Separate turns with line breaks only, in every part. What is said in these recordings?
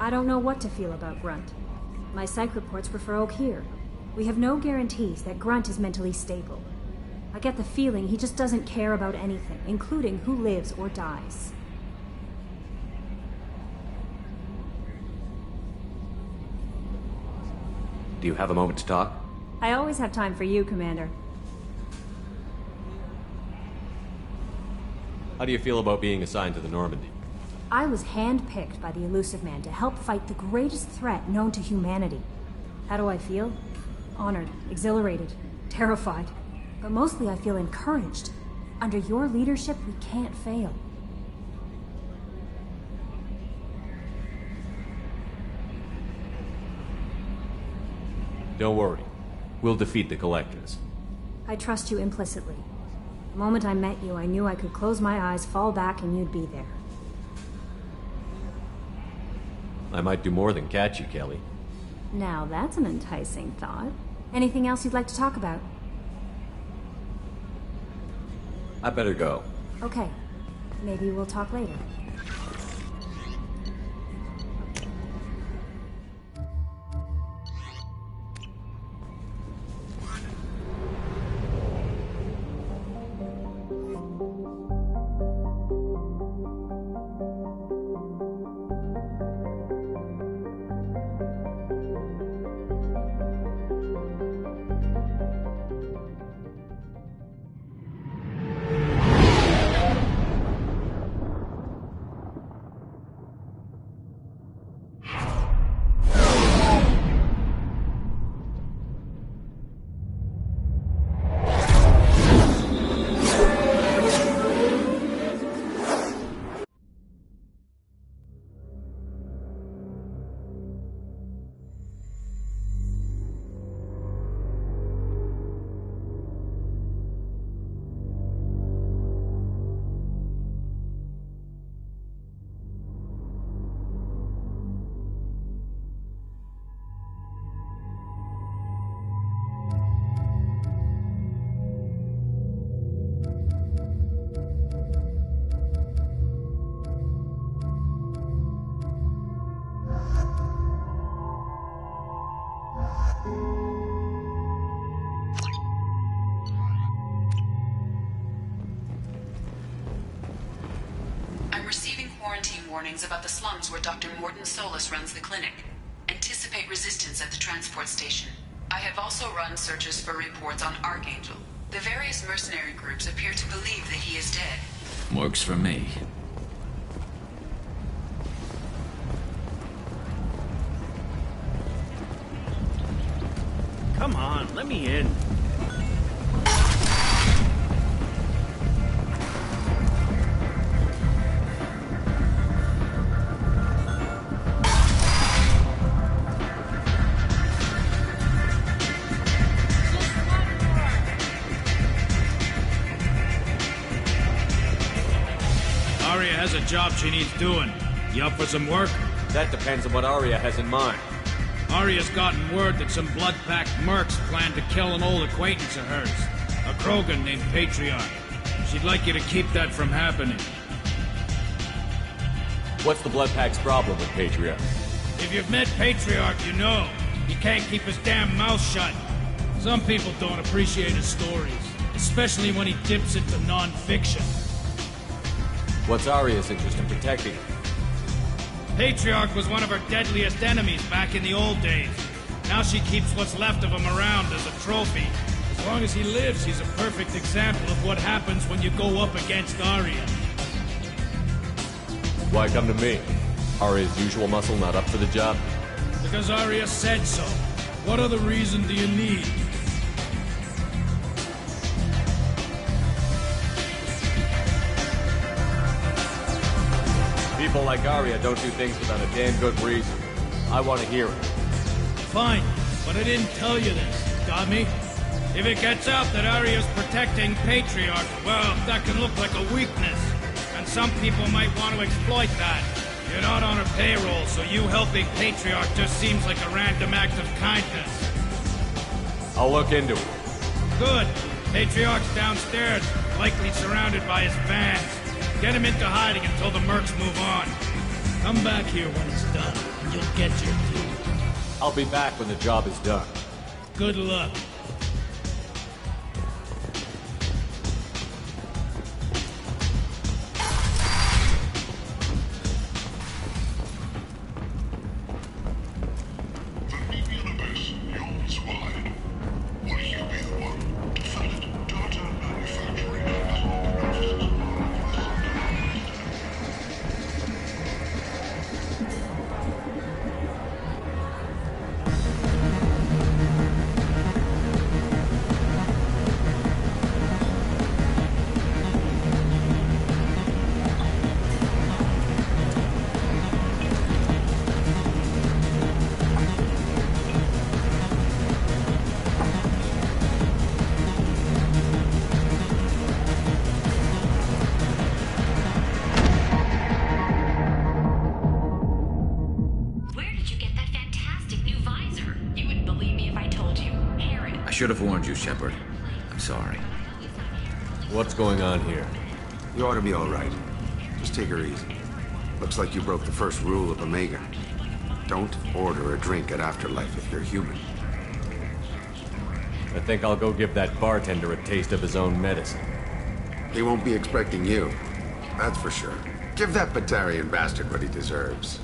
I don't know what to feel about Grunt. My psych reports prefer Oak here. We have no guarantees that Grunt is mentally stable. I get the feeling he just doesn't care about anything, including who lives or dies.
Do you have a moment to talk?
I always have time for you, Commander.
How do you feel about being assigned to the Normandy?
I was handpicked by the Elusive Man to help fight the greatest threat known to humanity. How do I feel? Honored, exhilarated, terrified. But mostly I feel encouraged. Under your leadership, we can't fail.
Don't worry. We'll defeat the Collectors.
I trust you implicitly. The moment I met you, I knew I could close my eyes, fall back, and you'd be there.
I might do more than catch you, Kelly.
Now that's an enticing thought. Anything else you'd like to talk about?
I better go.
Okay. Maybe we'll talk later.
Warnings about the slums where Dr. Morton Solus runs the clinic. Anticipate resistance at the transport station. I have also run searches for reports on Archangel. The various mercenary groups appear to believe that he is dead.
Works for me.
Come on, let me in.
Has a job she needs doing.
You up for some work?
That depends on what Arya has in mind.
Arya's gotten word that some blood-packed mercs plan to kill an old acquaintance of hers. A Krogan named Patriarch. She'd like you to keep that from happening.
What's the Bloodpack's problem with Patriarch?
If you've met Patriarch, you know. He can't keep his damn mouth shut. Some people don't appreciate his stories, especially when he dips into non-fiction.
What's Arya's interest in protecting him?
Patriarch was one of her deadliest enemies back in the old days. Now she keeps what's left of him around as a trophy. As long as he lives, he's a perfect example of what happens when you go up against Arya.
Why come to me? Arya's usual muscle not up for the job?
Because Arya said so. What other reason do you need?
People like Arya don't do things without a damn good reason. I want to hear it.
Fine, but I didn't tell you this. Got me? If it gets out that Arya's protecting Patriarch, well, that can look like a weakness. And some people might want to exploit that. You're not on her payroll, so you helping Patriarch just seems like a random act of kindness.
I'll look into it.
Good. Patriarch's downstairs, likely surrounded by his fans. Get him into hiding until the mercs move on. Come back here when it's done, and you'll get your due.
I'll be back when the job is done.
Good luck.
Should have warned you, Shepard. I'm sorry.
What's going on here?
You ought to be all right. Just take her easy. Looks like you broke the first rule of Omega. Don't order a drink at Afterlife if you're human.
I think I'll go give that bartender a taste of his own medicine.
He won't be expecting you. That's for sure. Give that Batarian bastard what he deserves.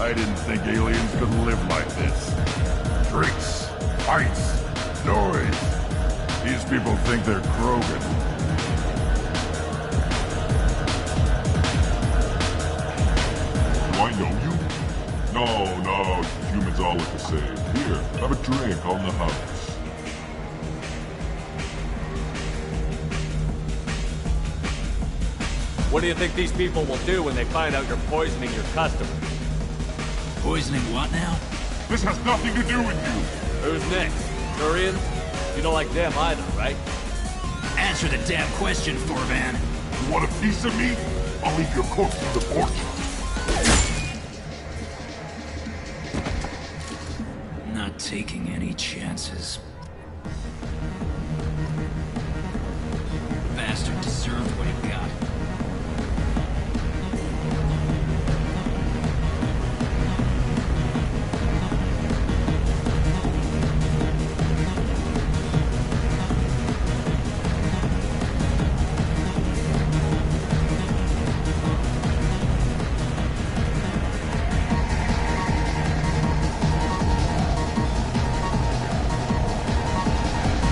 I didn't think aliens could live like this. Drinks, fights, noise. These people think they're Krogan. Do I know you? No, humans all look the same. Here, have a drink on the house.
What do you think these people will do when they find out you're poisoning your customers?
Poisoning what now?
This has nothing to do with you.
Who's next? Turians? You don't like them either, right?
Answer the damn question, Thorvan.
You want a piece of me? I'll leave your corpse in the porch.
Not taking any chances. Bastard deserved what he got.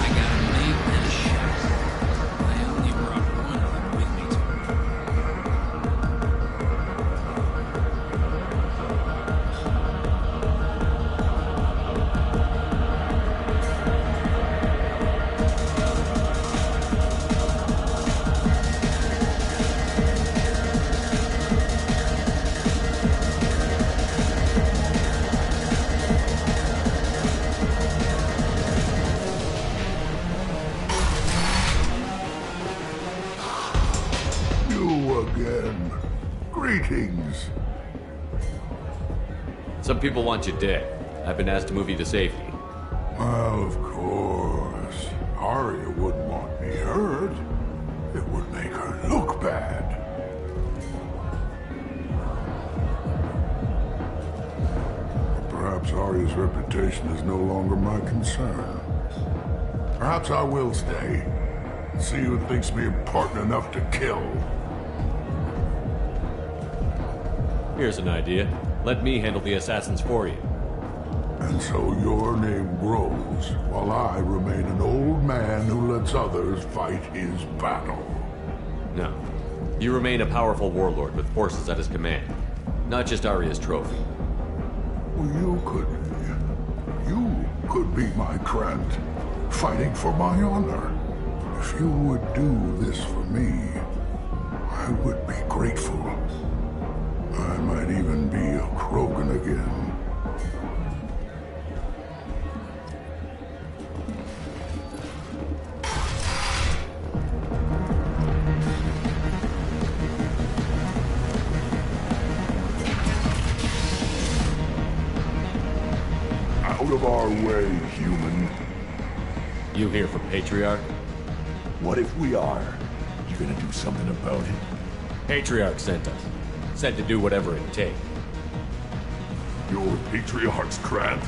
I got a mate and a shot. I only brought one of them with me to
Some people want you dead. I've been asked to move you to safety.
Well, of course. Arya wouldn't want me hurt. It would make her look bad. Perhaps Arya's reputation is no longer my concern. Perhaps I will stay. See who thinks me important enough to kill.
Here's an idea. Let me handle the assassins for you.
And so your name grows, while I remain an old man who lets others fight his battle.
No. You remain a powerful warlord with forces at his command. Not just Arya's trophy.
Well, you could be my Krant, fighting for my honor. If you would do this for me, I would be grateful. I might even be a Krogan again. Out of our way, human.
You here for Patriarch?
What if we are? You gonna do something about it?
Patriarch sent us. Sent to do whatever it takes.
Your Patriarch's Krant?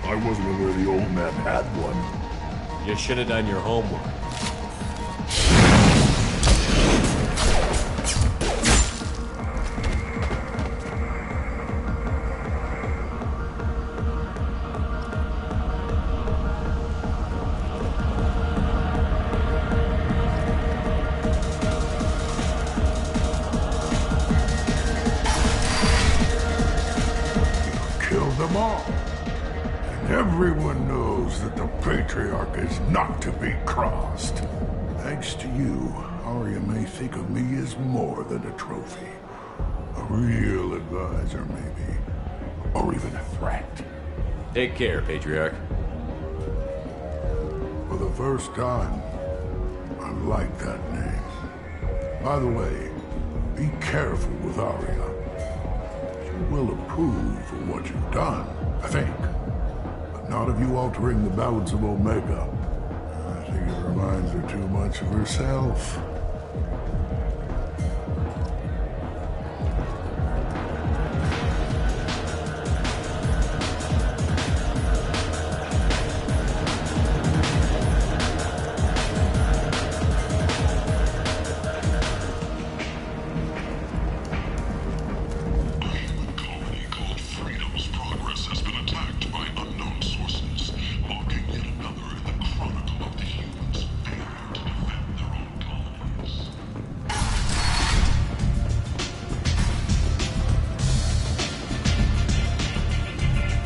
I wasn't aware the old man had one.
You should have done your homework.
Them all. And everyone knows that the Patriarch is not to be crossed. Thanks to you, Arya may think of me as more than a trophy. A real advisor, maybe. Or even a threat.
Take care, Patriarch.
For the first time, I like that name. By the way, be careful with Arya. Will approve of what you've done, I think. But not of you altering the balance of Omega. I think it reminds her too much of herself.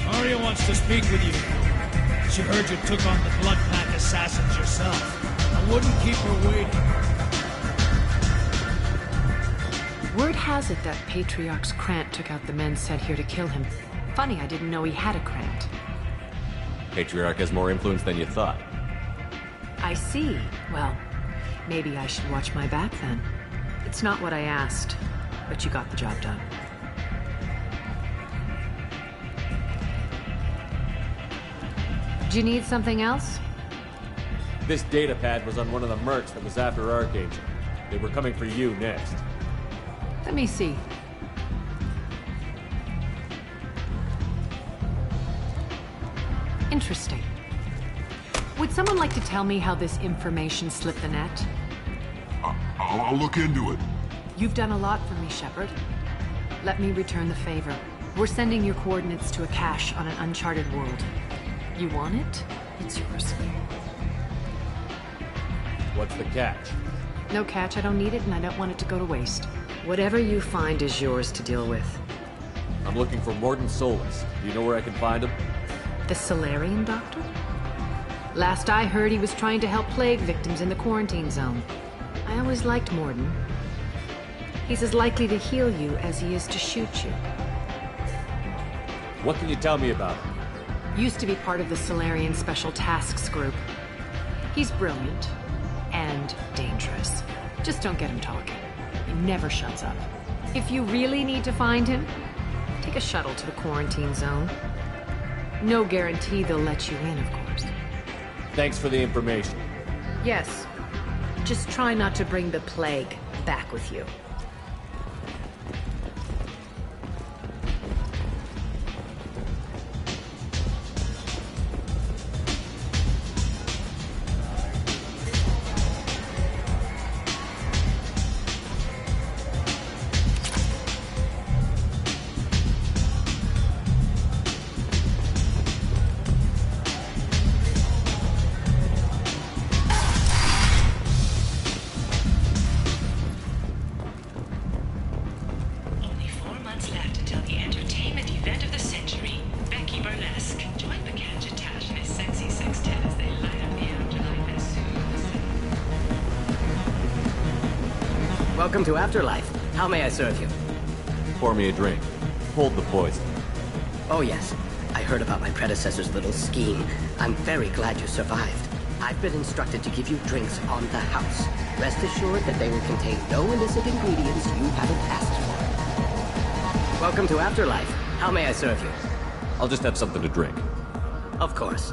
Arya wants to speak with you. She heard you took on the Blood Pack assassins yourself. I wouldn't keep her waiting.
Word has it that Patriarch's Krant took out the men sent here to kill him. Funny, I didn't know he had a Krant.
Patriarch has more influence than you thought.
I see. Well, maybe I should watch my back then. It's not what I asked, but you got the job done. Do you need something else?
This data pad was on one of the mercs that was after Archangel. They were coming for you next.
Let me see. Interesting. Would someone like to tell me how this information slipped the net?
I'll look into it.
You've done a lot for me, Shepard. Let me return the favor. We're sending your coordinates to a cache on an uncharted world. You want it? It's yours.
What's the catch?
No catch, I don't need it, and I don't want it to go to waste. Whatever you find is yours to deal with.
I'm looking for Morden Solus. Do you know where I can find him?
The Solarian doctor? Last I heard, he was trying to help plague victims in the quarantine zone. I always liked Morden. He's as likely to heal you as he is to shoot you.
What can you tell me about him?
Used to be part of the Solarian Special Tasks Group. He's brilliant and dangerous. Just don't get him talking. He never shuts up. If you really need to find him, Take a shuttle to the quarantine zone. No guarantee they'll let you in, of course.
Thanks for the information.
Yes. Just try not to bring the plague back with you.
Welcome to Afterlife. How may I serve you?
Pour me a drink. Hold the poison.
Oh yes, I heard about my predecessor's little scheme. I'm very glad you survived. I've been instructed to give you drinks on the house. Rest assured that they will contain no illicit ingredients you haven't asked for. Welcome to Afterlife. How may I serve you?
I'll just have something to drink.
Of course.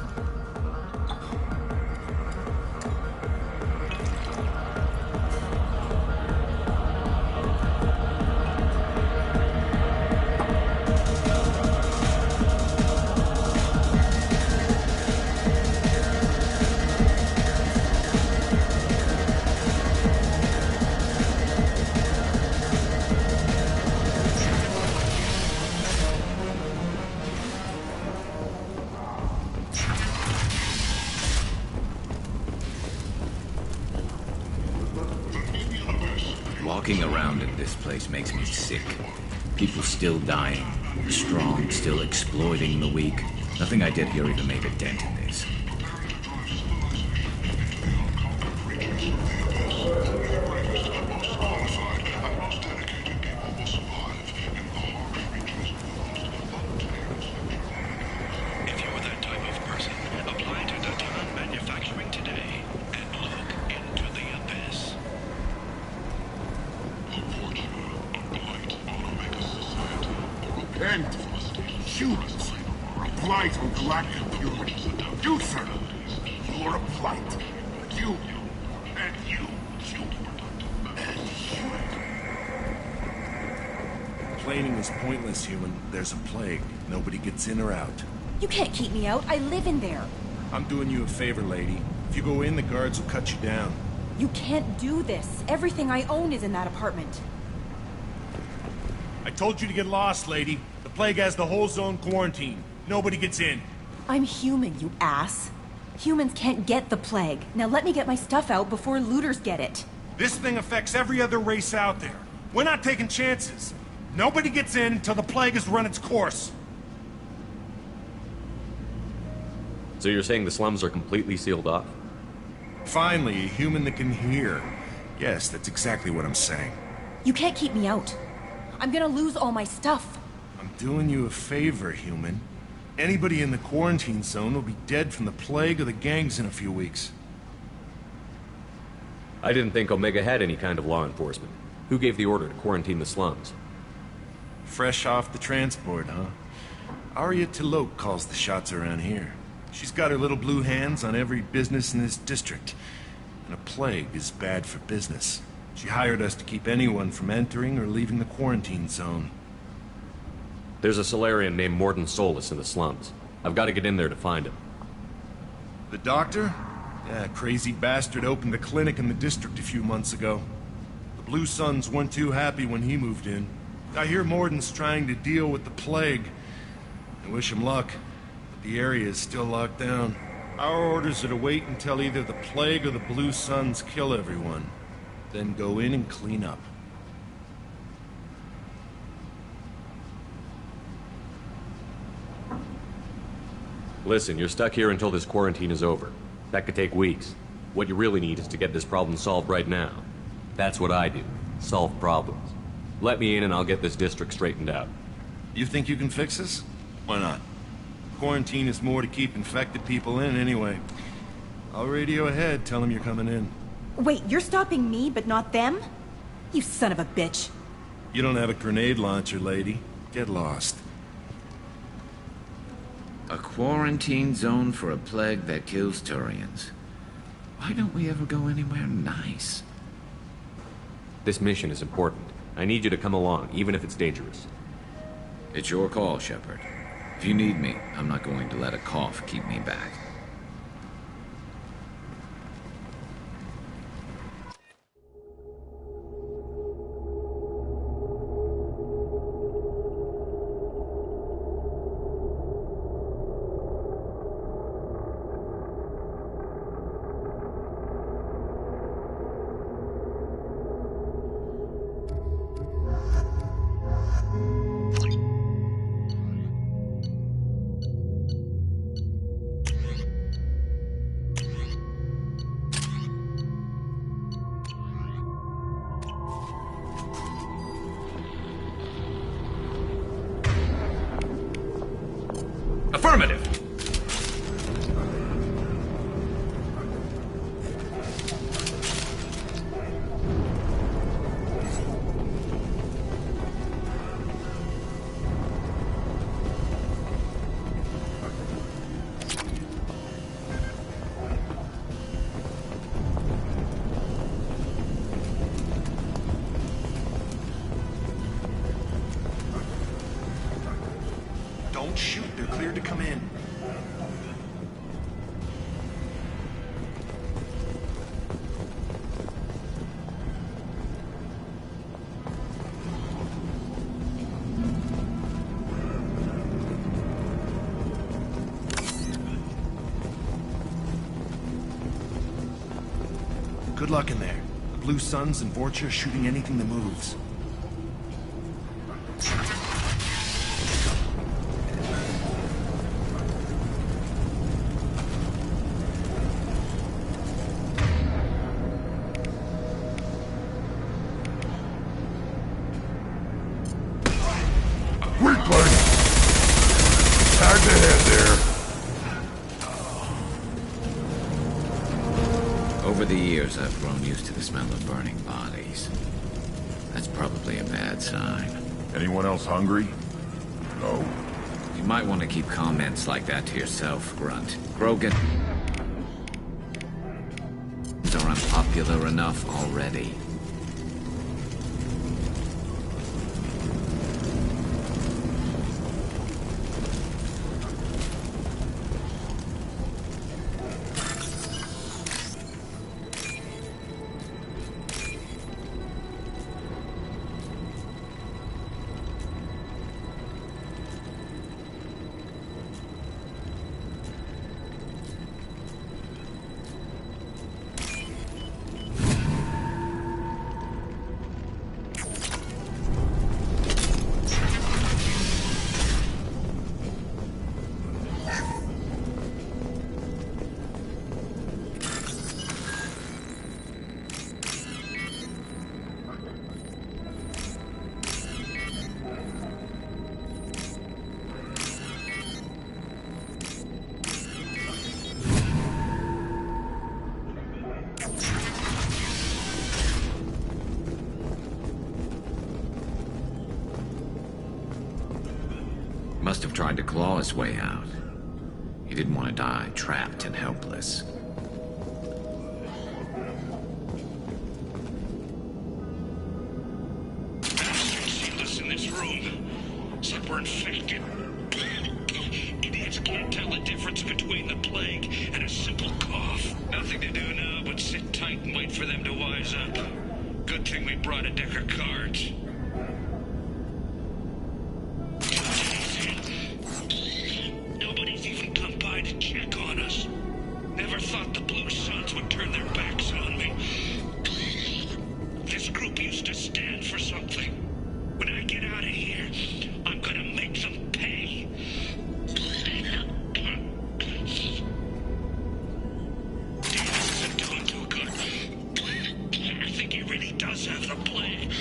Walking around in this place makes me sick. People still dying. The strong still exploiting the weak. Nothing I did here even made a dent in this.
And humans, a blight on galactic purity. You, sir, you're a blight. You, and you, and you.
Complaining is pointless, human. There's a plague. Nobody gets in or out.
You can't keep me out. I live in there.
I'm doing you a favor, lady. If you go in, the guards will cut you down.
You can't do this. Everything I own is in that apartment.
I told you to get lost, lady. The plague has the whole zone quarantined. Nobody gets in.
I'm human, you ass. Humans can't get the plague. Now let me get my stuff out before looters get it.
This thing affects every other race out there. We're not taking chances. Nobody gets in until the plague has run its course.
So you're saying the slums are completely sealed off?
Finally, a human that can hear. Yes, that's exactly what I'm saying.
You can't keep me out. I'm gonna lose all my stuff.
I'm doing you a favor, human. Anybody in the quarantine zone will be dead from the plague or the gangs in a few weeks.
I didn't think Omega had any kind of law enforcement. Who gave the order to quarantine the slums?
Fresh off the transport, huh? Arya Tilok calls the shots around here. She's got her little blue hands on every business in this district. And a plague is bad for business. She hired us to keep anyone from entering or leaving the quarantine zone.
There's a Solarian named Morden Solus in the slums. I've got to get in there to find him.
The doctor? Yeah, crazy bastard opened a clinic in the district a few months ago. The Blue Suns weren't too happy when he moved in. I hear Morden's trying to deal with the plague. I wish him luck, but the area is still locked down. Our orders are to wait until either the plague or the Blue Suns kill everyone. Then go in and clean up.
Listen, you're stuck here until this quarantine is over. That could take weeks. What you really need is to get this problem solved right now. That's what I do. Solve problems. Let me in and I'll get this district straightened out.
You think you can fix this? Why not? Quarantine is more to keep infected people in anyway. I'll radio ahead, tell them you're coming in.
Wait, you're stopping me, but not them? You son of a bitch.
You don't have a grenade launcher, lady. Get lost.
A quarantine zone for a plague that kills Turians. Why don't we ever go anywhere nice?
This mission is important. I need you to come along, even if it's dangerous.
It's your call, Shepard. If you need me, I'm not going to let a cough keep me back. Affirmative!
Don't shoot. They're cleared to come in. Good luck in there. The Blue Suns and Vorcha shooting anything that moves.
Weakling! Tagged ahead there.
Over the years, I've grown used to the smell of burning bodies. That's probably a bad sign.
Anyone else hungry? No.
You might want to keep comments like that to yourself, Grunt. Grogan are unpopular enough already. Must have tried to claw his way out. He didn't want to die trapped and helpless.
See us in this room. Except we're infected. Idiots can't tell the difference between the plague and a simple cough. Nothing to do now but sit tight and wait for them to wise up. Good thing we brought a deck of cards. Nobody's even come by to check on us. Never thought the Blue Suns would turn their backs on me. This group used to stand for something. When I get out of here, I'm gonna make them pay. Davis isn't doing too good. I think he really does have the plague.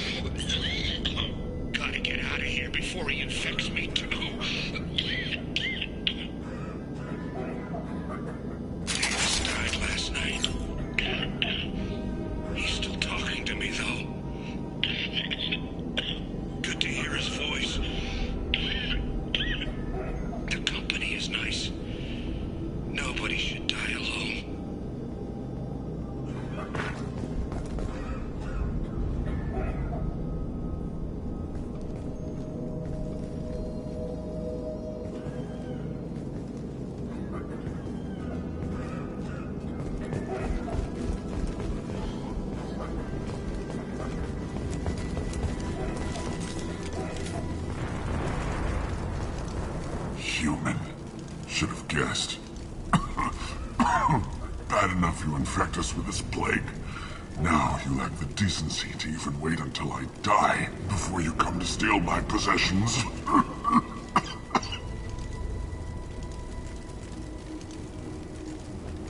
again. Should have guessed. Bad enough you infect us with this plague. Now you lack the decency to even wait until I die before you come to steal my possessions.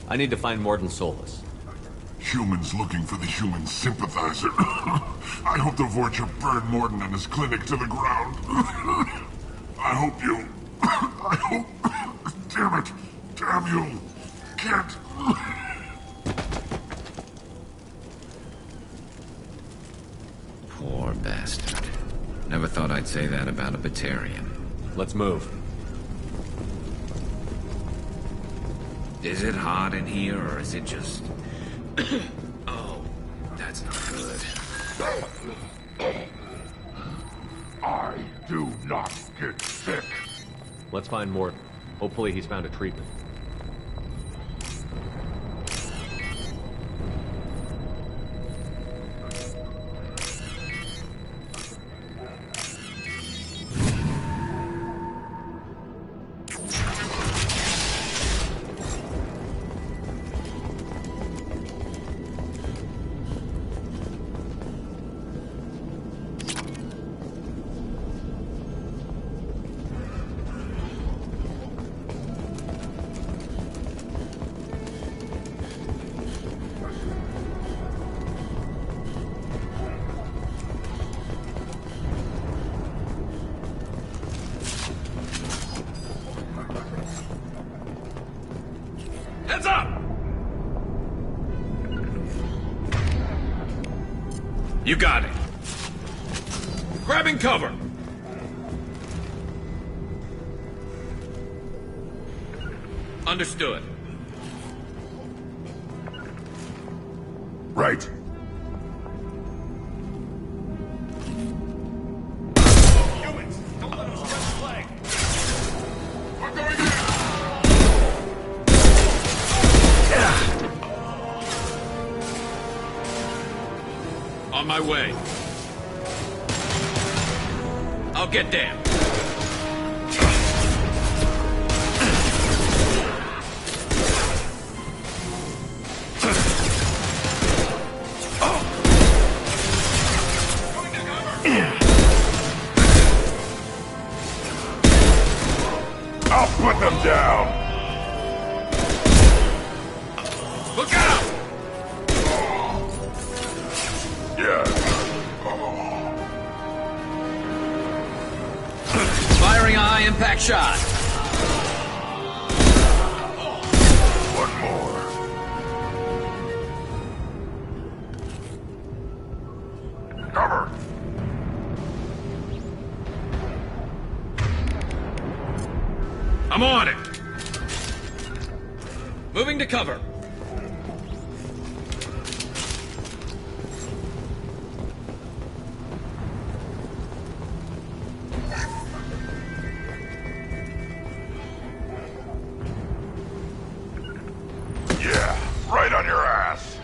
I need to find Morden Solus.
Humans looking for the human sympathizer. I hope the Vorcha burn Morden and his clinic to the ground. I hope you... I hope... Damn it! Damn you! Can't...
Poor bastard. Never thought I'd say that about a Batarian.
Let's move.
Is it hot in here, or is it just... Oh, that's not good.
I do not get sick.
Let's find Morden. Hopefully he's found a treatment.
Heads up! You got it. Grabbing cover. Understood.
Right.
Humans, don't let them spread the flag.
We're going in!
On my way. I'll get there.
I'll put them down!
Look out!
Yeah.
Firing a high-impact shot.
One more. Cover!
I'm on it. Moving to cover.
Yeah, right on your ass.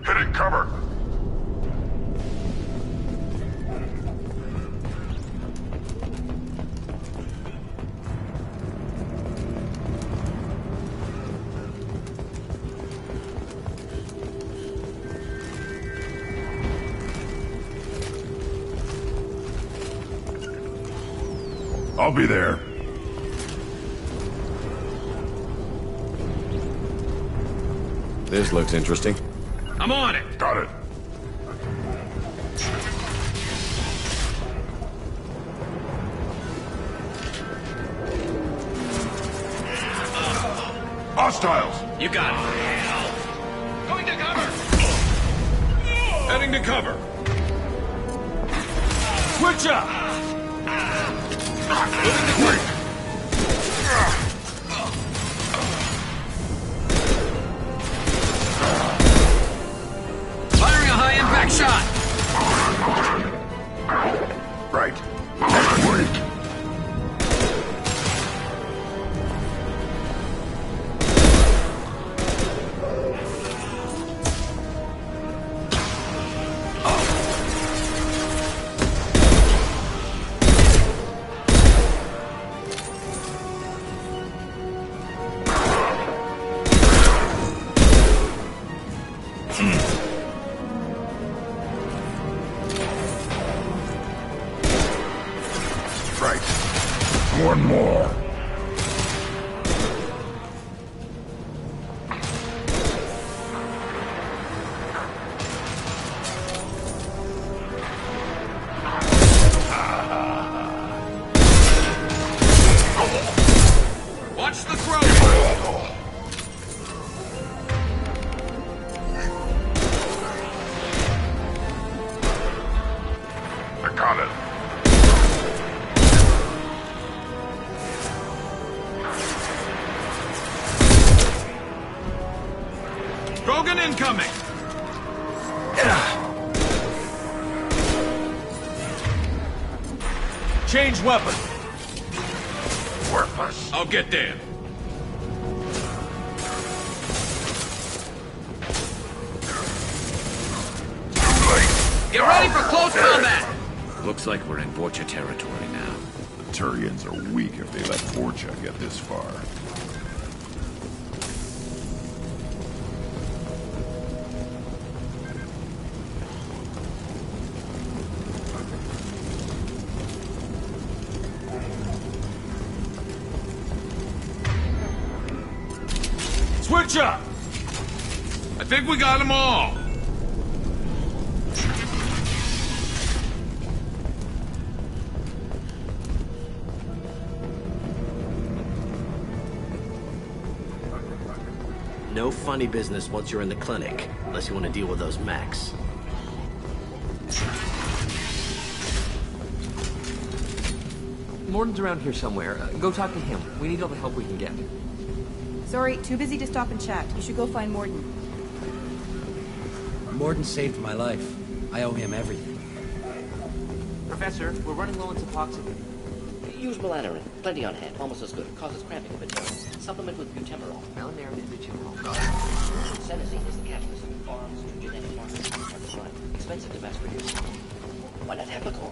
Hitting cover. I'll be there.
This looks interesting.
I'm on it.
Got it. Hostiles!
You got it. Going to cover. Heading to cover. Switch up.
Wait!
Firing a high-impact shot.
Right. Wait. one more.
Watch the throat!
I got it.
Krogan incoming!
Change weapon.
Worthless.
I'll get there.
Get ready for close combat! Looks like we're in Vorcha territory now.
The Turians are weak if they let Vorcha get this far.
Switch up! I think we got them all.
No funny business once you're in the clinic, unless you want to deal with those mechs.
Morden's around here somewhere. Go talk to him. We need all the help we can get.
Sorry, too busy to stop and chat. You should go find Morden.
Morden saved my life. I owe him everything.
Professor, we're running low on Suboxone.
Use melanorin. Plenty on hand. Almost as good. Causes cramping of the Supplement with butemerol.
Melanorin and butemerol.
Senesine is the catalyst. Farms, genetic markers, are defined. Expensive to mass produce. Why not Hepicol?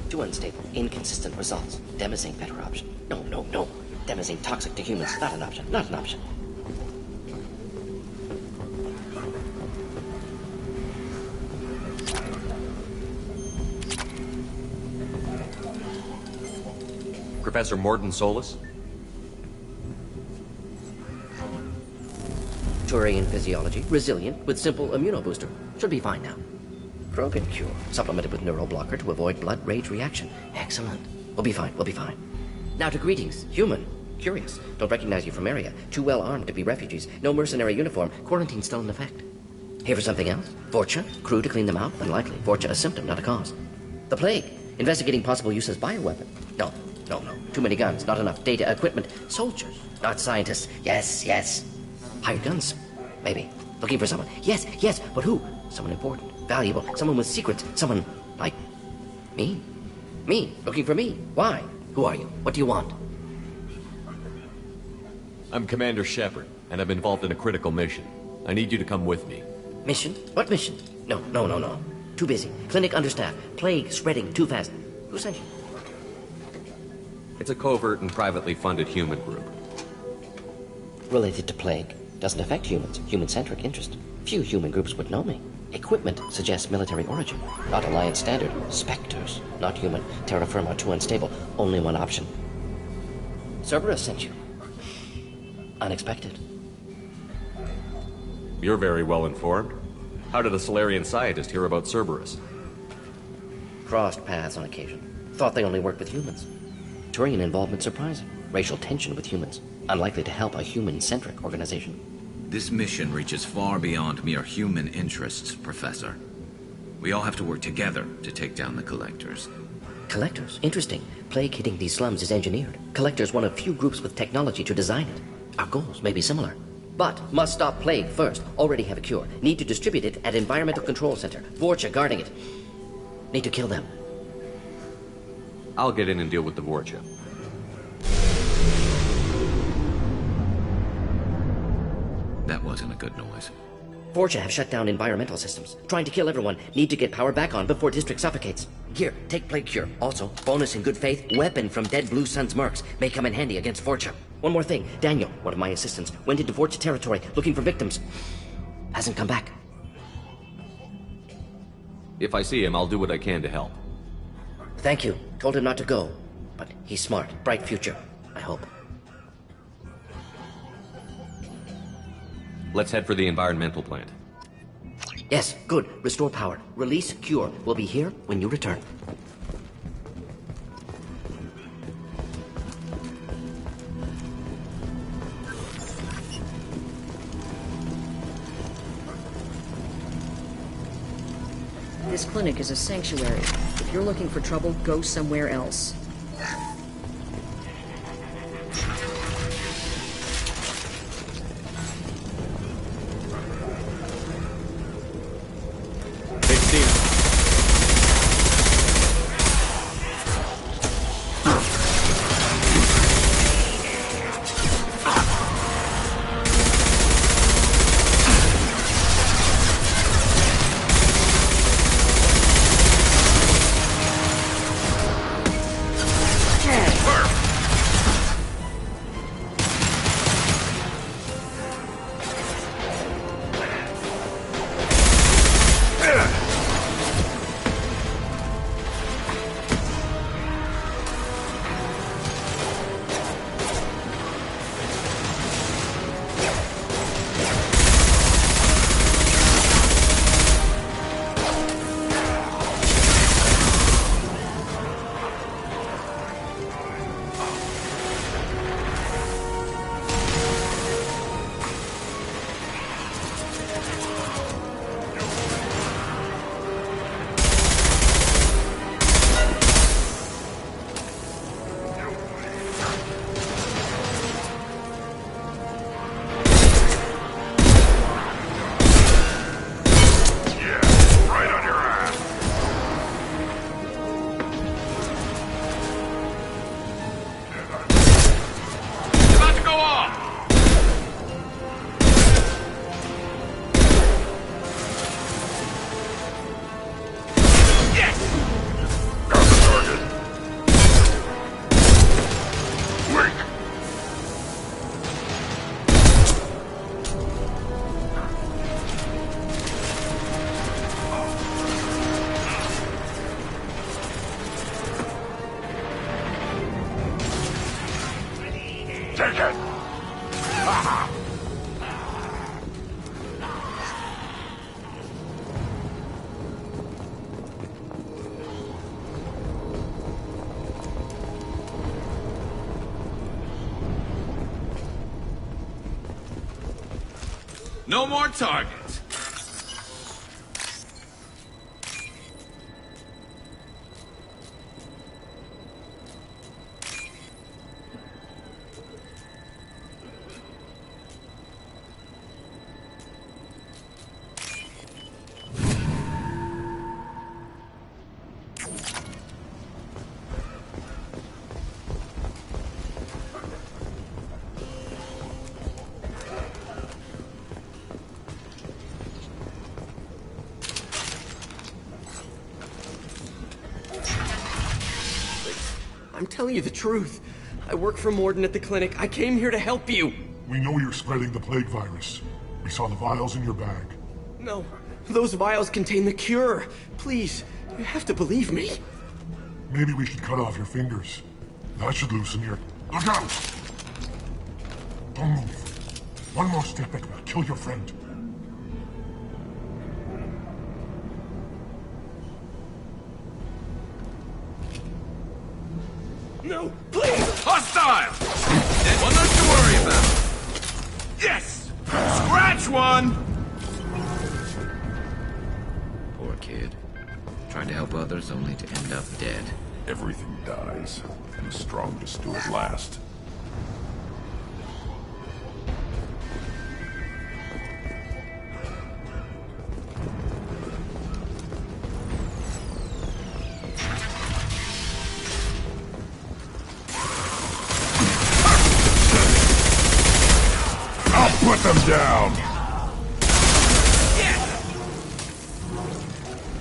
Too unstable. Inconsistent results. Demazine better option. No. Demazine toxic to humans. Not an option. Not an option.
Professor Morden Solus?
Turian physiology. Resilient with simple immunobooster. Should be fine now. Krogan cure. Supplemented with neuroblocker to avoid blood rage reaction. Excellent. We'll be fine. Now to greetings. Human. Curious. Don't recognize you from area. Too well armed to be refugees. No mercenary uniform. Quarantine still in effect. Here for something else? Vorcha? Crew to clean them out? Unlikely. Vorcha a symptom, not a cause. The plague. Investigating possible use as bioweapon. No. Too many guns. Not enough data, equipment. Soldiers. Not scientists. Yes. Hired guns. Maybe. Looking for someone. Yes. But who? Someone important. Valuable. Someone with secrets. Someone like me. Me. Looking for me. Why? Who are you? What do you want?
I'm Commander Shepard, and I'm involved in a critical mission. I need you to come with me.
Mission? What mission? No. Too busy. Clinic understaffed. Plague spreading too fast. Who sent you?
It's a covert and privately funded human group.
Related to plague. Doesn't affect humans. Human-centric interest. Few human groups would know me. Equipment suggests military origin. Not Alliance standard. Spectres. Not human. Terra firma too unstable. Only one option. Cerberus sent you. Unexpected.
You're very well informed. How did a Solarian scientist hear about Cerberus?
Crossed paths on occasion. Thought they only worked with humans. Turian involvement surprising. Racial tension with humans. Unlikely to help a human-centric organization.
This mission reaches far beyond mere human interests, Professor. We all have to work together to take down the Collectors.
Collectors? Interesting. Plague hitting these slums is engineered. Collectors one of few groups with technology to design it. Our goals may be similar. But must stop plague first. Already have a cure. Need to distribute it at Environmental Control Center. Vorcha guarding it. Need to kill them.
I'll get in and deal with the Vorcha.
That wasn't a good noise.
Vorcha have shut down environmental systems. Trying to kill everyone. Need to get power back on before district suffocates. Here, take plague cure. Also, bonus in good faith, weapon from dead Blue Sun's mercs. May come in handy against Vorcha. One more thing. Daniel, one of my assistants, went into Vorcha territory looking for victims. Hasn't come back.
If I see him, I'll do what I can to help.
Thank you. Told him not to go. but he's smart. Bright future, I hope.
Let's head for the environmental plant.
Yes, good. Restore power. Release cure. We'll be here when you return.
This clinic is a sanctuary. If you're looking for trouble, go somewhere else.
Take it!
No more targets.
I'm telling you the truth. I work for Morden at the clinic. I came here to help you.
We know you're spreading the plague virus. We saw the vials in your bag.
No, those vials contain the cure. Please, you have to believe me.
Maybe we should cut off your fingers. That should loosen your... Look out! Don't move. One more step and we'll kill your friend.
No, please!
Hostile! One less to worry about. Yes! Scratch one! Poor kid. Trying to help others only to end up dead.
Everything dies, and the strongest do it last. Put them down!
Yes!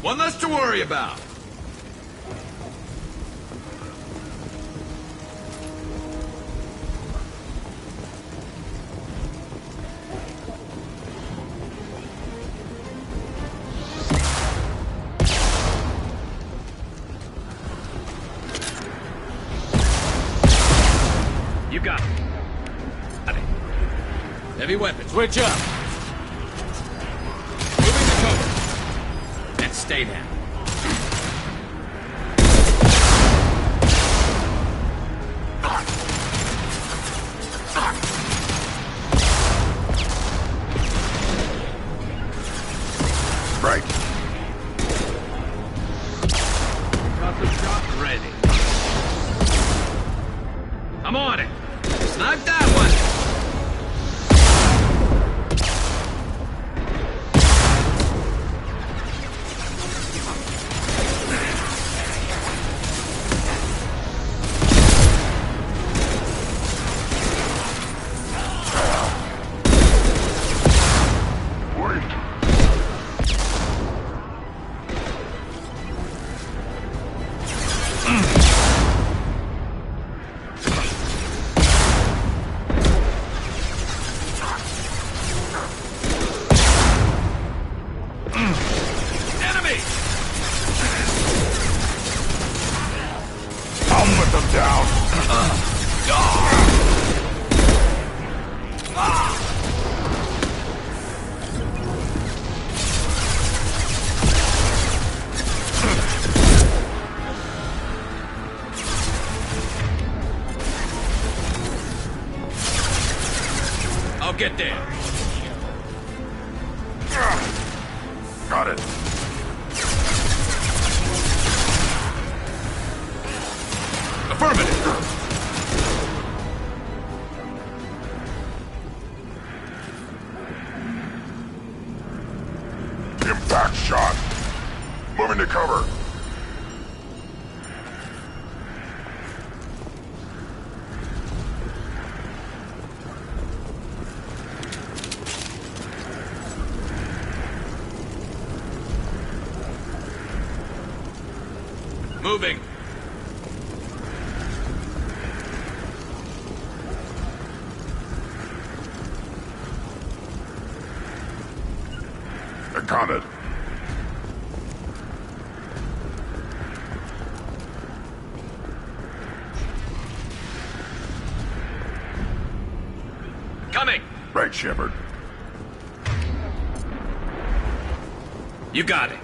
One less to worry about. You got it. Heavy weapon.
Switch up.
Moving to cover. And stay down.
Right.
Got the shot ready. I'm on it. Snipe that one. I'll get there.
Got it.
Affirmative.
Impact shot. Moving to cover.
Moving.
Got it.
Coming.
Right, Shepard.
You got it.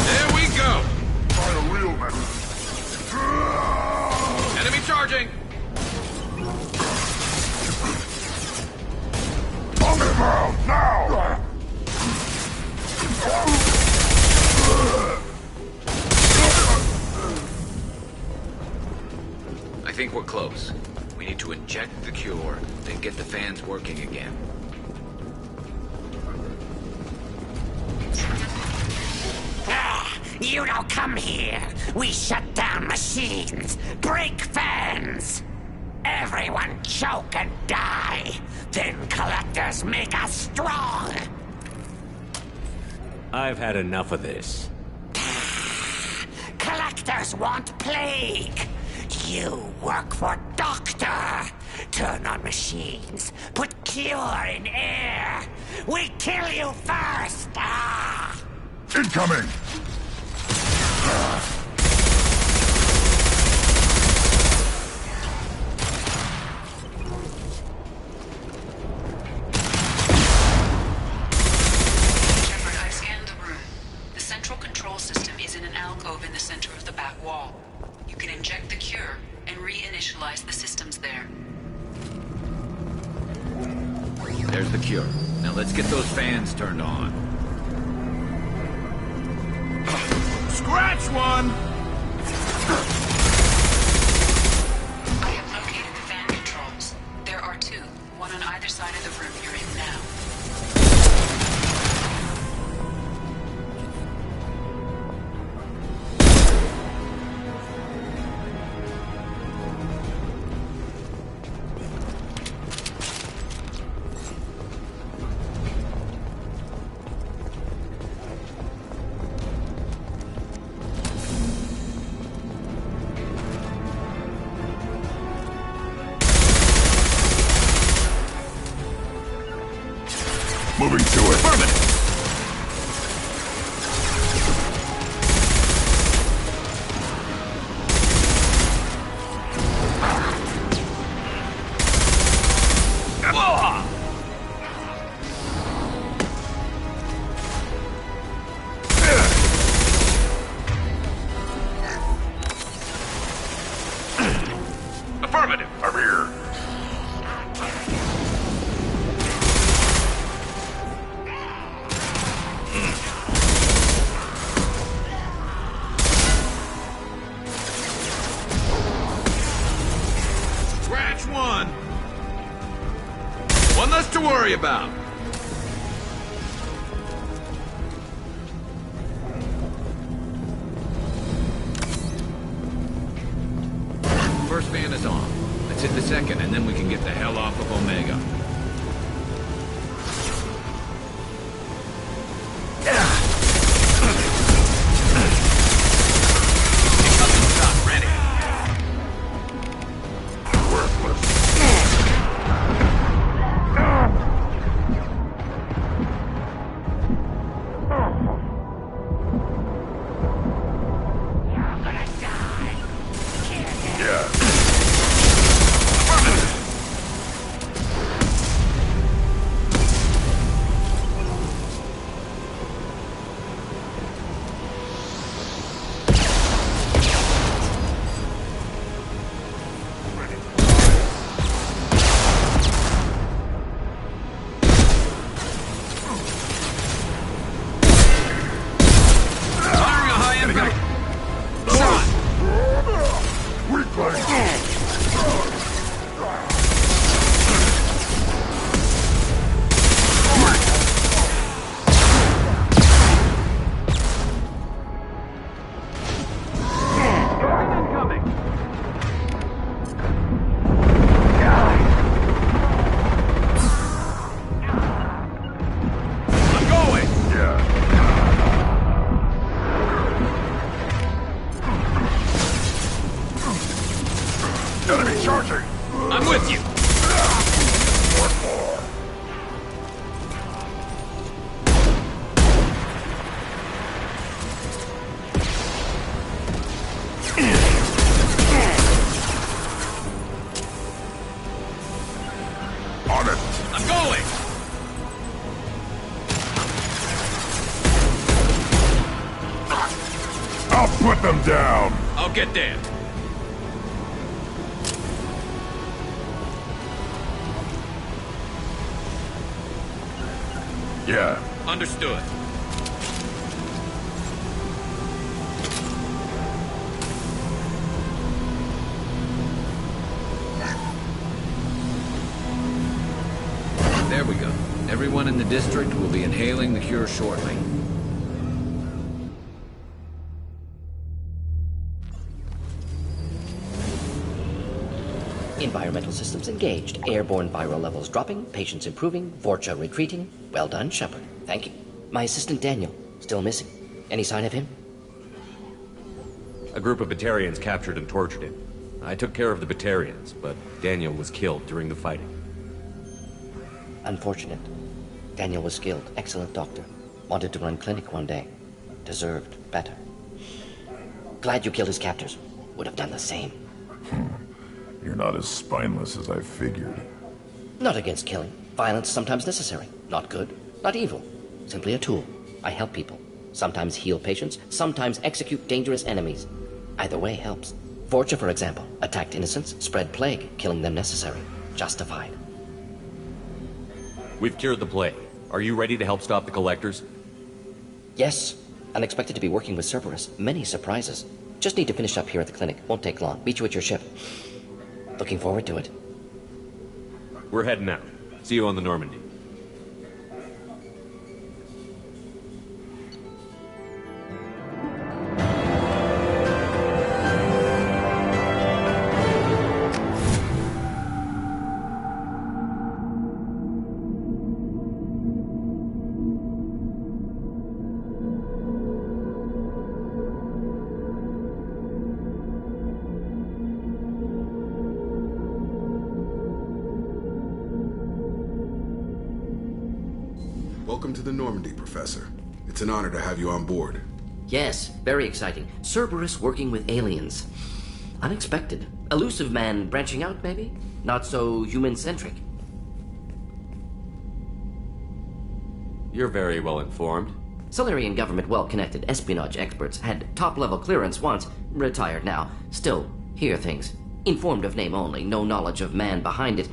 There we go.
Try a real method.
Enemy charging.
On the ground now.
I think we're close. We need to inject the cure, then get the fans working again.
You don't come here. We shut down machines, break fans. Everyone choke and die. Then collectors make us strong.
I've had enough of this.
Collectors want plague. You work for Doctor. Turn on machines. Put cure in air. We kill you first.
Incoming.
I've scanned the room. The central control system is in an alcove in the center of the back wall. You can inject the cure and reinitialize the systems there.
There's the cure. Now let's get those fans turned on.
Scratch one!
I have located the fan controls. There are two, one on either side of the room you're in now.
worry about. First fan is on. Let's hit the second, and then we can get the hell off of Omega.
Put them down!
I'll get there.
Yeah.
Understood. There we go. Everyone in the district will be inhaling the cure shortly.
Environmental systems engaged. Airborne viral levels dropping. Patients improving. Vorcha retreating. Well done, Shepard. Thank you. My assistant Daniel, still missing. Any sign of him?
A group of Batarians captured and tortured him. I took care of the Batarians, but Daniel was killed during the fighting.
Unfortunate. Daniel was skilled. Excellent doctor. Wanted to run clinic one day. Deserved better. Glad you killed his captors. Would have done the same.
You're not as spineless as I figured.
Not against killing. Violence sometimes necessary. Not good, not evil. Simply a tool. I help people. Sometimes heal patients, sometimes execute dangerous enemies. Either way helps. Vorcha, for example, attacked innocents, spread plague, killing them necessary. Justified.
We've cured the plague. Are you ready to help stop the Collectors?
Yes. Unexpected to be working with Cerberus. Many surprises. Just need to finish up here at the clinic. Won't take long. Meet you at your ship. Looking forward to it.
We're heading out. See you on the Normandy.
Welcome to the Normandy, Professor. It's an honor to have you on board.
Yes, very exciting. Cerberus working with aliens. Unexpected. Elusive man branching out, maybe? Not so human-centric.
You're very well informed.
Solarian government well-connected espionage experts had top-level clearance once, retired now. Still, hear things. Informed of name only, no knowledge of man behind it.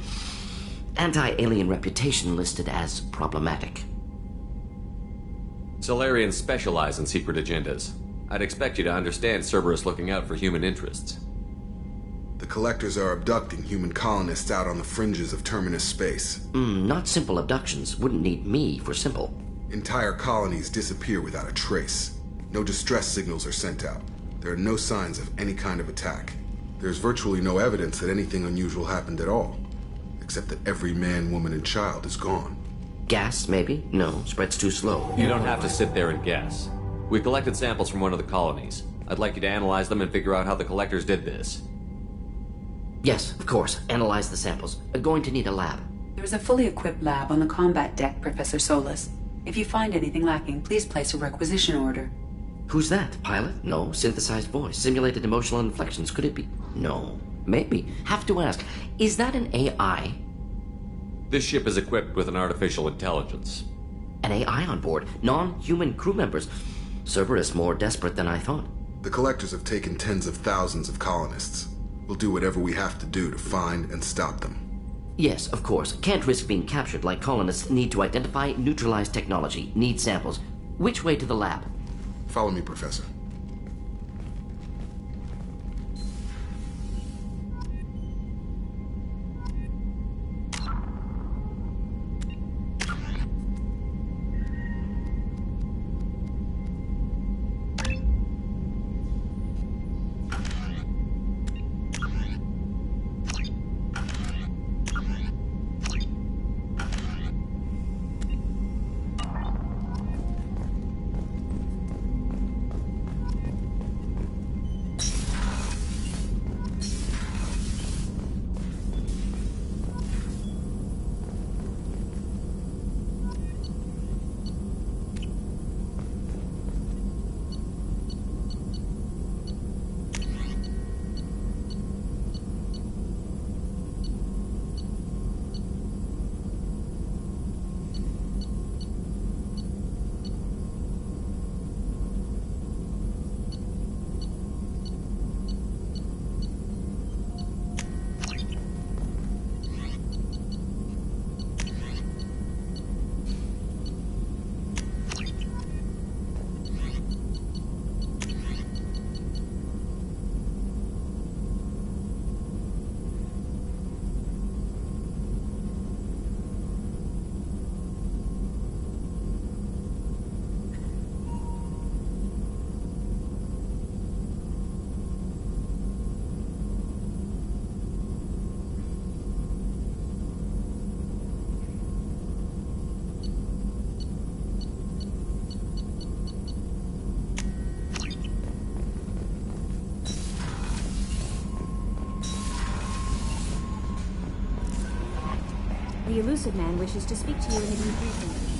Anti-alien reputation listed as problematic.
Solarians specialize in secret agendas. I'd expect you to understand Cerberus looking out for human interests.
The The Collectors are abducting human colonists out on the fringes of Terminus space.
Not simple abductions. Wouldn't need me for simple.
Entire colonies disappear without a trace. No distress signals are sent out. There are no signs of any kind of attack. There's virtually no evidence that anything unusual happened at all, except that every man, woman, and child is gone.
Gas, maybe? No, spread's too slow.
You don't have to sit there and guess. We collected samples from one of the colonies. I'd like you to analyze them and figure out how the Collectors did this.
Yes, of course. Analyze the samples. Going to need a lab.
There is a fully equipped lab on the combat deck, Professor Solis. If you find anything lacking, please place a requisition order.
Who's that? Pilot? No. Synthesized voice. Simulated emotional inflections. Could it be? No. Maybe. Have to ask. Is that an AI?
This ship is equipped with an artificial intelligence.
An AI on board? Non-human crew members? Cerberus more desperate than I thought.
The Collectors have taken tens of thousands of colonists. We'll do whatever we have to do to find and stop them.
Yes, of course. Can't risk being captured like colonists need to identify, neutralize technology, need samples. Which way to the lab?
Follow me, Professor.
The elusive man wishes to speak to you in a debriefing.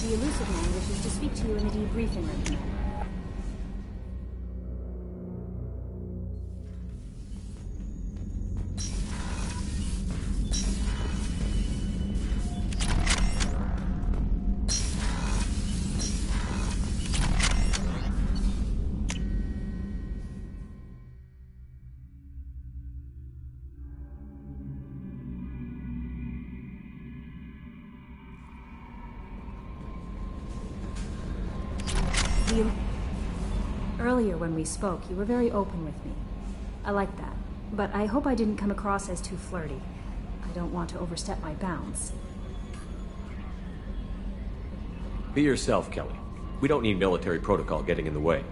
The elusive man wishes to speak to you in the debriefing room. Earlier when we spoke, you were very open with me. I like that. But I hope I didn't come across as too flirty. I don't want to overstep my bounds.
Be yourself, Kelly. We don't need military protocol getting in the way.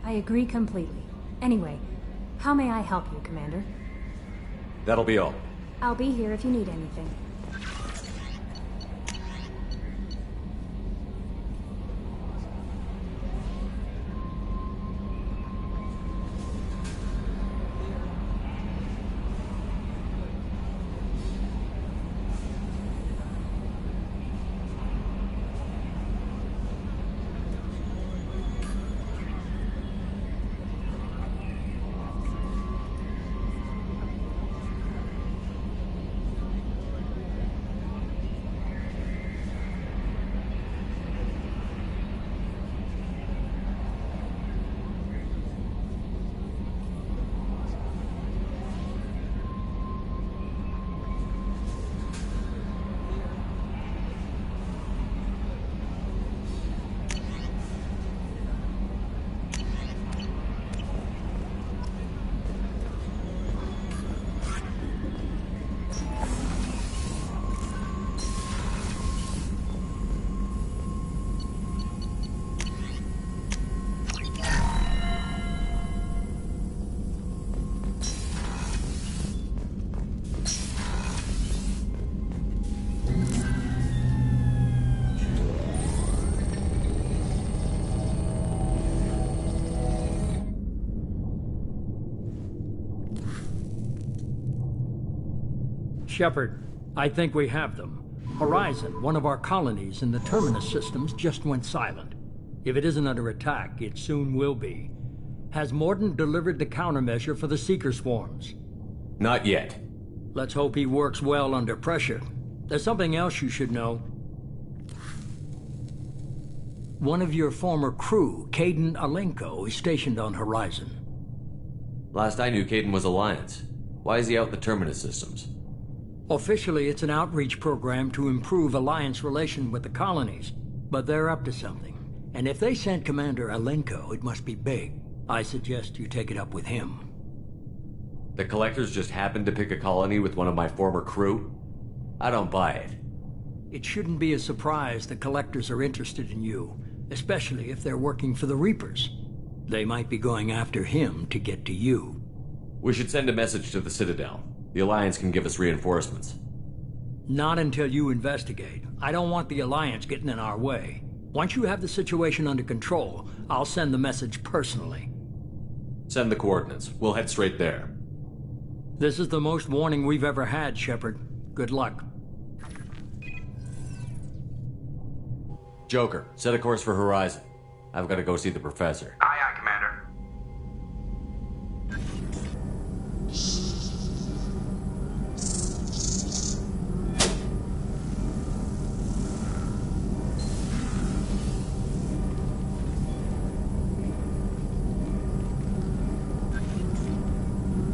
I agree completely. Anyway, how may I help you, Commander?
That'll be all.
I'll be here if you need anything.
Shepard, I think we have them. Horizon, one of our colonies in the Terminus systems, just went silent. If it isn't under attack, it soon will be. Has Morden delivered the countermeasure for the Seeker swarms?
Not yet.
Let's hope he works well under pressure. There's something else you should know. One of your former crew, Caden Alenko, is stationed on Horizon.
Last I knew, Caden was Alliance. Why is he out in the Terminus systems?
Officially, it's an outreach program to improve Alliance relation with the colonies, but they're up to something. And if they sent Commander Alenko, it must be big. I suggest you take it up with him.
The Collectors just happened to pick a colony with one of my former crew? I don't buy it.
It shouldn't be a surprise the Collectors are interested in you, especially if they're working for the Reapers. They might be going after him to get to you.
We should send a message to the Citadel. The Alliance can give us reinforcements.
Not until you investigate. I don't want the Alliance getting in our way. Once you have the situation under control, I'll send the message personally.
Send the coordinates. We'll head straight there.
This is the most warning we've ever had, Shepard. Good luck.
Joker, set a course for Horizon. I've got to go see the Professor.
Aye, aye, Commander.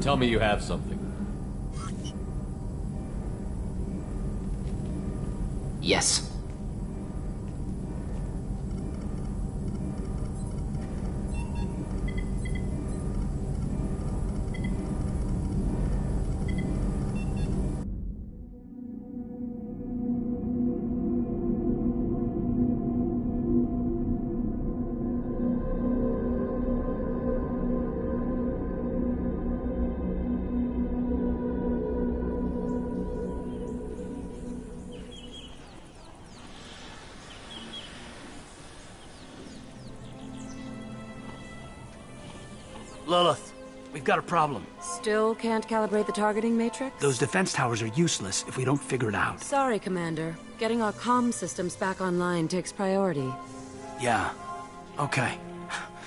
Tell me you have something.
Yes.
Lilith, we've got a problem.
Still can't calibrate the targeting matrix?
Those defense towers are useless if we don't figure it out.
Sorry, Commander. Getting our comm systems back online takes priority.
Yeah. Okay.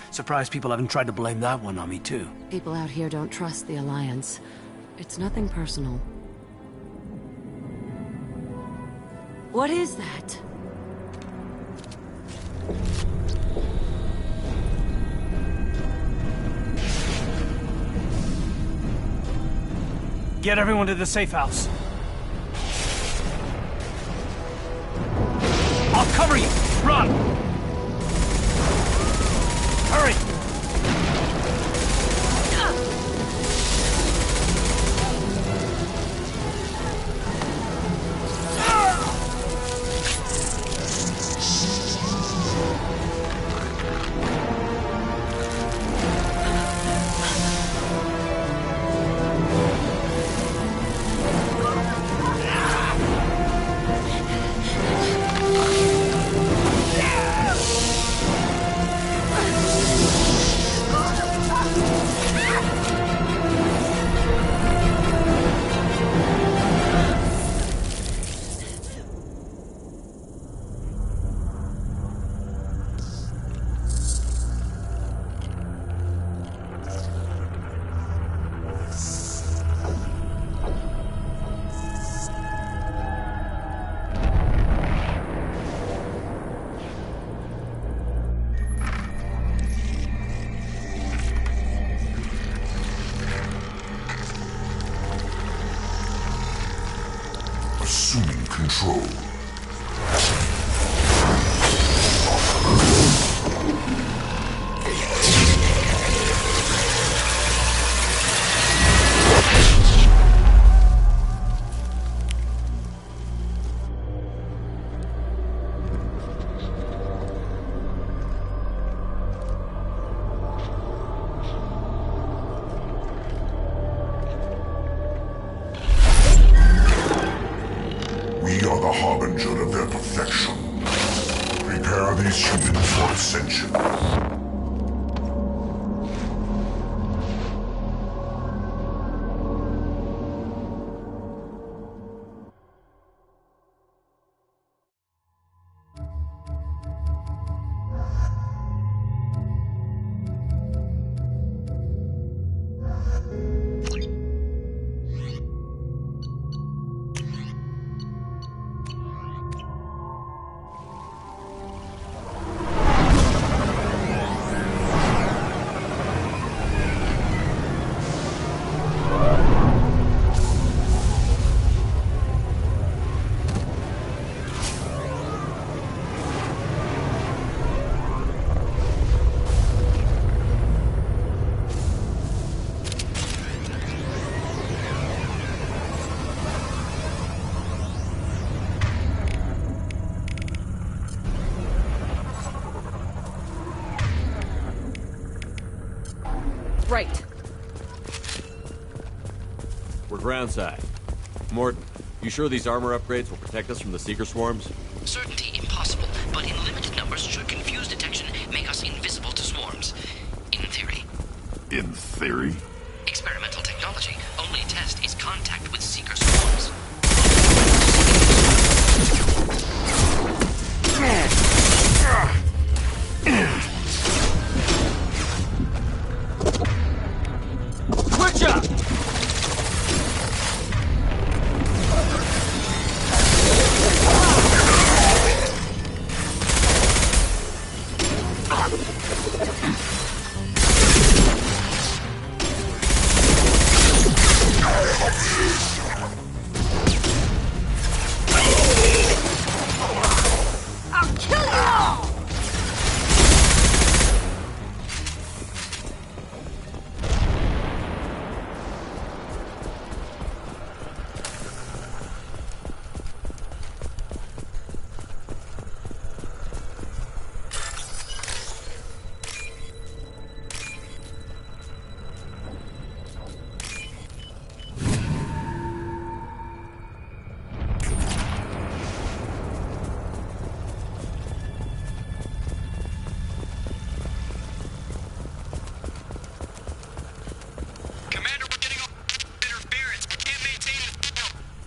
Surprised people haven't tried to blame that one on me, too.
People out here don't trust the Alliance. It's nothing personal. What is that?
Get everyone to the safe house. I'll cover you! Run!
assuming control. We are the harbinger of their perfection. Prepare these humans for ascension.
Right.
We're groundside. Morton, you sure these armor upgrades will protect us from the Seeker swarms?
Certainty impossible, but in limited numbers should confuse detection make us invisible to swarms. In theory.
In theory?
Experimental technology. Only test is contact with Seeker swarms.
Switch up!
I'll kill you all!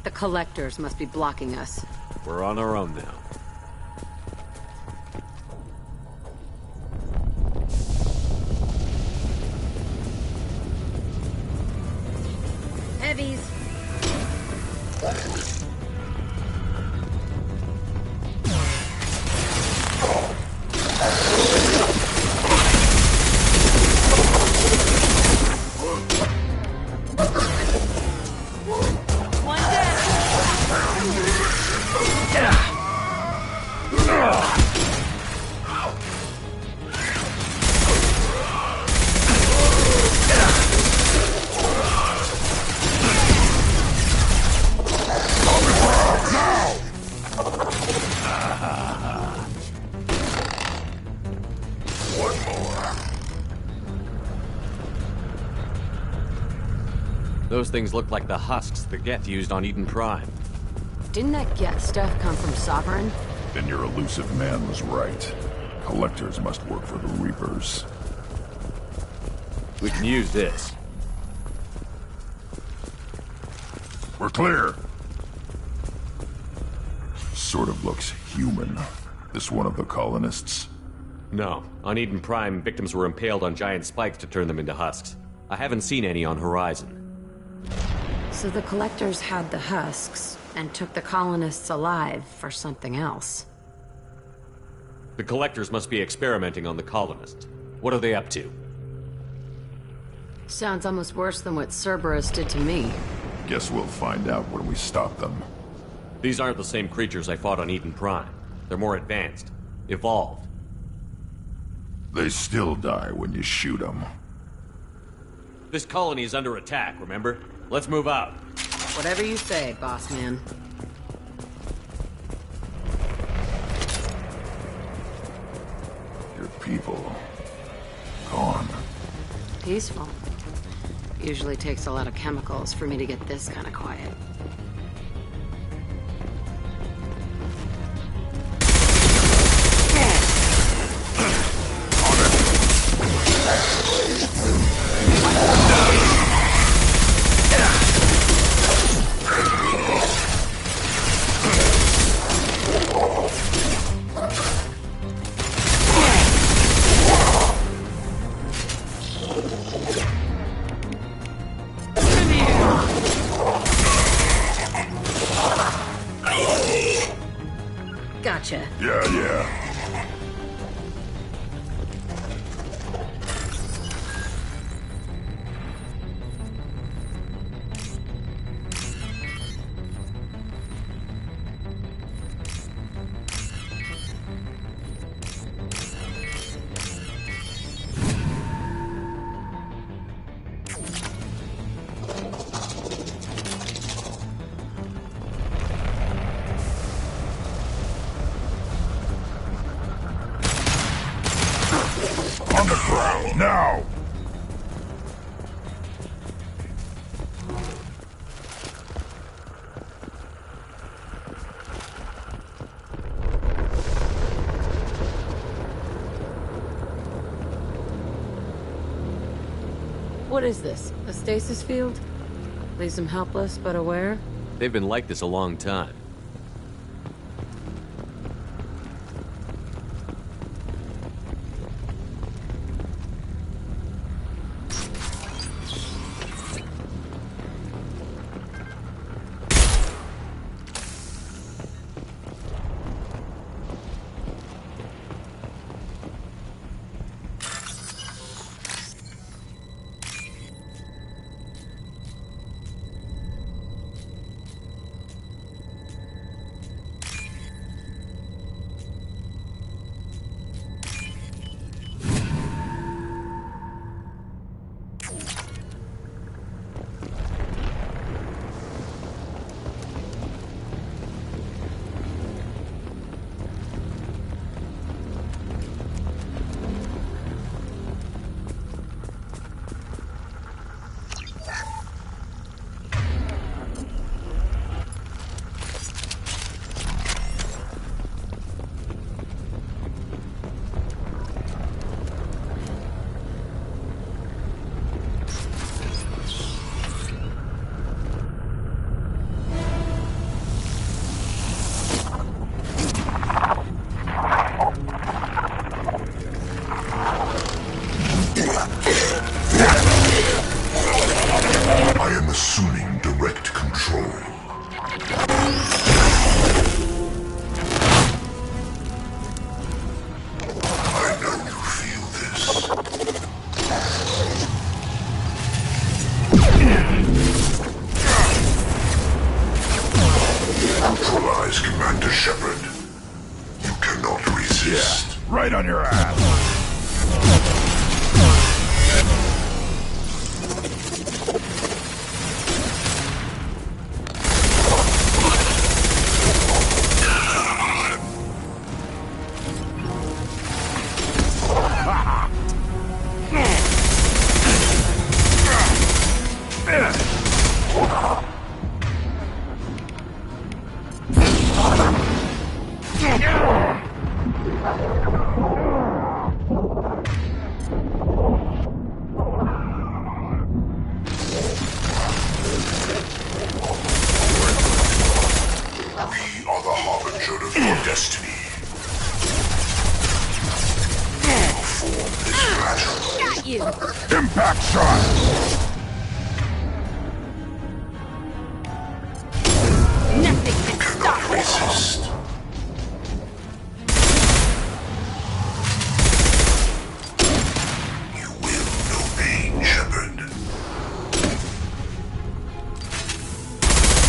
The collectors must be blocking us.
We're on our own now.
Heavies.
One dead.
Those things look like the husks the Geth used on Eden Prime.
Didn't that Geth stuff come from Sovereign?
Then your elusive man was right. Collectors must work for the Reapers.
We can use this.
We're clear. Sort of looks human. This one of the colonists?
No. On Eden Prime, victims were impaled on giant spikes to turn them into husks. I haven't seen any on Horizon.
So the collectors had the husks and took the colonists alive for something else.
The collectors must be experimenting on the colonists. What are they up to?
Sounds almost worse than what Cerberus did to me.
Guess we'll find out when we stop them.
These aren't the same creatures I fought on Eden Prime. They're more advanced. Evolved.
They still die when you shoot them.
This colony is under attack, remember? Let's move out.
Whatever you say, boss man.
Your people... gone.
Peaceful. Usually takes a lot of chemicals for me to get this kind of quiet. Gotcha.
Yeah. On the ground, now!
What is this? A stasis field? Leaves them helpless but aware?
They've been like this a long time. I am assuming direct control. I know you feel this. Neutralize Commander Shepard. You cannot resist. Yeah, right on your ass. Destiny. Perform this battle.
Got you.
Impact shot!
Nothing can stop
resist. You will know pain, Shepard.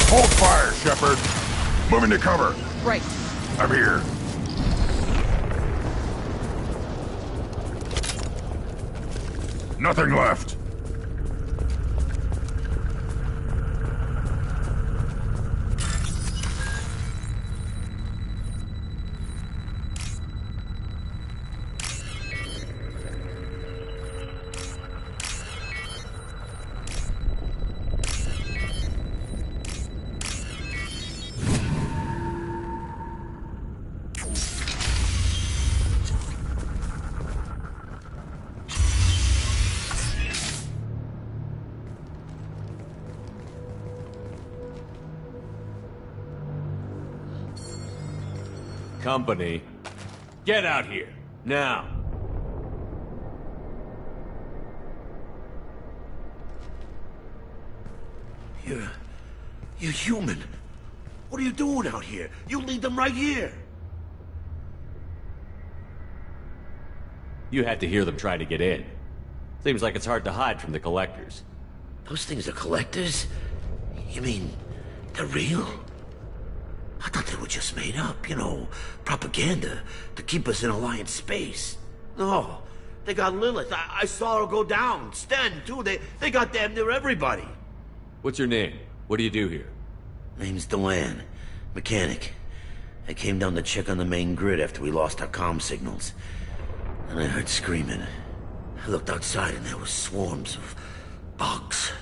Hold fire, Shepard. Moving to cover.
Right.
I'm here. Nothing left.
Company, get out here, now.
You're human. What are you doing out here? You lead them right here.
You had to hear them try to get in. Seems like it's hard to hide from the collectors.
Those things are collectors? You mean, they're real? I thought they were just made up, you know, propaganda to keep us in Alliance space. No, they got Lilith. I saw her go down. Sten, too. They got damn near everybody.
What's your name? What do you do here?
Name's Delan. Mechanic. I came down to check on the main grid after we lost our comm signals. And I heard screaming. I looked outside and there was swarms of bugs.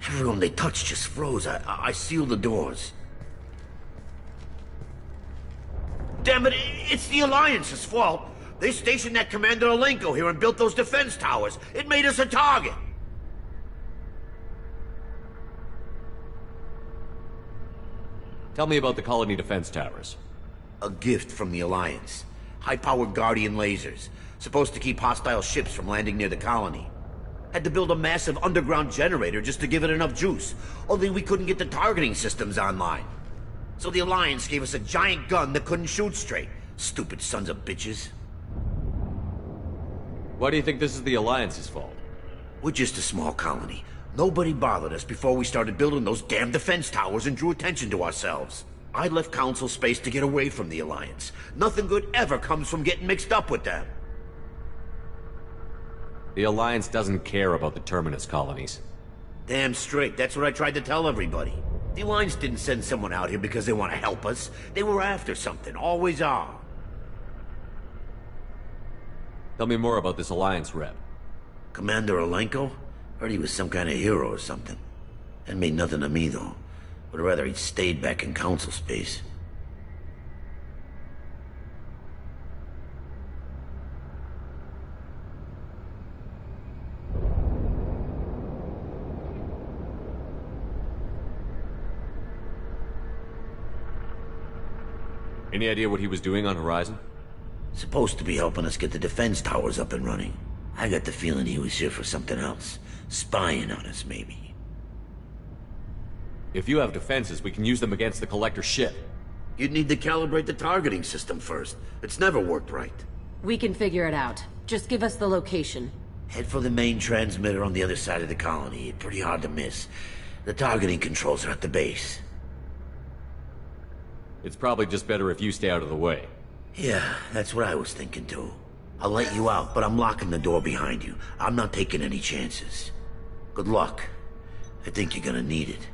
Everyone they touched just froze. I sealed the doors. Damn it, it's the Alliance's fault. They stationed that Commander Alenko here and built those defense towers. It made us a target.
Tell me about the colony defense towers.
A gift from the Alliance. High-powered Guardian lasers. Supposed to keep hostile ships from landing near the colony. Had to build a massive underground generator just to give it enough juice. Only we couldn't get the targeting systems online. So the Alliance gave us a giant gun that couldn't shoot straight. Stupid sons of bitches.
Why do you think this is the Alliance's fault?
We're just a small colony. Nobody bothered us before we started building those damn defense towers and drew attention to ourselves. I left Council space to get away from the Alliance. Nothing good ever comes from getting mixed up with them.
The Alliance doesn't care about the Terminus colonies.
Damn straight, that's what I tried to tell everybody. The Alliance didn't send someone out here because they want to help us. They were after something, always are.
Tell me more about this Alliance rep.
Commander Alenko? Heard he was some kind of hero or something. That mean nothing to me, though. Would rather he'd stayed back in Council space.
Any idea what he was doing on Horizon?
Supposed to be helping us get the defense towers up and running. I got the feeling he was here for something else. Spying on us, maybe.
If you have defenses, we can use them against the Collector ship.
You'd need to calibrate the targeting system first. It's never worked right.
We can figure it out. Just give us the location.
Head for the main transmitter on the other side of the colony. Pretty hard to miss. The targeting controls are at the base.
It's probably just better if you stay out of the way.
Yeah, that's what I was thinking too. I'll let you out, but I'm locking the door behind you. I'm not taking any chances. Good luck. I think you're gonna need it.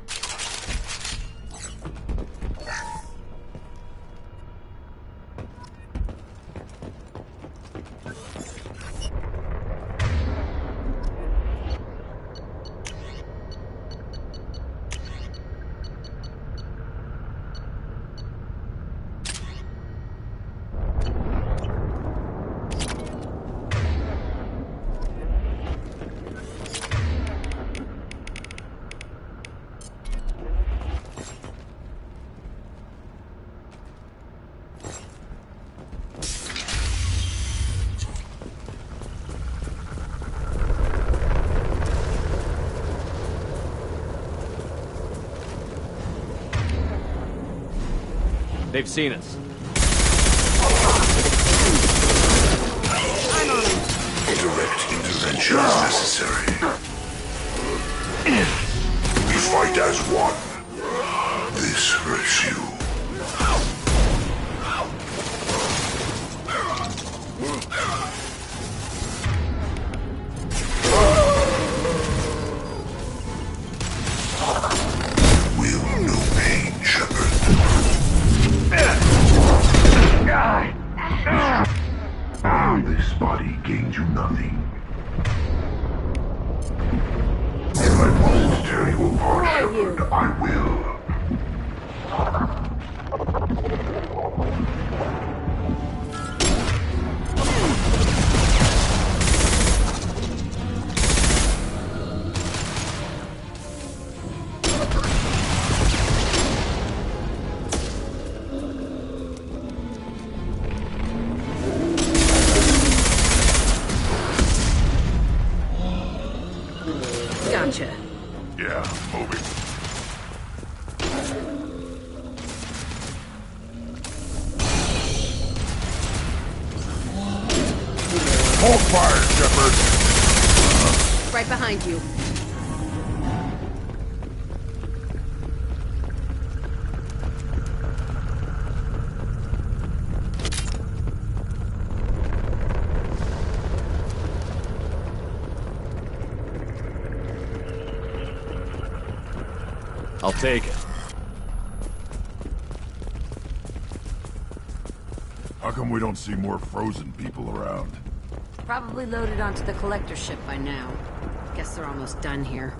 They've seen us.
Direct intervention is necessary. We fight as one. This hurts you. Will no pain, Shepard. This body gains you nothing. If I must tear you apart, Shepard, I will.
Gotcha.
Yeah, moving. Hold fire, Shepard!
Right behind you.
I'll take it.
How come we don't see more frozen people around?
Probably loaded onto the collector ship by now. Guess they're almost done here.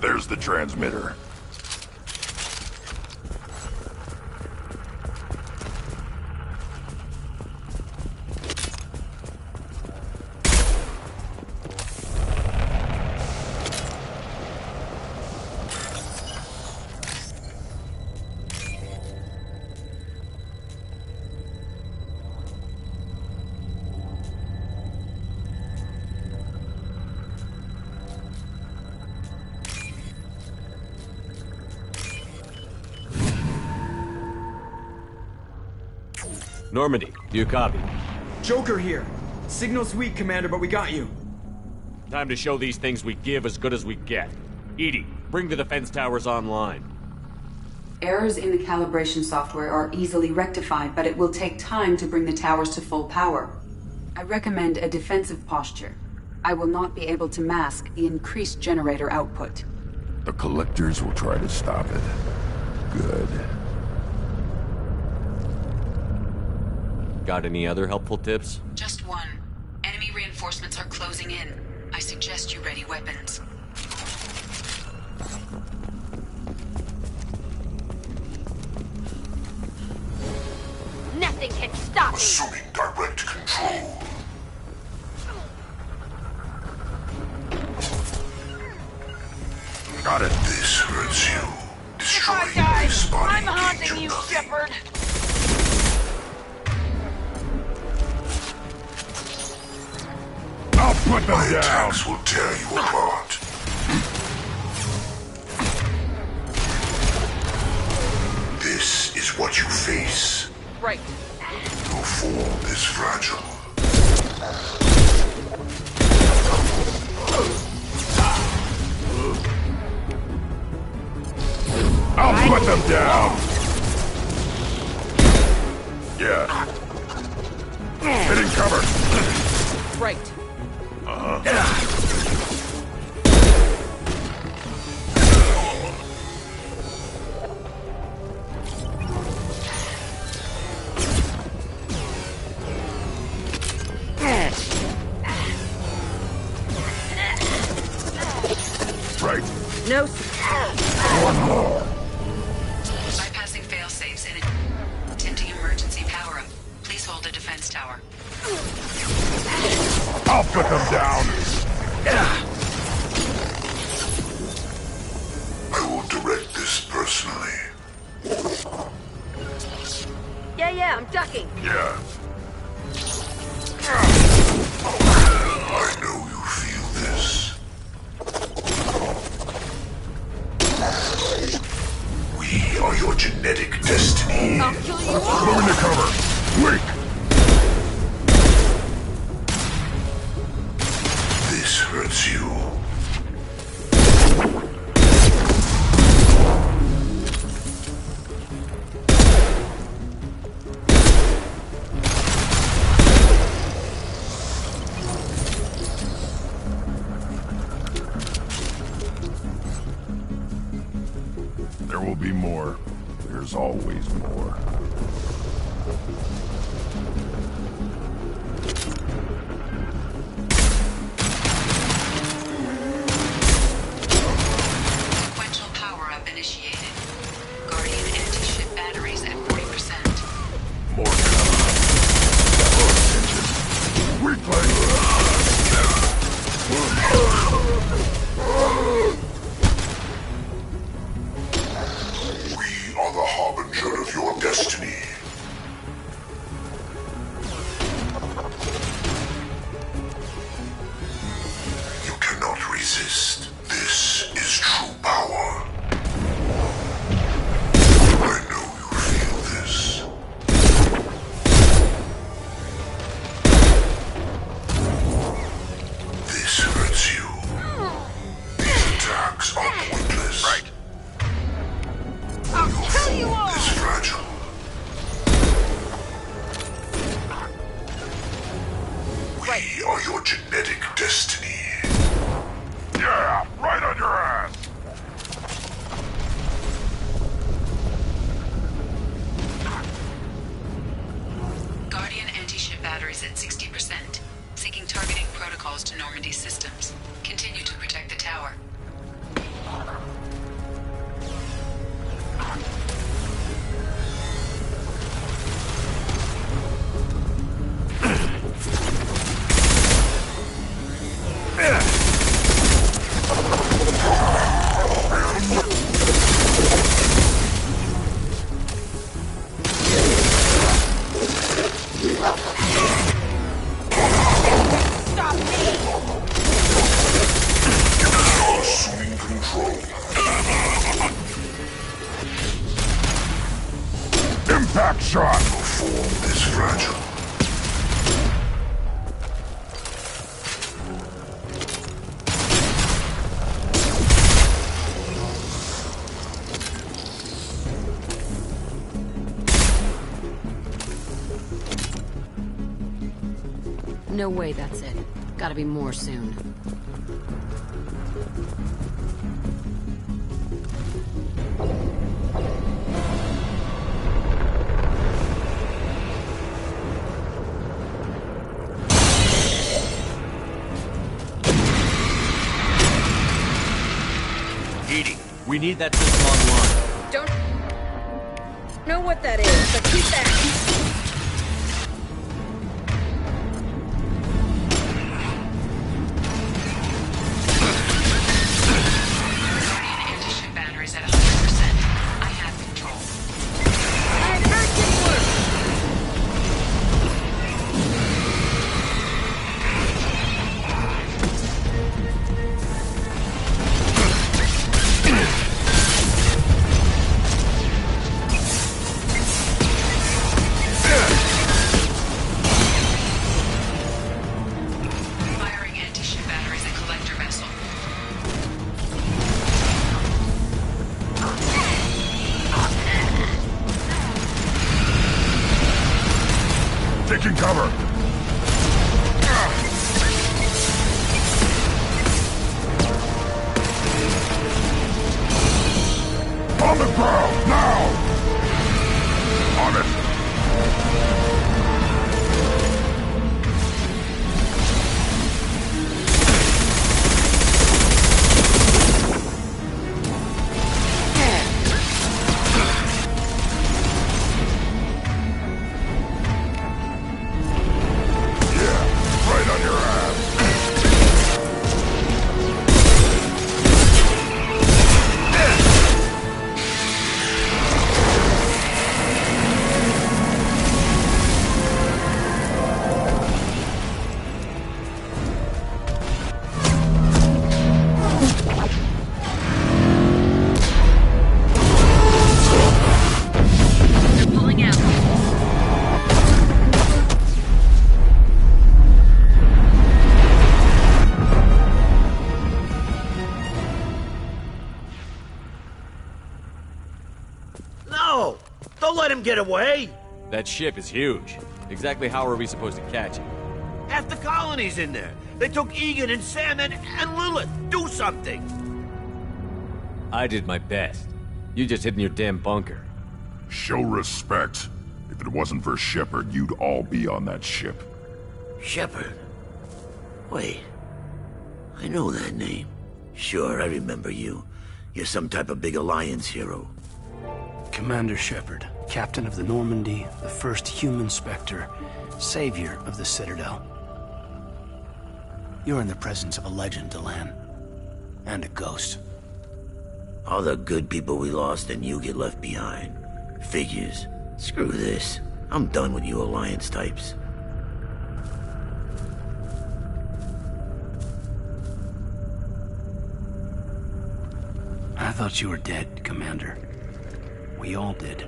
There's the transmitter.
Normandy, do you copy?
Joker here. Signal's weak, Commander, but we got you.
Time to show these things we give as good as we get. EDI, bring the defense towers online.
Errors in the calibration software are easily rectified, but it will take time to bring the towers to full power. I recommend a defensive posture. I will not be able to mask the increased generator output.
The collectors will try to stop it. Good.
Got any other helpful tips?
Just one. Enemy reinforcements are closing in. I suggest you ready weapons.
Nothing can stop me!
Assuming direct control. Got it. This hurts you. Destroying this body
I'm haunting
gains
you,
nothing.
Shepard!
I'll put them down. My attacks will tear you apart. This is what you face.
Right.
Your form is fragile. I'll put them down! Yeah. Hitting cover!
Right.
Right.
No.
One more.
Bypassing fail-safes and attempting emergency power-up. Please hold a defense tower.
I'll put them down. I will direct this personally.
Yeah, I'm ducking.
Yeah. I know you feel this. We are your genetic destiny.
I'll kill you.
Moving to cover. Quick! This hurts you. There will be more. There's always more.
Sequential power-up initiated. Guardian anti-ship batteries at 40%.
More We are the harbinger of your destiny. You cannot resist. This is true power. I know you feel this. This hurts you. These attacks are pointless. Right.
I'll kill you all.
Is fragile. We are your genetic destiny. Yeah, right on your ass.
Guardian anti-ship batteries at 60%. Syncing targeting protocols to Normandy systems. Continue to protect the tower.
Stop me!
Assuming control. Impact shot! Your form is fragile.
No way that's it. Gotta be more soon.
Edie, we need that system online.
Don't know what that is, but keep that.
Taking cover! On the ground, now! On it!
No! Don't let him get away!
That ship is huge. Exactly how are we supposed to catch it?
Half the colony's in there. They took Egan and Sam and Lilith. Do something!
I did my best. You just hid in your damn bunker.
Show respect. If it wasn't for Shepard, you'd all be on that ship.
Shepard? Wait. I know that name. Sure, I remember you. You're some type of big Alliance hero.
Commander Shepard, captain of the Normandy, the first human Spectre, savior of the Citadel. You're in the presence of a legend, Delan. And a ghost.
All the good people we lost and you get left behind. Figures. Screw this. I'm done with you Alliance types.
I thought you were dead, Commander. We all did.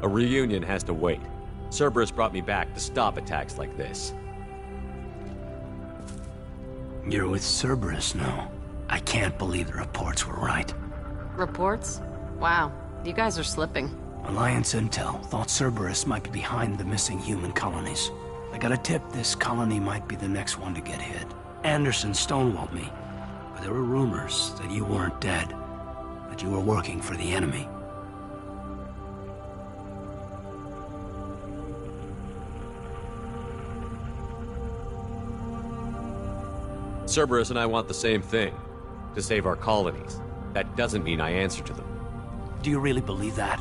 A reunion has to wait. Cerberus brought me back to stop attacks like this.
You're with Cerberus now. I can't believe the reports were right.
Reports? Wow, you guys are slipping.
Alliance intel thought Cerberus might be behind the missing human colonies. I got a tip this colony might be the next one to get hit. Anderson stonewalled me, but there were rumors that you weren't dead, that you were working for the enemy.
Cerberus and I want the same thing. To save our colonies. That doesn't mean I answer to them.
Do you really believe that?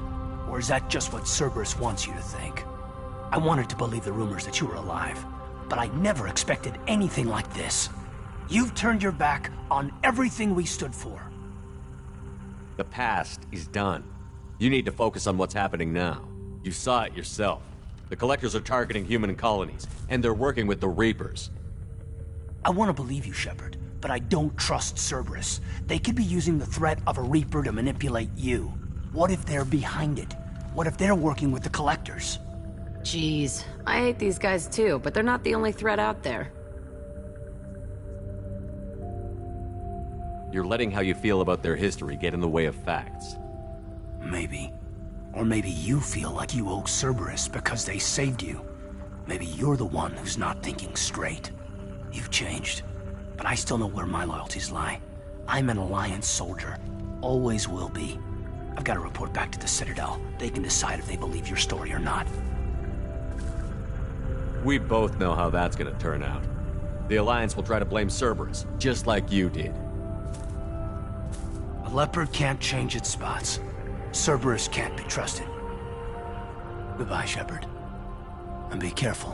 Or is that just what Cerberus wants you to think? I wanted to believe the rumors that you were alive, but I never expected anything like this. You've turned your back on everything we stood for.
The past is done. You need to focus on what's happening now. You saw it yourself. The Collectors are targeting human colonies, and they're working with the Reapers.
I want to believe you, Shepard, but I don't trust Cerberus. They could be using the threat of a Reaper to manipulate you. What if they're behind it? What if they're working with the Collectors?
Jeez, I hate these guys too, but they're not the only threat out there.
You're letting how you feel about their history get in the way of facts.
Maybe. Or maybe you feel like you owe Cerberus because they saved you. Maybe you're the one who's not thinking straight. You've changed, but I still know where my loyalties lie. I'm an Alliance soldier. Always will be. I've got to report back to the Citadel. They can decide if they believe your story or not.
We both know how that's gonna turn out. The Alliance will try to blame Cerberus, just like you did.
A leopard can't change its spots. Cerberus can't be trusted. Goodbye, Shepard. And be careful.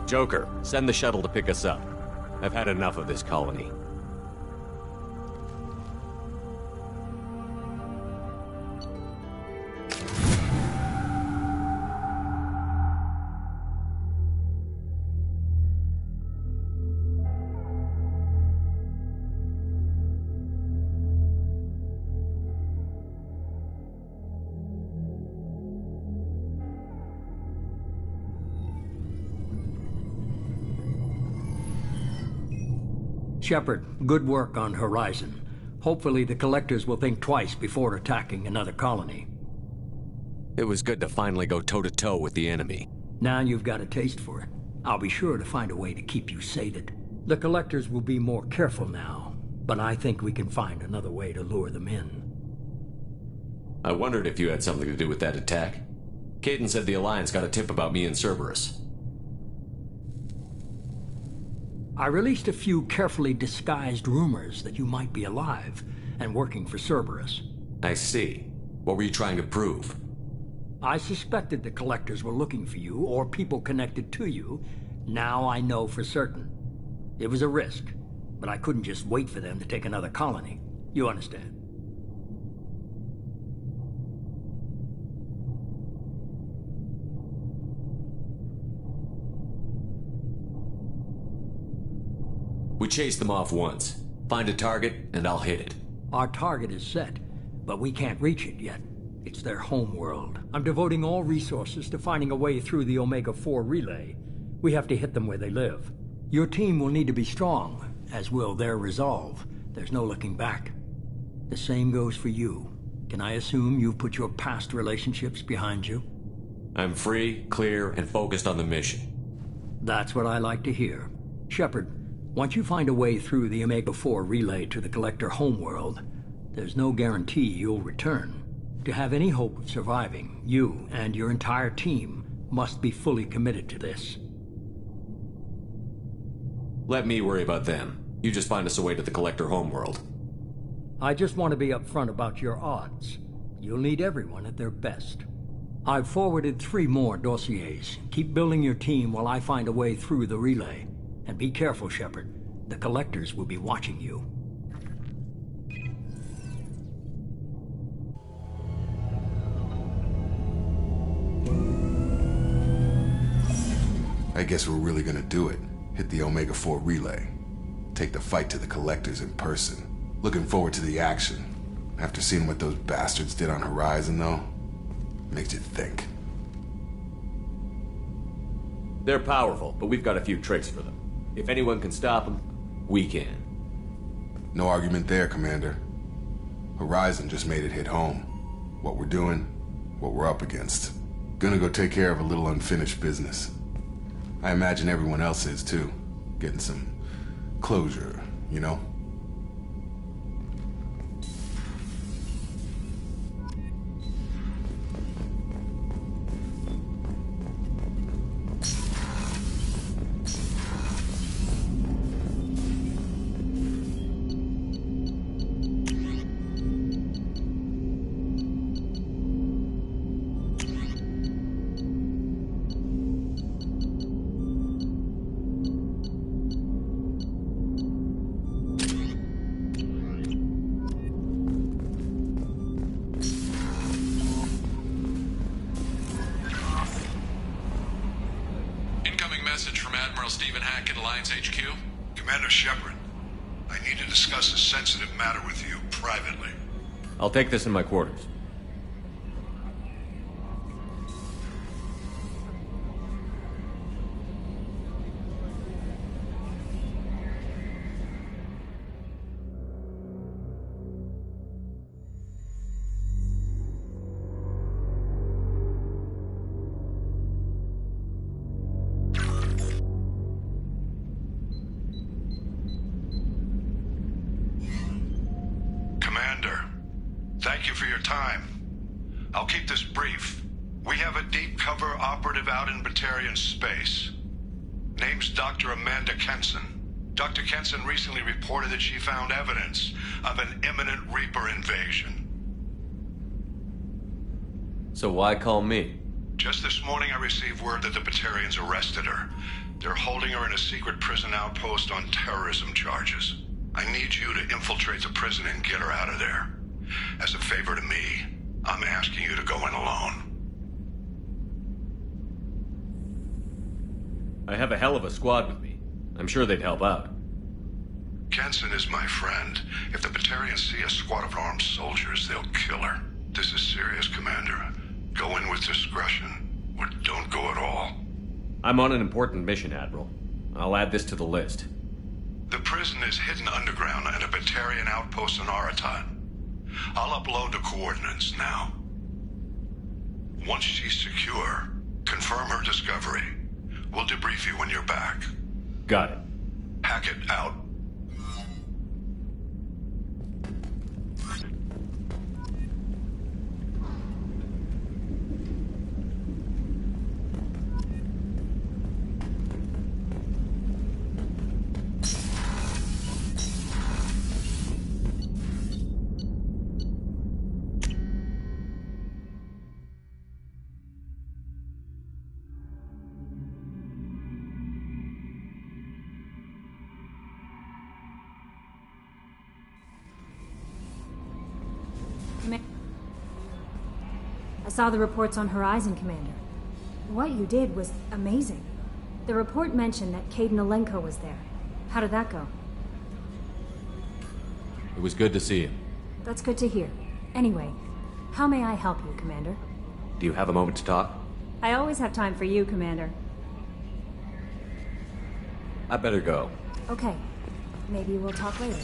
Joker, send the shuttle to pick us up. I've had enough of this colony.
Shepard, good work on Horizon. Hopefully the Collectors will think twice before attacking another colony.
It was good to finally go toe-to-toe with the enemy.
Now you've got a taste for it. I'll be sure to find a way to keep you sated. The Collectors will be more careful now, but I think we can find another way to lure them in.
I wondered if you had something to do with that attack. Caden said the Alliance got a tip about me and Cerberus.
I released a few carefully disguised rumors that you might be alive and working for Cerberus.
I see. What were you trying to prove?
I suspected the Collectors were looking for you or people connected to you. Now I know for certain. It was a risk, but I couldn't just wait for them to take another colony. You understand?
We chased them off once. Find a target, and I'll hit it.
Our target is set, but we can't reach it yet. It's their home world. I'm devoting all resources to finding a way through the Omega-4 relay. We have to hit them where they live. Your team will need to be strong, as will their resolve. There's no looking back. The same goes for you. Can I assume you've put your past relationships behind you?
I'm free, clear, and focused on the mission.
That's what I like to hear. Shepard, once you find a way through the Omega-4 relay to the Collector homeworld, there's no guarantee you'll return. To have any hope of surviving, you and your entire team must be fully committed to this.
Let me worry about them. You just find us a way to the Collector homeworld.
I just want to be upfront about your odds. You'll need everyone at their best. I've forwarded 3 more dossiers. Keep building your team while I find a way through the relay. And be careful, Shepard. The Collectors will be watching you.
I guess we're really gonna do it. Hit the Omega-4 relay. Take the fight to the Collectors in person. Looking forward to the action. After seeing what those bastards did on Horizon, though, makes you think.
They're powerful, but we've got a few tricks for them. If anyone can stop them, we can.
No argument there, Commander. Horizon just made it hit home. What we're doing, what we're up against. Gonna go take care of a little unfinished business. I imagine everyone else is too. Getting some closure, you know?
Commander Shepard, I need to discuss a sensitive matter with you privately.
I'll take this in my quarters.
Thank you for your time. I'll keep this brief. We have a deep cover operative out in Batarian space. Name's Dr. Amanda Kenson. Dr. Kenson recently reported that she found evidence of an imminent Reaper invasion.
So why call me?
Just this morning I received word that the Batarians arrested her. They're holding her in a secret prison outpost on terrorism charges. I need you to infiltrate the prison and get her out of there. As a favor to me, I'm asking you to go in alone.
I have a hell of a squad with me. I'm sure they'd help out.
Kenson is my friend. If the Batarians see a squad of armed soldiers, they'll kill her. This is serious, Commander. Go in with discretion, or don't go at all.
I'm on an important mission, Admiral. I'll add this to the list.
The prison is hidden underground at a Batarian outpost in Aratat. I'll upload the coordinates now. Once she's secure, confirm her discovery. We'll debrief you when you're back.
Got it.
Hackett out.
I saw the reports on Horizon, Commander. What you did was amazing. The report mentioned that Caden Alenko was there. How did that go?
It was good to see him.
That's good to hear. Anyway, how may I help you, Commander?
Do you have a moment to talk?
I always have time for you, Commander.
I better go.
Okay. Maybe we'll talk later.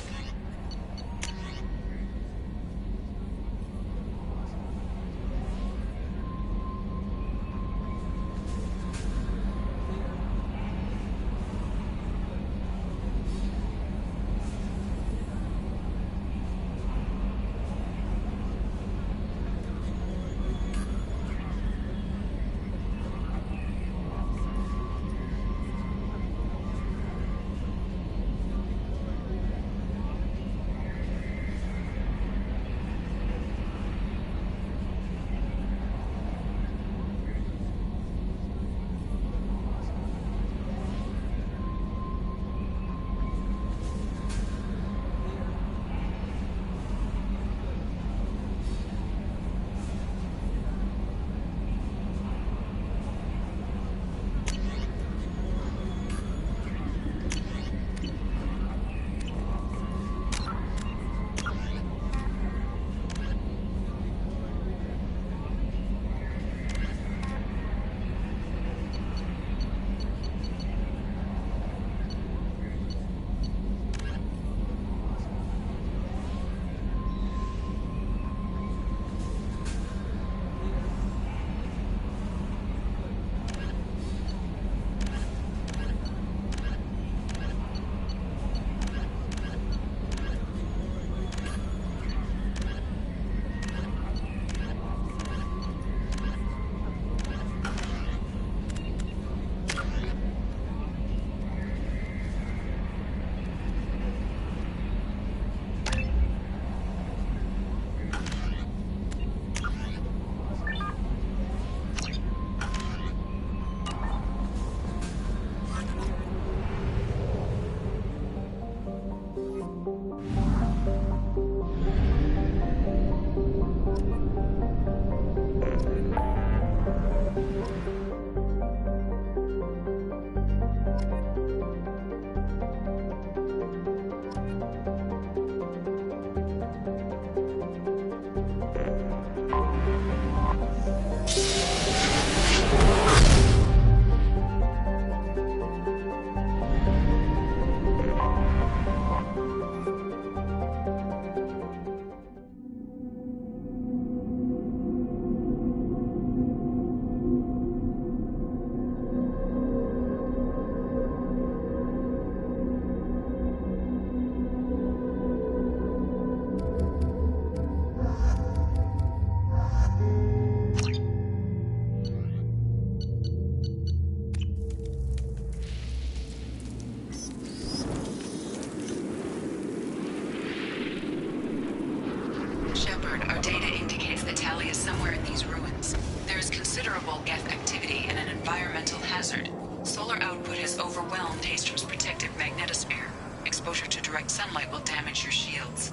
Geth activity and an environmental hazard. Solar output has overwhelmed Haystrom's protective magnetosphere. Exposure to direct sunlight will damage your shields.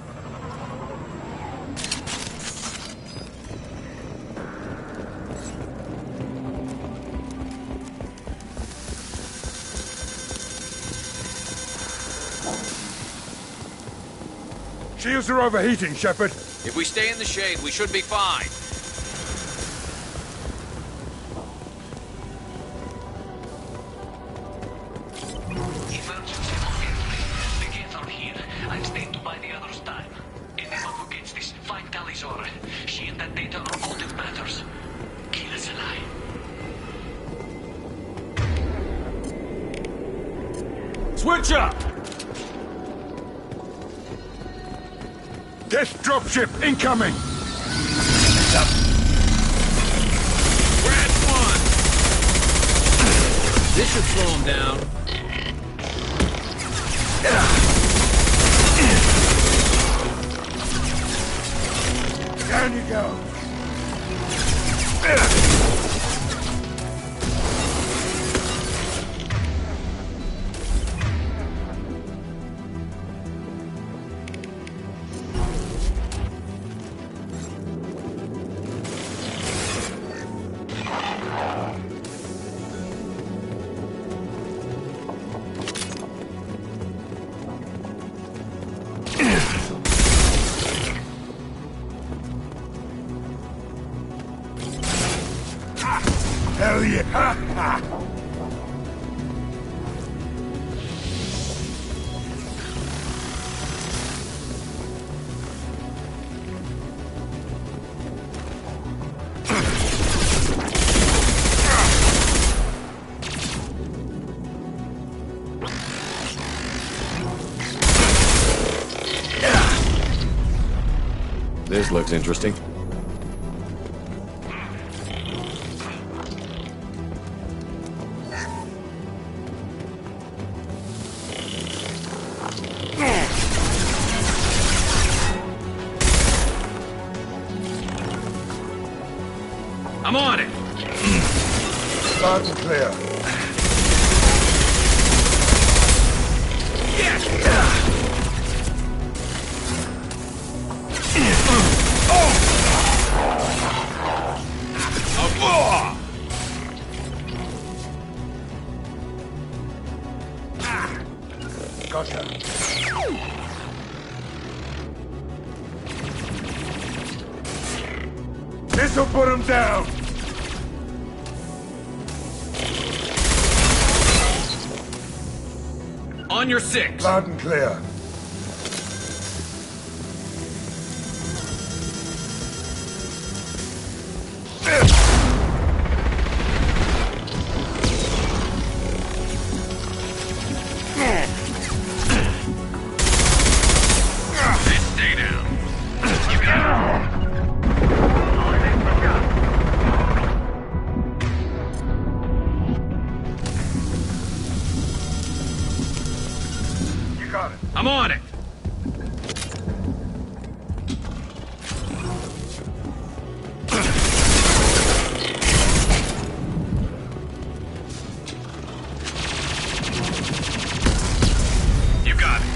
Shields are overheating, Shepard.
If we stay in the shade, we should be fine.
Emergency on entry. The gates are here. I've stayed to buy the others time. Anyone who gets this, find Talizora. She and that data are all that matters. Kill us alive.
Switch up! Death dropship incoming!
We're at 1! This should slow him down.
Down you go! Hell yeah! Ha ha!
This looks interesting.
I'm on it!
Loud and clear. Gotcha. This'll put him down!
On your 6!
Loud and clear.
Stay down. You got it.
You got it.
I'm on it! You got it.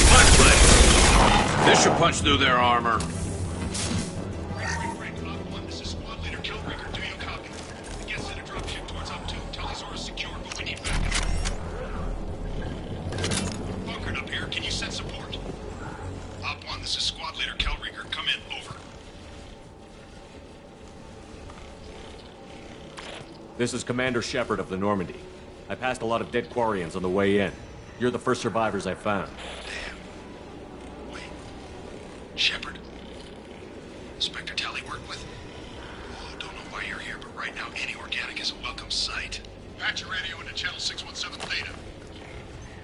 Punch blade. This should punch through their armor.
This is Squad Leader Killbreaker. Do you copy? The Geth sent a dropship towards Up 2. Talizora's secure, but we need backup. Bunkered up here. Can you send support? Op 1, this is Squad Leader Killbreaker. Come in. Over.
This is Commander Shepard of the Normandy. I passed a lot of dead Quarians on the way in. You're the first survivors I found.
Shepard. Inspector Tally worked with? Oh, don't know why you're here, but right now any organic is a welcome sight. Patch your radio into channel 617 Theta.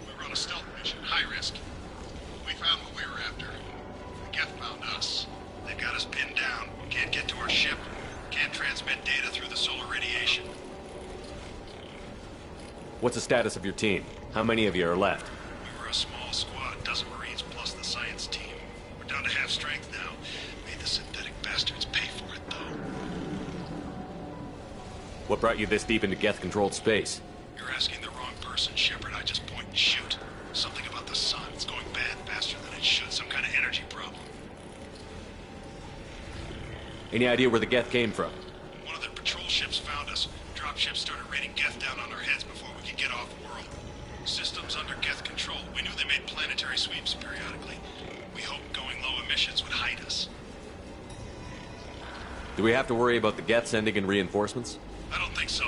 We run a stealth mission, high risk. We found what we were after. The Geth found us. They've got us pinned down. Can't get to our ship. Can't transmit data through the solar radiation.
What's the status of your team? How many of you are left?
We were a small squad, dozen Marines plus the science team. We're down to half
What brought you this deep into Geth-controlled space?
You're asking the wrong person, Shepard. I just point and shoot. Something about the sun. It's going bad faster than it should. Some kind of energy problem.
Any idea where the Geth came from?
One of their patrol ships found us. Dropships started raining Geth down on our heads before we could get off-world. Systems under Geth control. We knew they made planetary sweeps periodically. We hoped going low emissions would hide us.
Do we have to worry about the Geth sending in reinforcements?
I don't think so.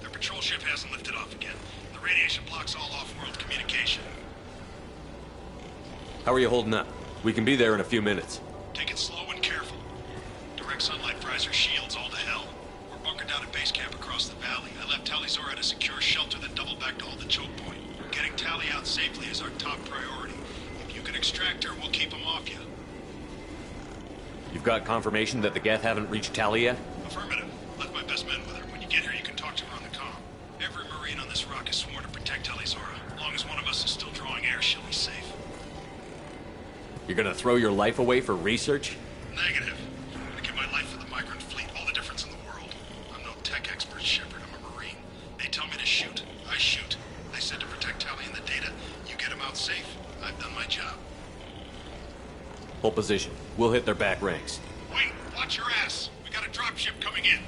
Their patrol ship hasn't lifted off again. The radiation blocks all off-world communication.
How are you holding up? We can be there in a few minutes.
Take it slow and careful. Direct sunlight fries our shields all to hell. We're bunkered down at base camp across the valley. I left Tali'Zorah at a secure shelter, then doubled back to hold the choke point. Getting Tali out safely is our top priority. If you can extract her, we'll keep him off you.
You've got confirmation that the Geth haven't reached Tali yet?
Affirmative. Left my best men with her. When you get here, you can talk to her on the comm. Every Marine on this rock is sworn to protect Tali'Zorah. As long as one of us is still drawing air, she'll be safe.
You're gonna throw your life away for research?
Negative. I'm gonna give my life for the migrant fleet, all the difference in the world. I'm no tech expert, Shepard. I'm a Marine. They tell me to shoot, I shoot. They said to protect Tali and the data. You get them out safe. I've done my job.
Hold position. We'll hit their back ranks.
Wait, watch your ass. We got a dropship coming in.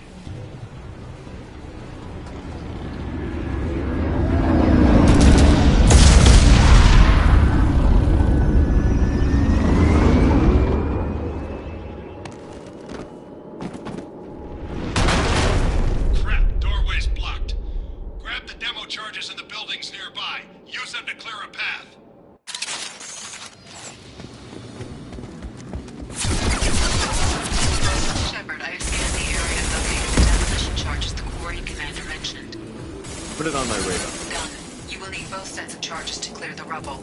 Crap, doorway's blocked. Grab the demo charges in the buildings nearby. Use them to clear a path.
Shepard, I have scanned the area and located the demolition charges the quarry commander mentioned.
Put it on my radar.
Done. You will need both sets of charges to clear the rubble.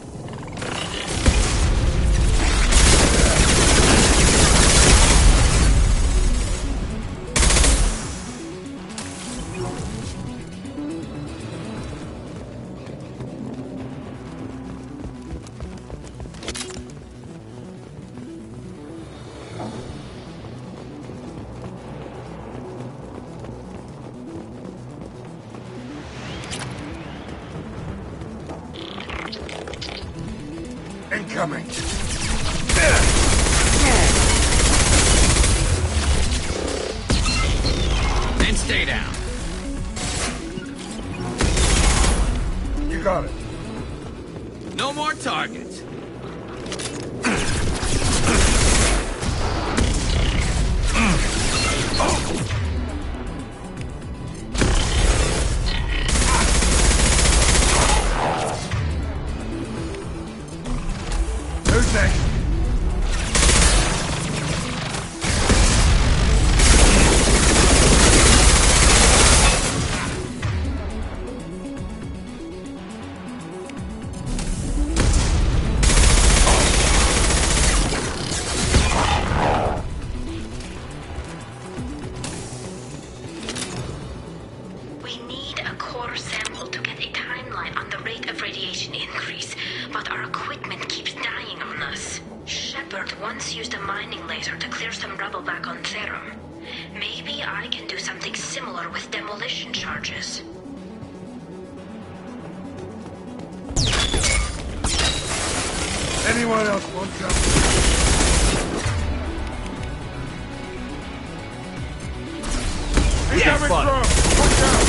Incoming.
Then stay down.
You got it.
No more targets.
Who's next?
We need a core sample to get a timeline on the rate of radiation increase, but our equipment keeps dying on us. Shepard once used a mining laser to clear some rubble back on Therum. Maybe I can do something similar with demolition charges.
Anyone else want some? Incoming drone! Watch out!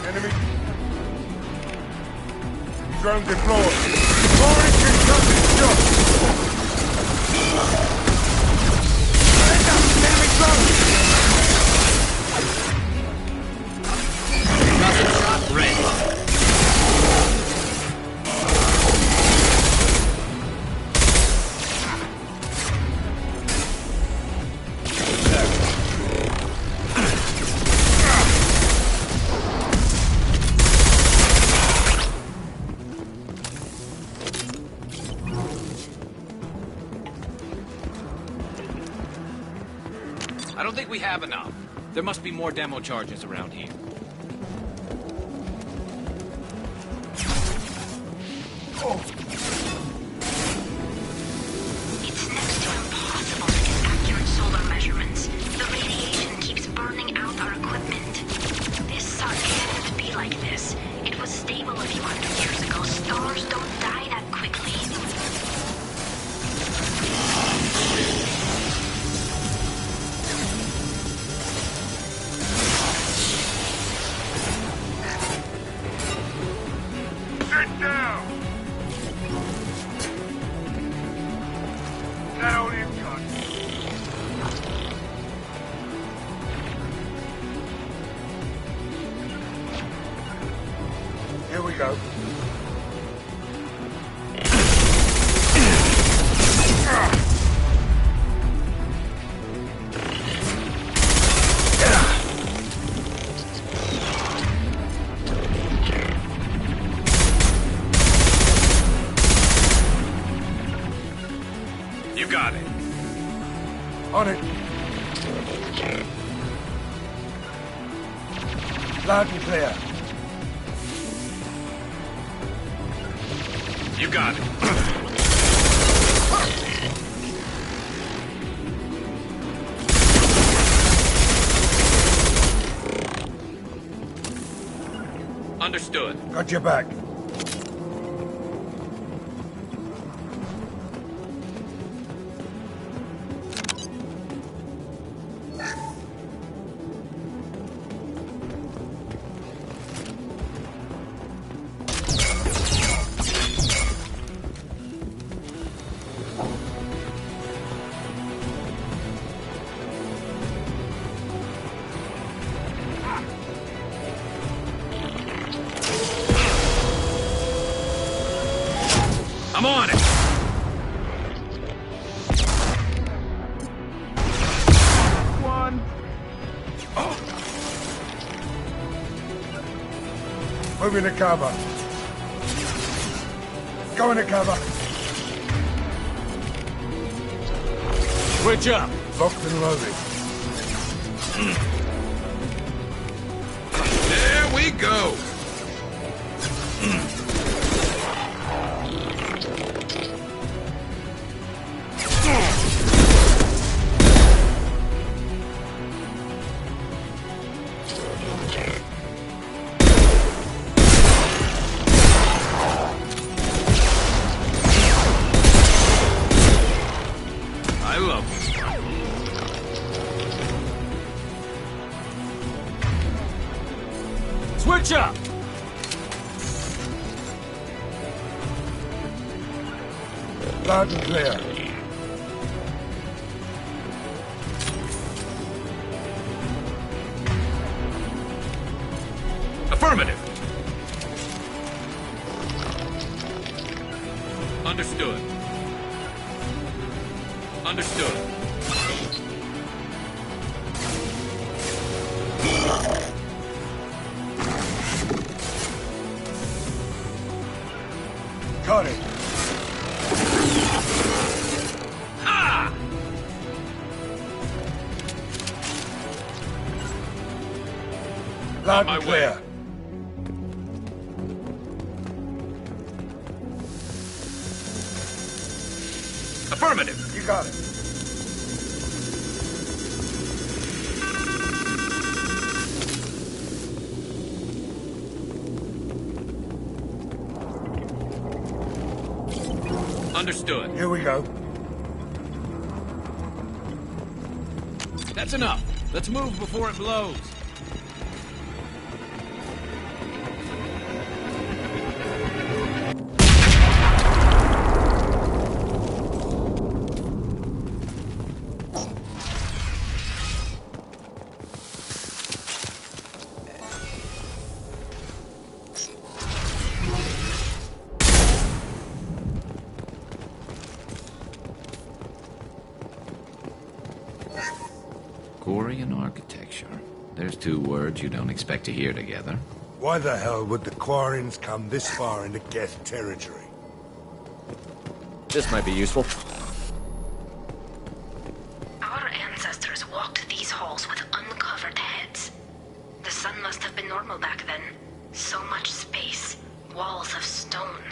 Enemy. Drone deployed. Forward conducted shot. Enemy drone!
Rocket shot ready. I don't think we have enough. There must be more demo charges around here.
It's next to impossible to get accurate solar measurements. like this. It was stable a few hundred years ago. Stars don't die that quickly.
Sit down! That all you've got? Here we go.
You got it.
On it. Loud and clear.
You got it. Understood.
Got your back.
I'm on it.
One. Move into cover. Go into cover.
Switch up.
Locked and loaded.
There we go. I love it. Switch up.
Loud and clear.
Affirmative. Understood. Understood.
Got it.
Ha!
Loud
my
and clear.
way. Affirmative.
You got it.
Understood.
Here we go.
That's enough. Let's move before it blows.
Quarian architecture. There's two words you don't expect to hear together.
Why the hell would the Quarians come this far into Geth territory?
This might be useful.
Our ancestors walked these halls with uncovered heads. The sun must have been normal back then. So much space, walls of stone.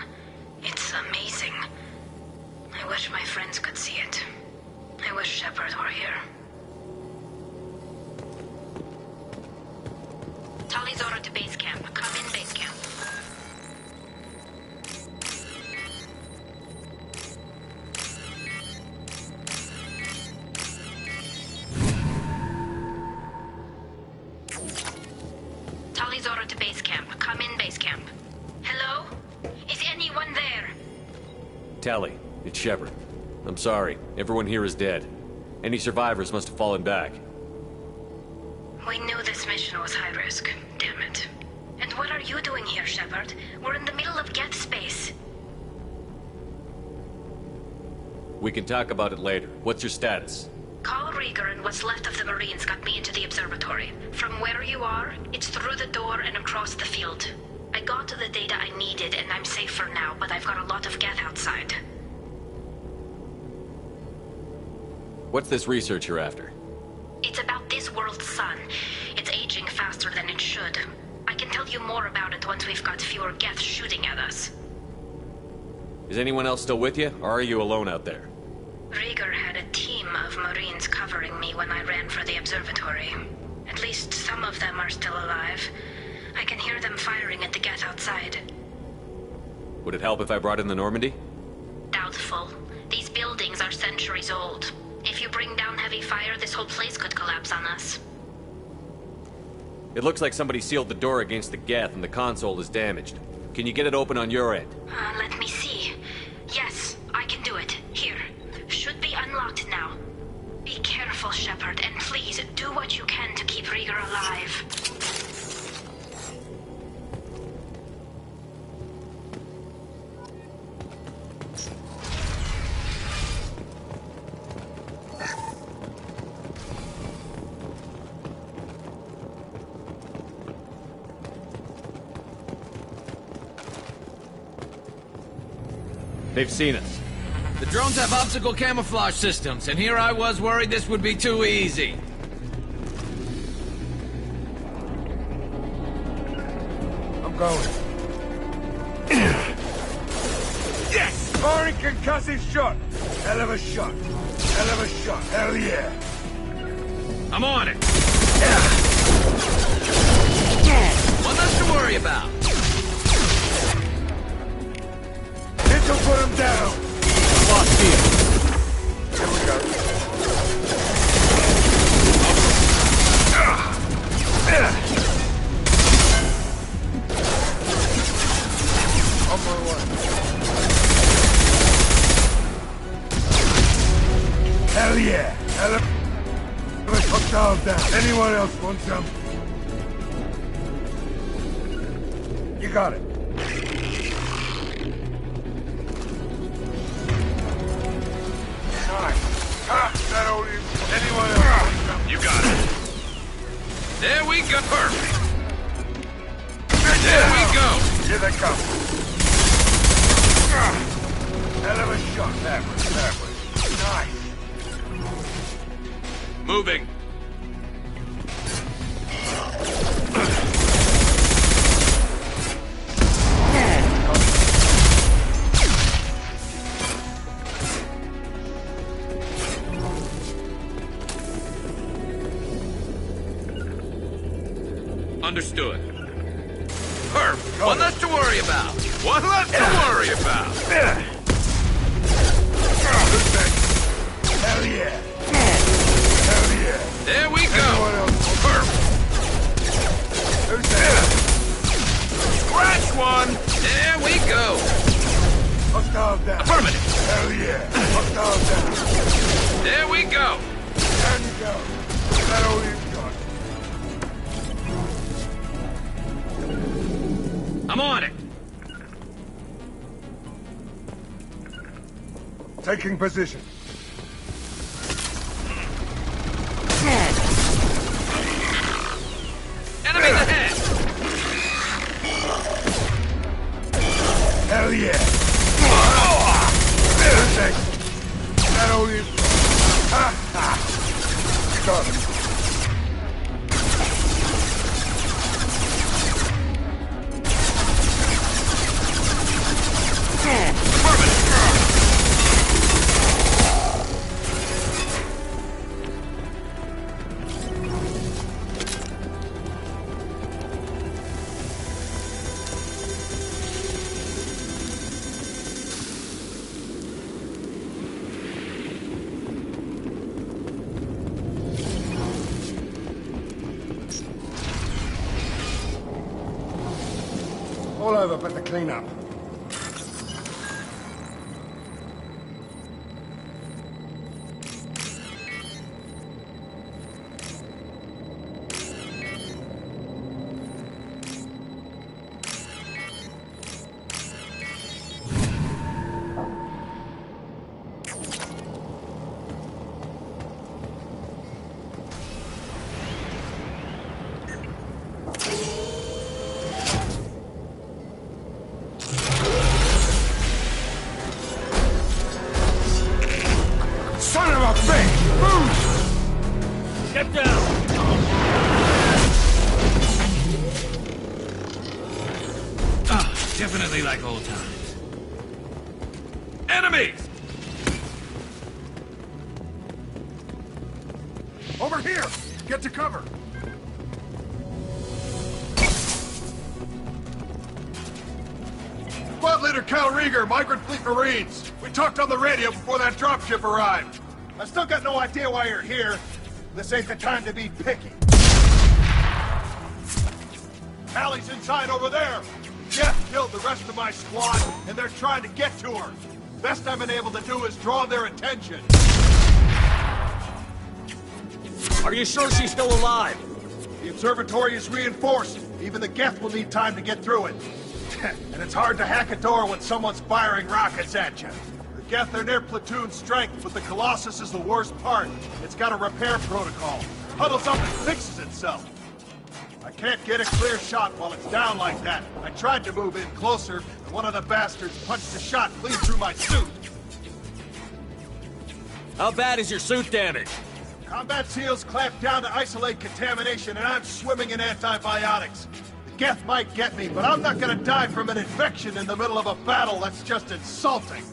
It's amazing. I wish my friends could see it. I wish Shepard were here. Tali's order to base camp. Come in is order to base camp. Come in, base camp. Hello? Is anyone there?
Tally, it's Shepard. I'm sorry. Everyone here is dead. Any survivors must have fallen back.
We knew this mission was high risk. Damn it. And what are you doing here, Shepard? We're in the middle of Geth space.
We can talk about it later. What's your status?
Call Rieger and what's left of the Marines got me into the observatory. From where you are, it's through the door and across the field. I got to the data I needed and I'm safe for now, but I've got a lot of Geth outside.
What's this research you're after?
It's about this world's sun. It's aging faster than it should. I can tell you more about it once we've got fewer Geth shooting at us.
Is anyone else still with you, or are you alone out there?
Rieger had a team of Marines covering me when I ran for the observatory. At least some of them are still alive. I can hear them firing at the Geth outside.
Would it help if I brought in the Normandy?
Doubtful. These buildings are centuries old. If you bring down heavy fire, this whole place could collapse on us.
It looks like somebody sealed the door against the Geth and the console is damaged. Can you get it open on your end?
Let me see. Yes, I can do it. Here. Should be unlocked now. Be careful, Shepard, and please do what you can to keep Rieger alive.
They've seen us.
The drones have obstacle camouflage systems, and here I was worried this would be too easy.
I'm going. Yes! Firing concussive shot! Hell of a shot. Hell of a shot. Hell yeah.
I'm on it. One less to worry about.
This'll put him down.
Lost here.
Here we go. On my way. Hell yeah. Hell of a hostile down. Anyone else want some? You got it. Anyone else?
You got it. There we go. Perfect. There we go.
Here they come. Hell of a shot. That way. Nice.
Moving. Understood. Perfect. One less to worry about. One less to worry about.
Hell yeah. Hell yeah.
There we go. Perfect.
Who's that?
Scratch one. There we go.
Hostile down.
Affirmative.
Hell yeah. Hostile down.
There we go.
Down you go. Is that all you've got?
I'm on it.
Taking position.
Enemies ahead.
Hell yeah. Perfect. Is that all you've got? Ha ha. Got it. All over but the cleanup. Son of a bitch! Move!
Get down! Definitely like old times. Enemies!
Over here! Get to cover!
Squad Leader Cal Rieger, Migrant Fleet Marines. We talked on the radio before that dropship arrived. I still got no idea why you're here. This ain't the time to be picky. Allie's inside over there. Jeff killed the rest of my squad, and they're trying to get to her. Best I've been able to do is draw their attention.
Are you sure she's still alive?
The observatory is reinforced. Even the Geth will need time to get through it. And it's hard to hack a door when someone's firing rockets at you. The Geth are near platoon strength, but the Colossus is the worst part. It's got a repair protocol. Huddles up and fixes itself. I can't get a clear shot while it's down like that. I tried to move in closer, and one of the bastards punched a shot clean through my suit.
How bad is your suit damaged?
Combat SEALs clamped down to isolate contamination, and I'm swimming in antibiotics. The Geth might get me, but I'm not gonna die from an infection in the middle of a battle. That's just insulting.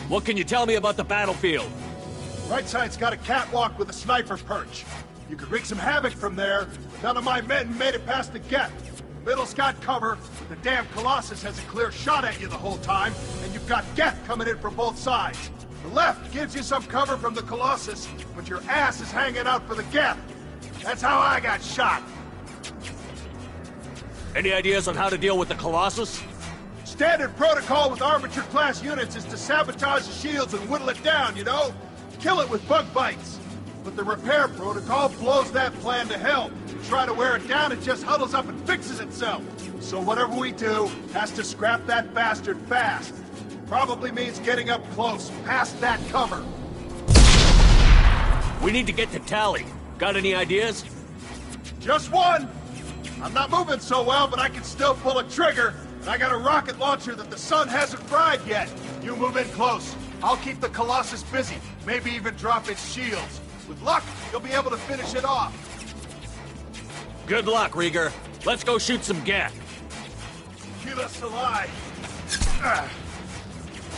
What can you tell me about the battlefield?
Right side's got a catwalk with a sniper perch. You could wreak some havoc from there, but none of my men made it past the Geth. Middle's got cover, but the damn Colossus has a clear shot at you the whole time, and you've got Geth coming in from both sides. The left gives you some cover from the Colossus, but your ass is hanging out for the Geth. That's how I got shot.
Any ideas on how to deal with the Colossus?
Standard protocol with Arbiter-class units is to sabotage the shields and whittle it down, you know? Kill it with bug bites. But the repair protocol blows that plan to hell. You try to wear it down, it just huddles up and fixes itself. So whatever we do has to scrap that bastard fast. Probably means getting up close, past that cover.
We need to get to Tally. Got any ideas?
Just one! I'm not moving so well, but I can still pull a trigger. And I got a rocket launcher that the sun hasn't fried yet. You move in close. I'll keep the Colossus busy. Maybe even drop its shields. With luck, you'll be able to finish it off.
Good luck, Rieger. Let's go shoot some Geth.
Keep us alive.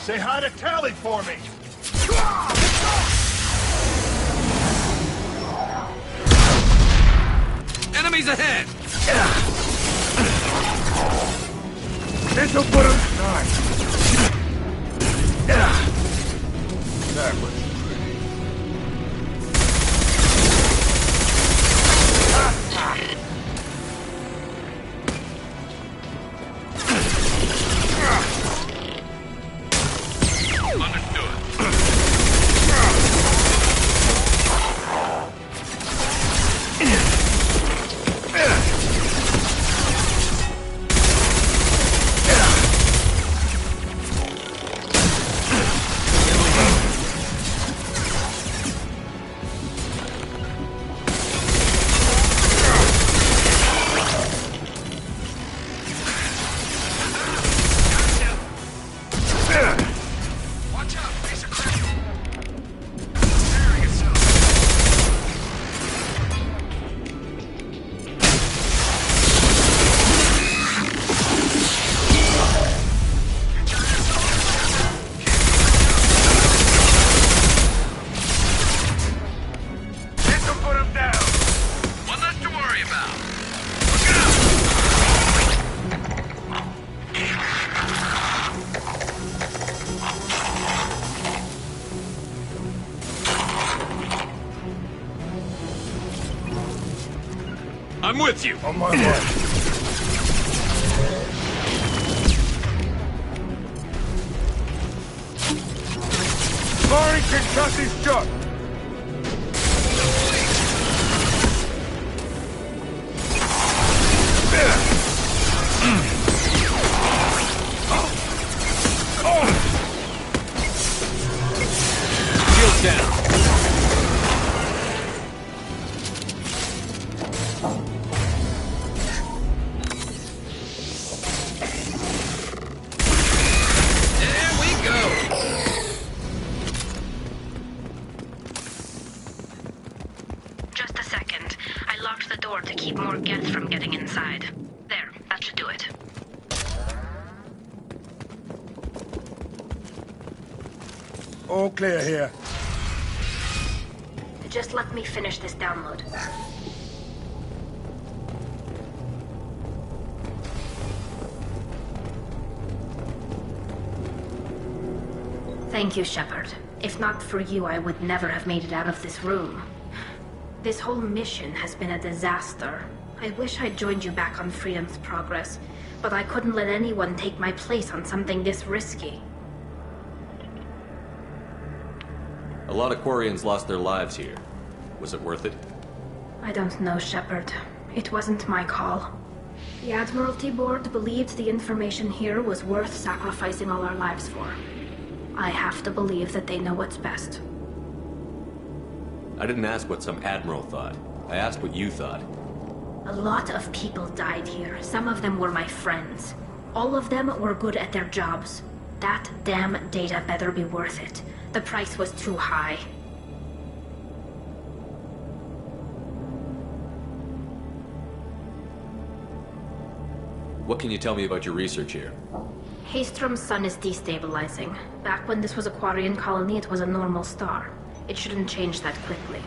Say hi to Tally for me.
Enemies ahead!
This'll put him aside. That was pretty.
I'm with you.
On my way. Firing concussive shot!
Shield down. There we go.
Just a second. I locked the door to keep more Geth from getting inside. There, that should do it.
All clear here.
Just let me finish this download. Thank you, Shepard. If not for you, I would never have made it out of this room. This whole mission has been a disaster. I wish I'd joined you back on Freedom's Progress, but I couldn't let anyone take my place on something this risky.
A lot of Quarians lost their lives here. Was it worth it?
I don't know, Shepard. It wasn't my call. The Admiralty Board believed the information here was worth sacrificing all our lives for. I have to believe that they know what's best.
I didn't ask what some admiral thought. I asked what you thought.
A lot of people died here. Some of them were my friends. All of them were good at their jobs. That damn data better be worth it. The price was too high.
What can you tell me about your research here?
Haystrom's sun is destabilizing. Back when this was a Quarian colony, it was a normal star. It shouldn't change that quickly.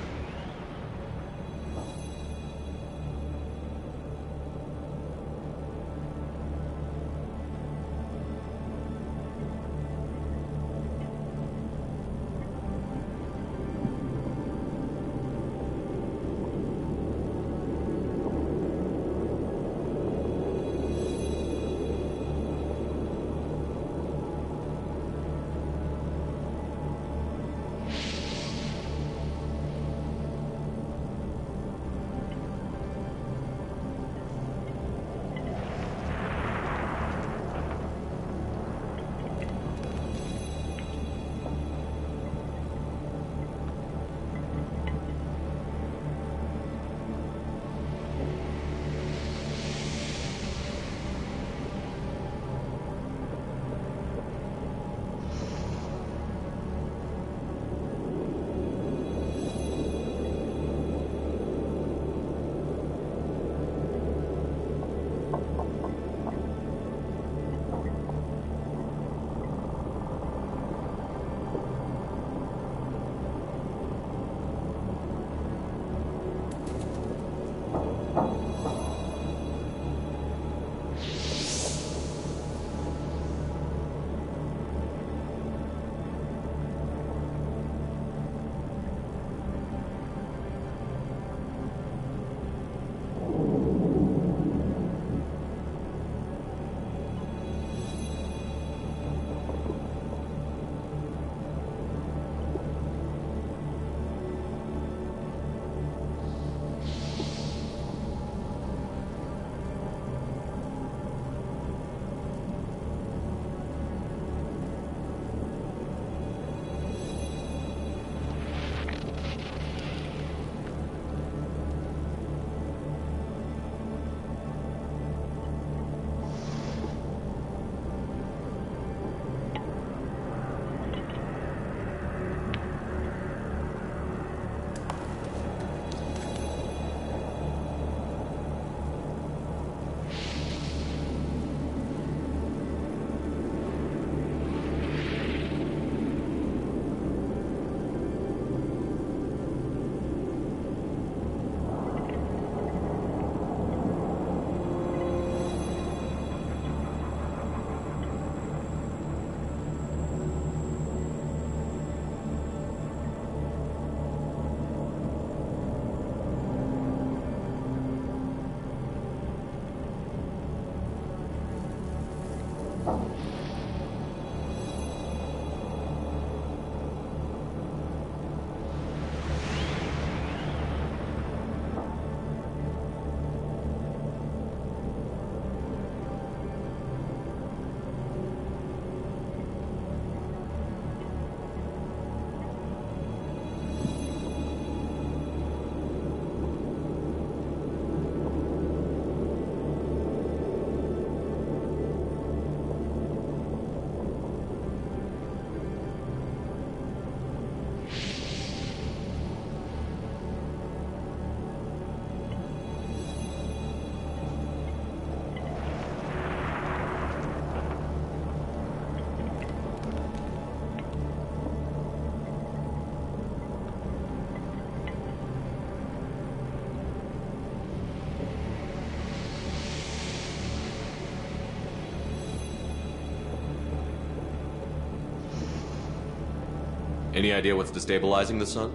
Any idea what's destabilizing the sun?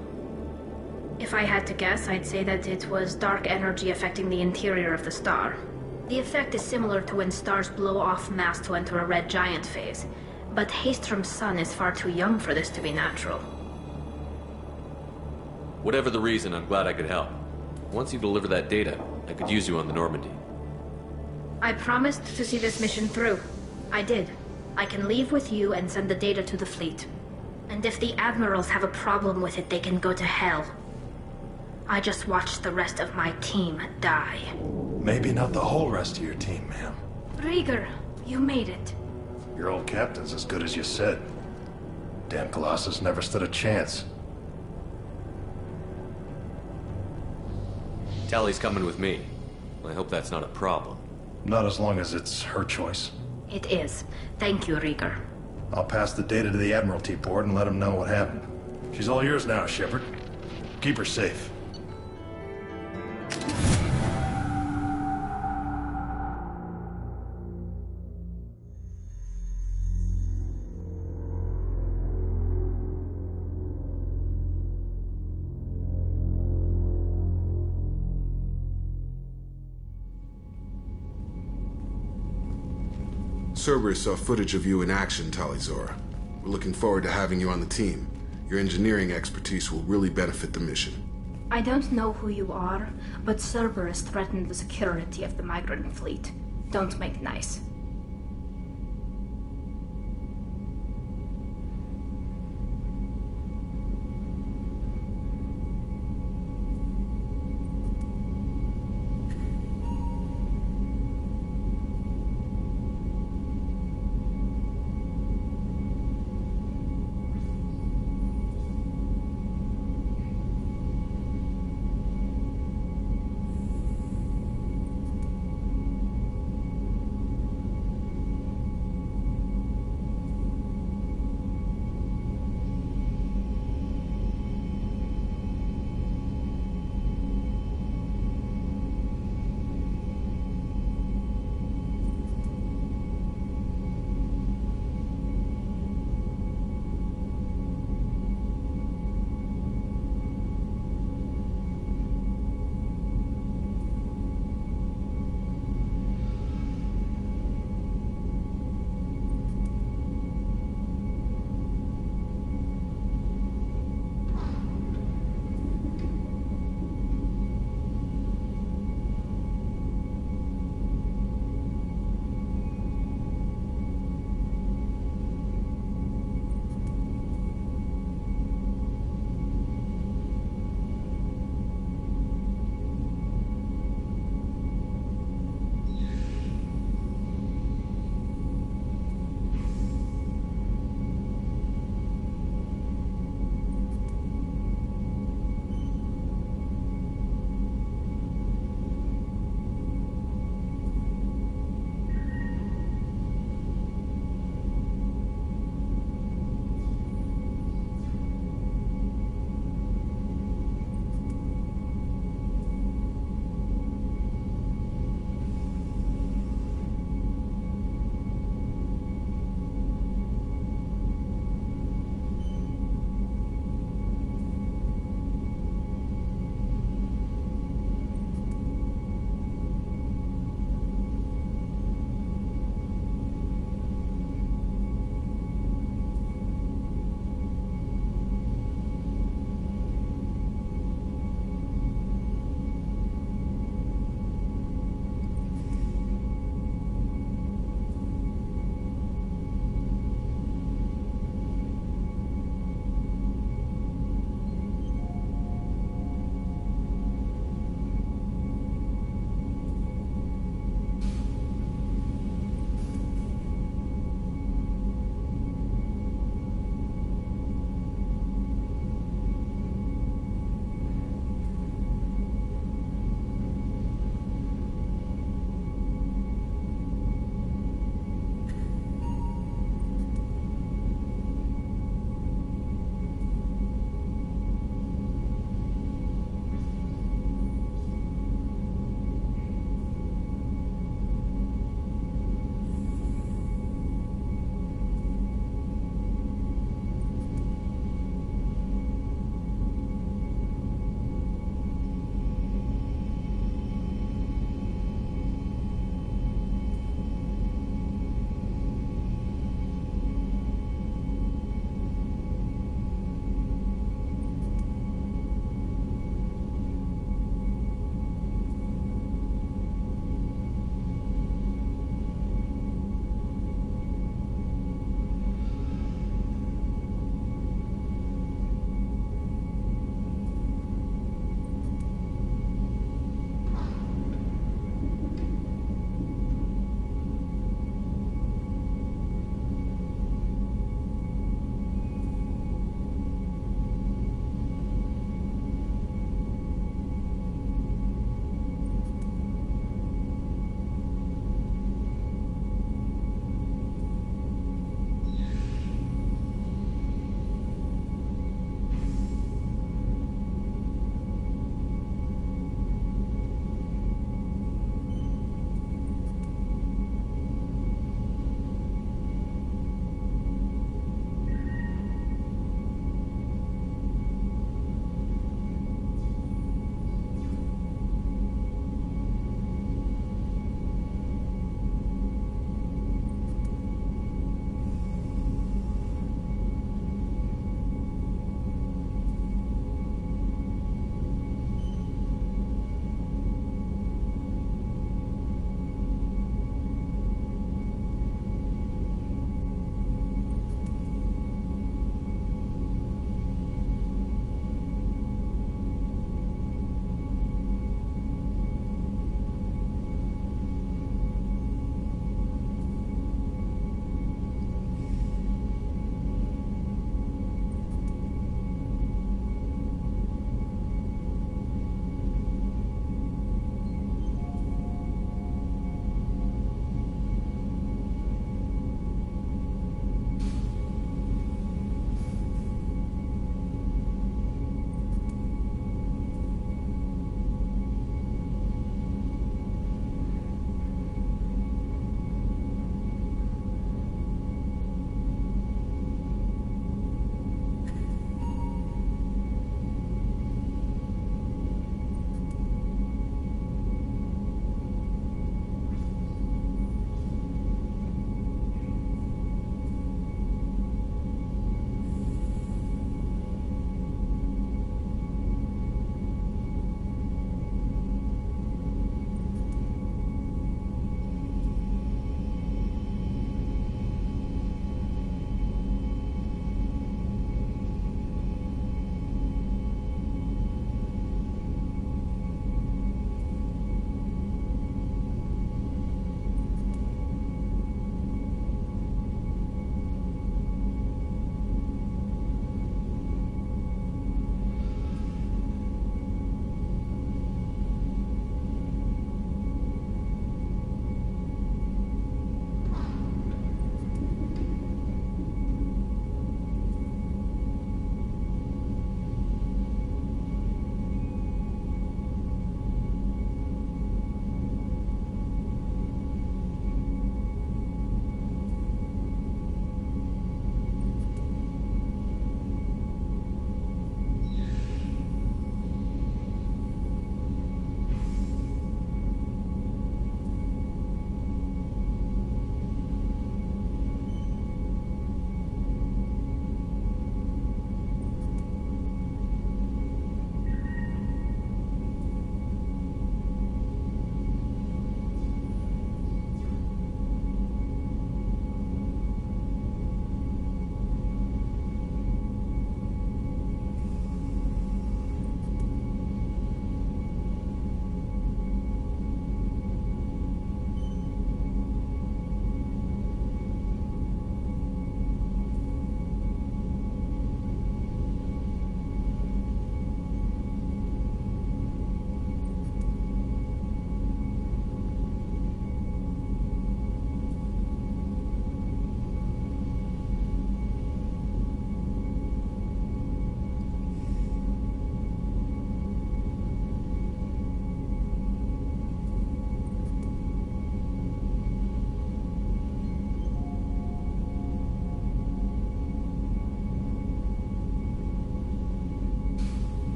If I had to guess, I'd say that it was dark energy affecting the interior of the star. The effect is similar to when stars blow off mass to enter a red giant phase, but Hastrom's sun is far too young for this to be natural.
Whatever the reason, I'm glad I could help. Once you deliver that data, I could use you on the Normandy.
I promised to see this mission through. I did. I can leave with you and send the data to the fleet. And if the admirals have a problem with it, they can go to hell. I just watched the rest of my team die.
Maybe not the whole rest of your team, ma'am.
Rieger, you made it.
Your old captain's as good as you said. Damn Colossus never stood a chance.
Tally's coming with me. I hope that's not a problem.
Not as long as it's her choice.
It is. Thank you, Rieger.
I'll pass the data to the Admiralty board and let them know what happened. She's all yours now, Shepard. Keep her safe.
Cerberus saw footage of you in action, Talizor. We're looking forward to having you on the team. Your engineering expertise will really benefit the mission.
I don't know who you are, but Cerberus threatened the security of the migrant fleet. Don't make nice.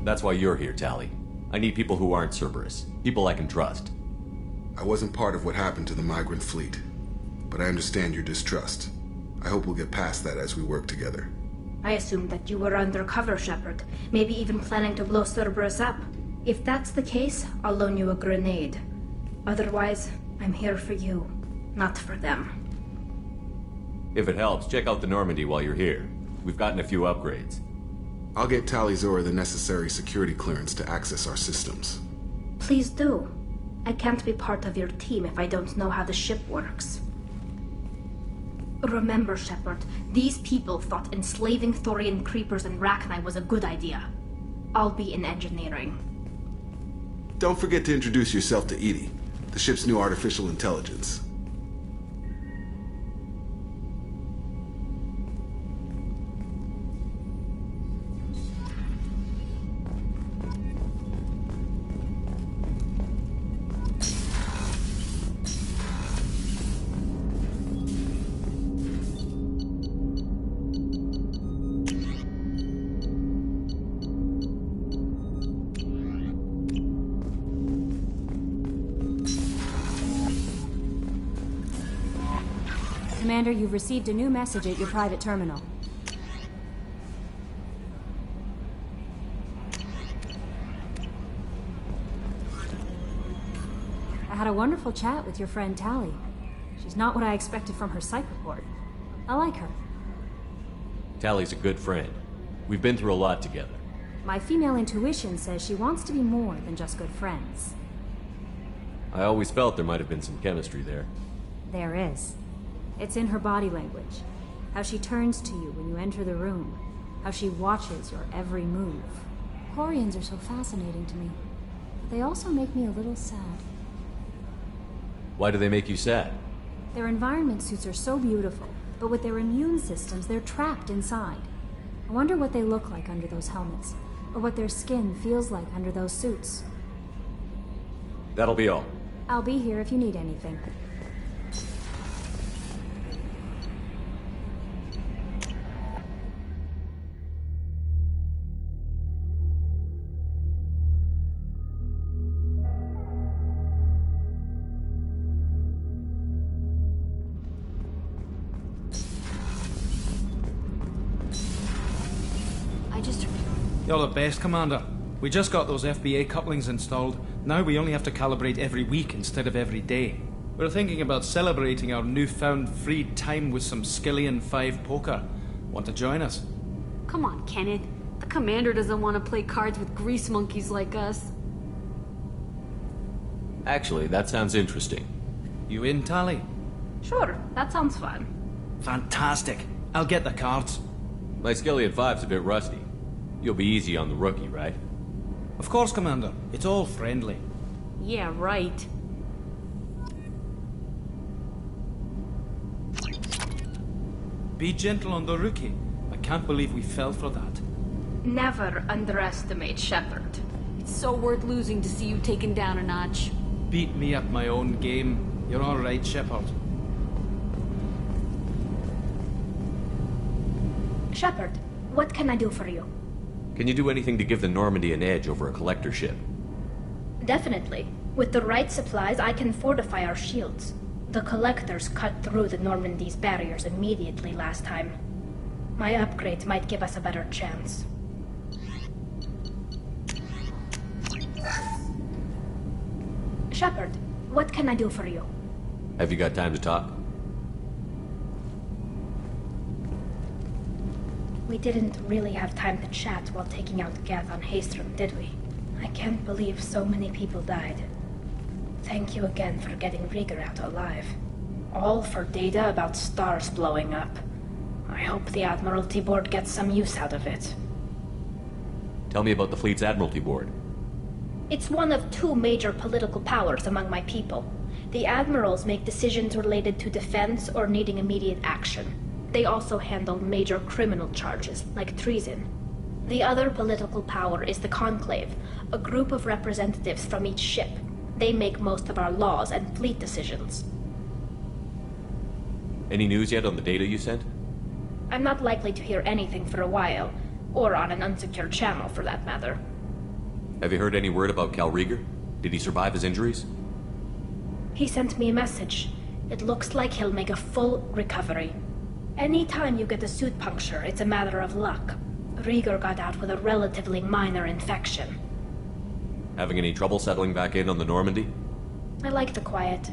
That's why you're here, Tally. I need people who aren't Cerberus. People I can trust.
I wasn't part of what happened to the migrant fleet, but I understand your distrust. I hope we'll get past that as we work together.
I assumed that you were undercover, Shepard. Maybe even planning to blow Cerberus up. If that's the case, I'll loan you a grenade. Otherwise, I'm here for you, not for them.
If it helps, check out the Normandy while you're here. We've gotten a few upgrades.
I'll get Talizora the necessary security clearance to access our systems.
Please do. I can't be part of your team if I don't know how the ship works. Remember, Shepard, these people thought enslaving Thorian creepers and Rachni was a good idea. I'll be in engineering.
Don't forget to introduce yourself to EDI, the ship's new artificial intelligence.
Commander, you've received a new message at your private terminal. I had a wonderful chat with your friend Tally. She's not what I expected from her psych report. I like her.
Tally's a good friend. We've been through a lot together.
My female intuition says she wants to be more than just good friends.
I always felt there might have been some chemistry there.
There is. It's in her body language. How she turns to you when you enter the room. How she watches your every move. Quarians are so fascinating to me. But they also make me a little sad.
Why do they make you sad?
Their environment suits are so beautiful, but with their immune systems, they're trapped inside. I wonder what they look like under those helmets, or what their skin feels like under those suits.
That'll be all.
I'll be here if you need anything.
You're the best, Commander. We just got those FBA couplings installed. Now we only have to calibrate every week instead of every day. We're thinking about celebrating our newfound free time with some Skillian 5 poker. Want to join us?
Come on, Kenneth. The Commander doesn't want to play cards with grease monkeys like us.
Actually, that sounds interesting.
You in, Tally?
Sure, that sounds fun.
Fantastic. I'll get the cards.
My Skillian 5's a bit rusty. You'll be easy on the rookie, right?
Of course, Commander. It's all friendly.
Yeah, right.
Be gentle on the rookie. I can't believe we fell for that.
Never underestimate Shepard.
It's so worth losing to see you taken down a notch.
Beat me at my own game. You're all right, Shepard.
Shepard, what can I do for you?
Can you do anything to give the Normandy an edge over a collector ship?
Definitely. With the right supplies, I can fortify our shields. The collectors cut through the Normandy's barriers immediately last time. My upgrades might give us a better chance. Shepard, what can I do for you?
Have you got time to talk?
We didn't really have time to chat while taking out Gath on Haestrom, did we? I can't believe so many people died. Thank you again for getting Rieger out alive. All for data about stars blowing up. I hope the Admiralty Board gets some use out of it.
Tell me about the fleet's Admiralty Board.
It's one of two major political powers among my people. The admirals make decisions related to defense or needing immediate action. They also handle major criminal charges, like treason. The other political power is the Conclave, a group of representatives from each ship. They make most of our laws and fleet decisions.
Any news yet on the data you sent?
I'm not likely to hear anything for a while, or on an unsecured channel for that matter.
Have you heard any word about Cal Rieger? Did he survive his injuries?
He sent me a message. It looks like he'll make a full recovery. Anytime you get a suit puncture, it's a matter of luck. Rieger got out with a relatively minor infection.
Having any trouble settling back in on the Normandy?
I like the quiet.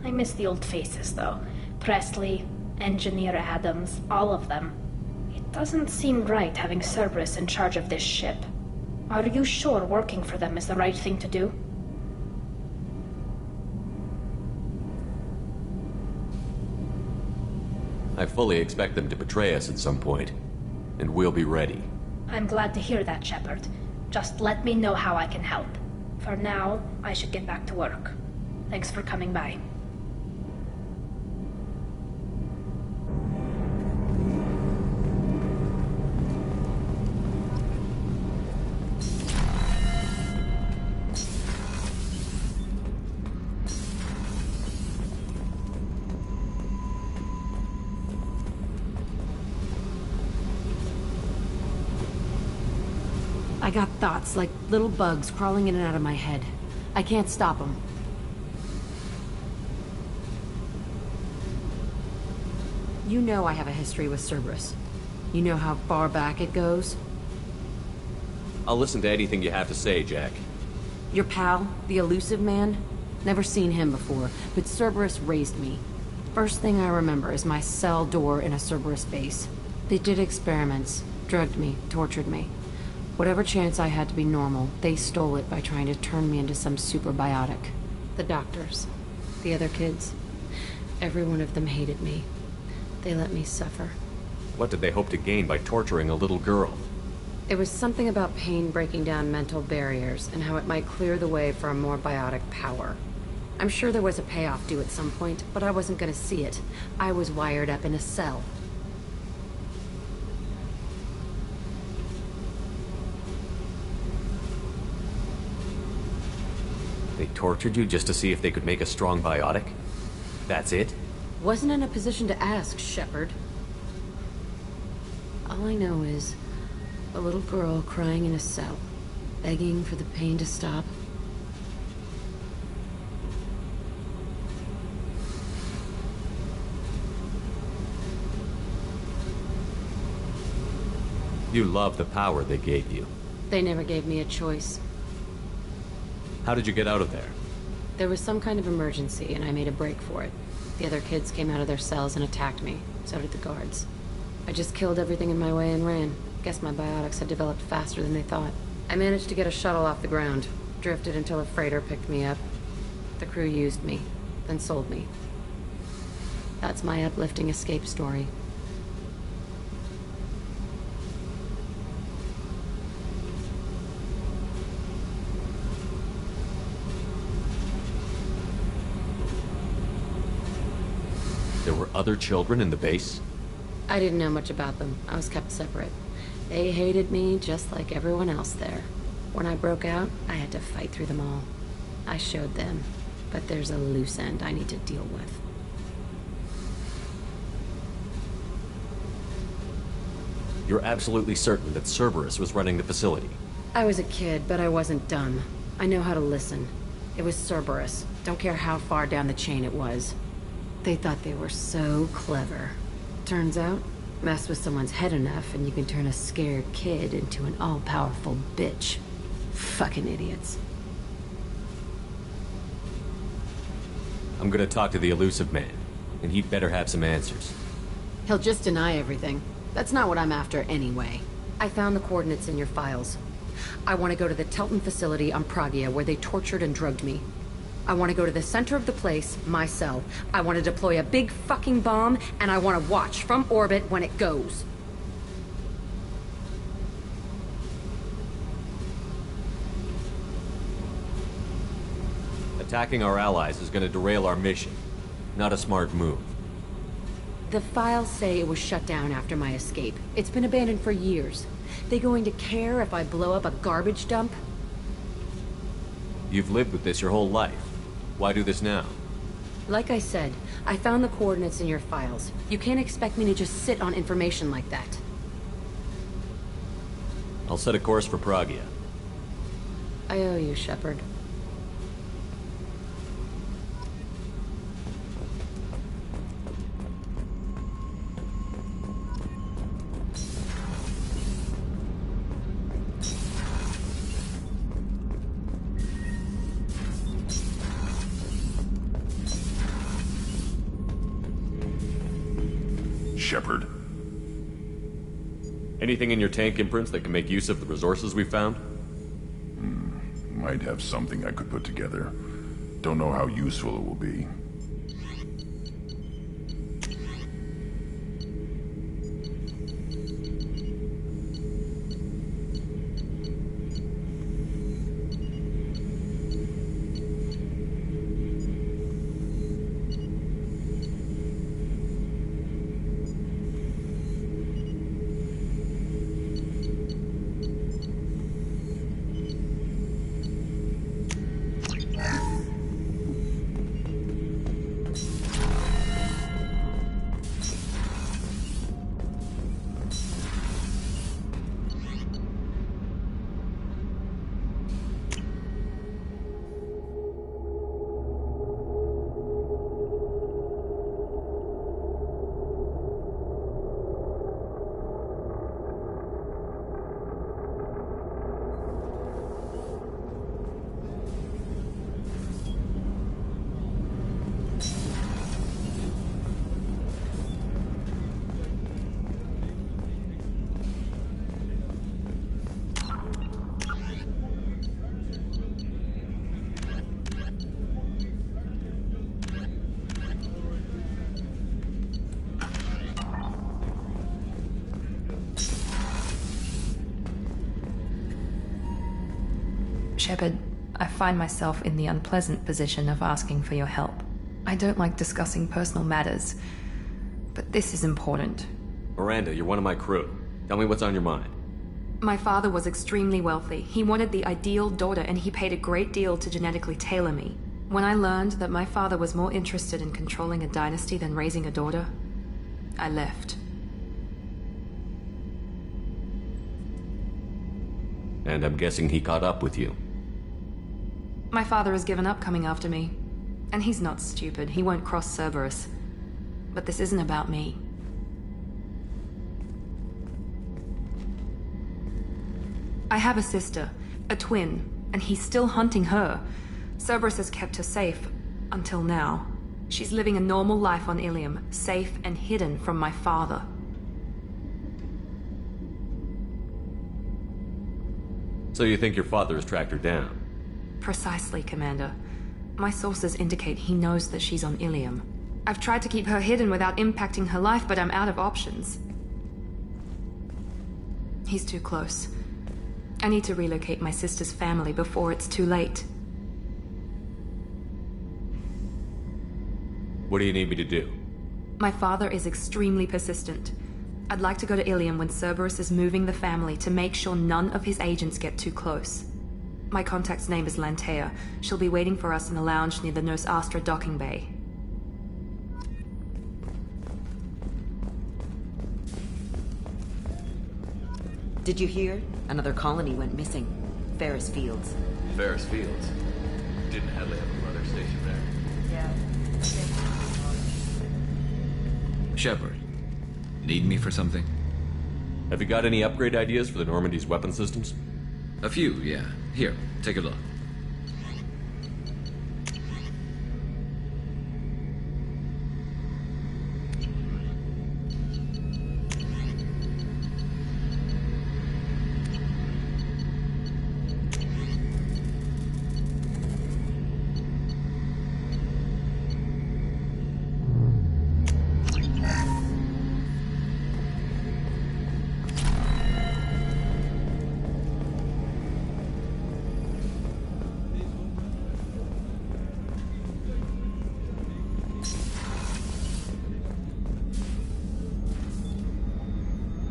I miss the old faces, though. Presley, Engineer Adams, all of them. It doesn't seem right having Cerberus in charge of this ship. Are you sure working for them is the right thing to do?
I fully expect them to betray us at some point, and we'll be ready.
I'm glad to hear that, Shepard. Just let me know how I can help. For now, I should get back to work. Thanks for coming by.
I got thoughts like little bugs crawling in and out of my head. I can't stop them. You know I have a history with Cerberus. You know how far back it goes?
I'll listen to anything you have to say, Jack.
Your pal, the elusive man? Never seen him before, but Cerberus raised me. First thing I remember is my cell door in a Cerberus base. They did experiments, drugged me, tortured me. Whatever chance I had to be normal, they stole it by trying to turn me into some superbiotic. The doctors, the other kids, every one of them hated me. They let me suffer.
What did they hope to gain by torturing a little girl?
It was something about pain breaking down mental barriers and how it might clear the way for a more biotic power. I'm sure there was a payoff due at some point, but I wasn't going to see it. I was wired up in a cell.
They tortured you just to see if they could make a strong biotic? That's it?
Wasn't in a position to ask, Shepard. All I know is a little girl crying in a cell, begging for the pain to stop.
You love the power they gave you.
They never gave me a choice.
How did you get out of there?
There was some kind of emergency, and I made a break for it. The other kids came out of their cells and attacked me. So did the guards. I just killed everything in my way and ran. Guess my biotics had developed faster than they thought. I managed to get a shuttle off the ground. Drifted until a freighter picked me up. The crew used me, then sold me. That's my uplifting escape story.
There were other children in the base?
I didn't know much about them. I was kept separate. They hated me just like everyone else there. When I broke out, I had to fight through them all. I showed them, but there's a loose end I need to deal with.
You're absolutely certain that Cerberus was running the facility?
I was a kid, but I wasn't dumb. I know how to listen. It was Cerberus. Don't care how far down the chain it was. They thought they were so clever. Turns out, mess with someone's head enough and you can turn a scared kid into an all-powerful bitch. Fucking idiots.
I'm gonna talk to the elusive man, and he'd better have some answers.
He'll just deny everything. That's not what I'm after anyway. I found the coordinates in your files. I want to go to the Telton facility on Pragia where they tortured and drugged me. I want to go to the center of the place, my cell. I want to deploy a big fucking bomb, and I want to watch from orbit when it goes.
Attacking our allies is gonna derail our mission. Not a smart move.
The files say it was shut down after my escape. It's been abandoned for years. They going to care if I blow up a garbage dump?
You've lived with this your whole life. Why do this now?
Like I said, I found the coordinates in your files. You can't expect me to just sit on information like that.
I'll set a course for Pragia.
I owe you, Shepard.
Shepard.
Anything in your tank imprints that can make use of the resources we found?
Might have something I could put together. Don't know how useful it will be.
Shepard, I find myself in the unpleasant position of asking for your help. I don't like discussing personal matters, but this is important.
Miranda, you're one of my crew. Tell me what's on your mind.
My father was extremely wealthy. He wanted the ideal daughter, and he paid a great deal to genetically tailor me. When I learned that my father was more interested in controlling a dynasty than raising a daughter, I left.
And I'm guessing he caught up with you.
My father has given up coming after me. And he's not stupid. He won't cross Cerberus. But this isn't about me. I have a sister, a twin, and he's still hunting her. Cerberus has kept her safe, until now. She's living a normal life on Ilium, safe and hidden from my father.
So you think your father has tracked her down?
Precisely, Commander. My sources indicate he knows that she's on Ilium. I've tried to keep her hidden without impacting her life, but I'm out of options. He's too close. I need to relocate my sister's family before it's too late.
What do you need me to do?
My father is extremely persistent. I'd like to go to Ilium when Cerberus is moving the family to make sure none of his agents get too close. My contact's name is Lantea. She'll be waiting for us in the lounge near the Nurse Astra docking bay.
Did you hear? Another colony went missing. Ferris Fields.
Ferris Fields? Didn't Hadley have a brother stationed there?
Yeah.
Shepard, need me for something?
Have you got any upgrade ideas for the Normandy's weapon systems?
A few, yeah. Here, take a look.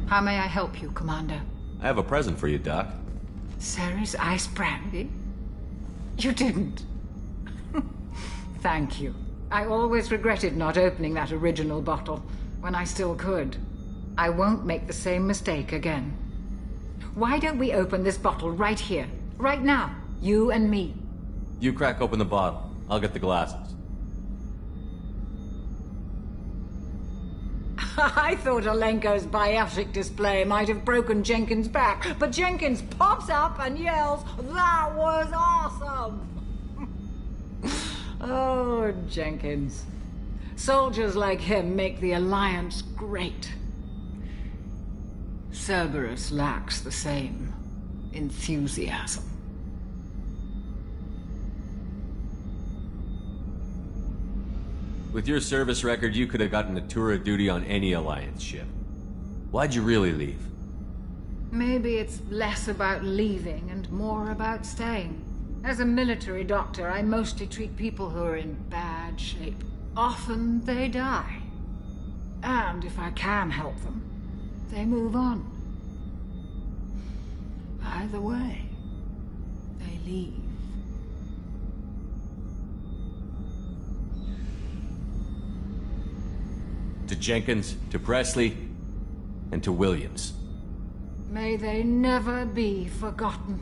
How may I help you, Commander?
I have a present for you, Doc.
Sarah's ice brandy? You didn't. Thank you. I always regretted not opening that original bottle when I still could. I won't make the same mistake again. Why don't we open this bottle right here, right now? You and me.
You crack open the bottle. I'll get the glasses.
I thought Alenko's biotic display might have broken Jenkins' back, but Jenkins pops up and yells, "That was awesome!" Oh, Jenkins. Soldiers like him make the Alliance great. Cerberus lacks the same enthusiasm.
With your service record, you could have gotten a tour of duty on any Alliance ship. Why'd you really leave?
Maybe it's less about leaving and more about staying. As a military doctor, I mostly treat people who are in bad shape. Often they die. And if I can help them, they move on. Either way, they leave.
To Jenkins, to Presley, and to Williams.
May they never be forgotten.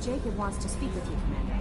Jacob wants to speak with you, Commander.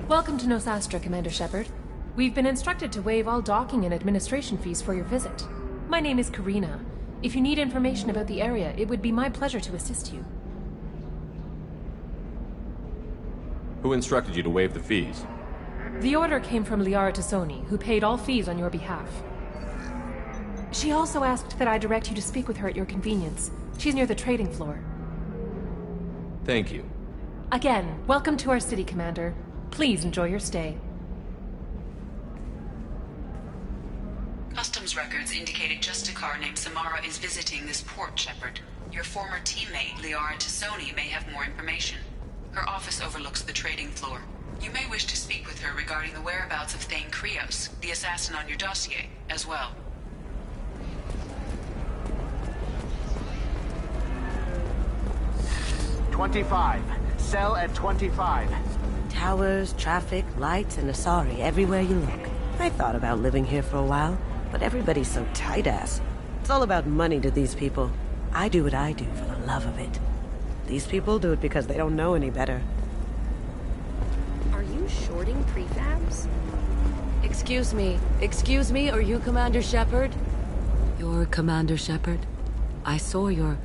Welcome to Nosastra, Commander Shepard. We've been instructed to waive all docking and administration fees for your visit. My name is Karina. If you need information about the area, it would be my pleasure to assist you.
Who instructed you to waive the fees?
The order came from Liara Tassoni, who paid all fees on your behalf. She also asked that I direct you to speak with her at your convenience. She's near the trading floor.
Thank you.
Again, welcome to our city, Commander. Please enjoy your stay.
Customs records indicated just a car named Samara is visiting this port, Shepard. Your former teammate, Liara Tassoni, may have more information. Her office overlooks the trading floor. You may wish to speak with her regarding the whereabouts of Thane Krios, the assassin on your dossier, as well.
"25. Cell at 25.
Towers, traffic, lights, and Asari everywhere you look. I thought about living here for a while, but everybody's so tight-ass. It's all about money to these people. I do what I do for the love of it. These people do it because they don't know any better.
Are you shorting prefabs? Excuse me, are you Commander Shepard? You're Commander Shepard? I saw your...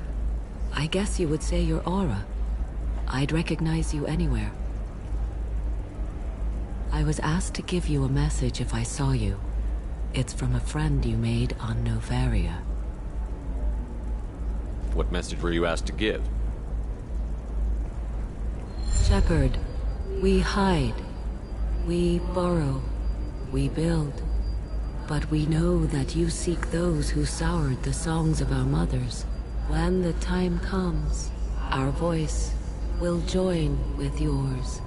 I guess you would say your aura. I'd recognize you anywhere. I was asked to give you a message if I saw you. It's from a friend you made on Novaria.
What message were you asked to give?
Shepard, we hide. We borrow. We build. But we know that you seek those who soured the songs of our mothers. When the time comes, our voice will join with yours,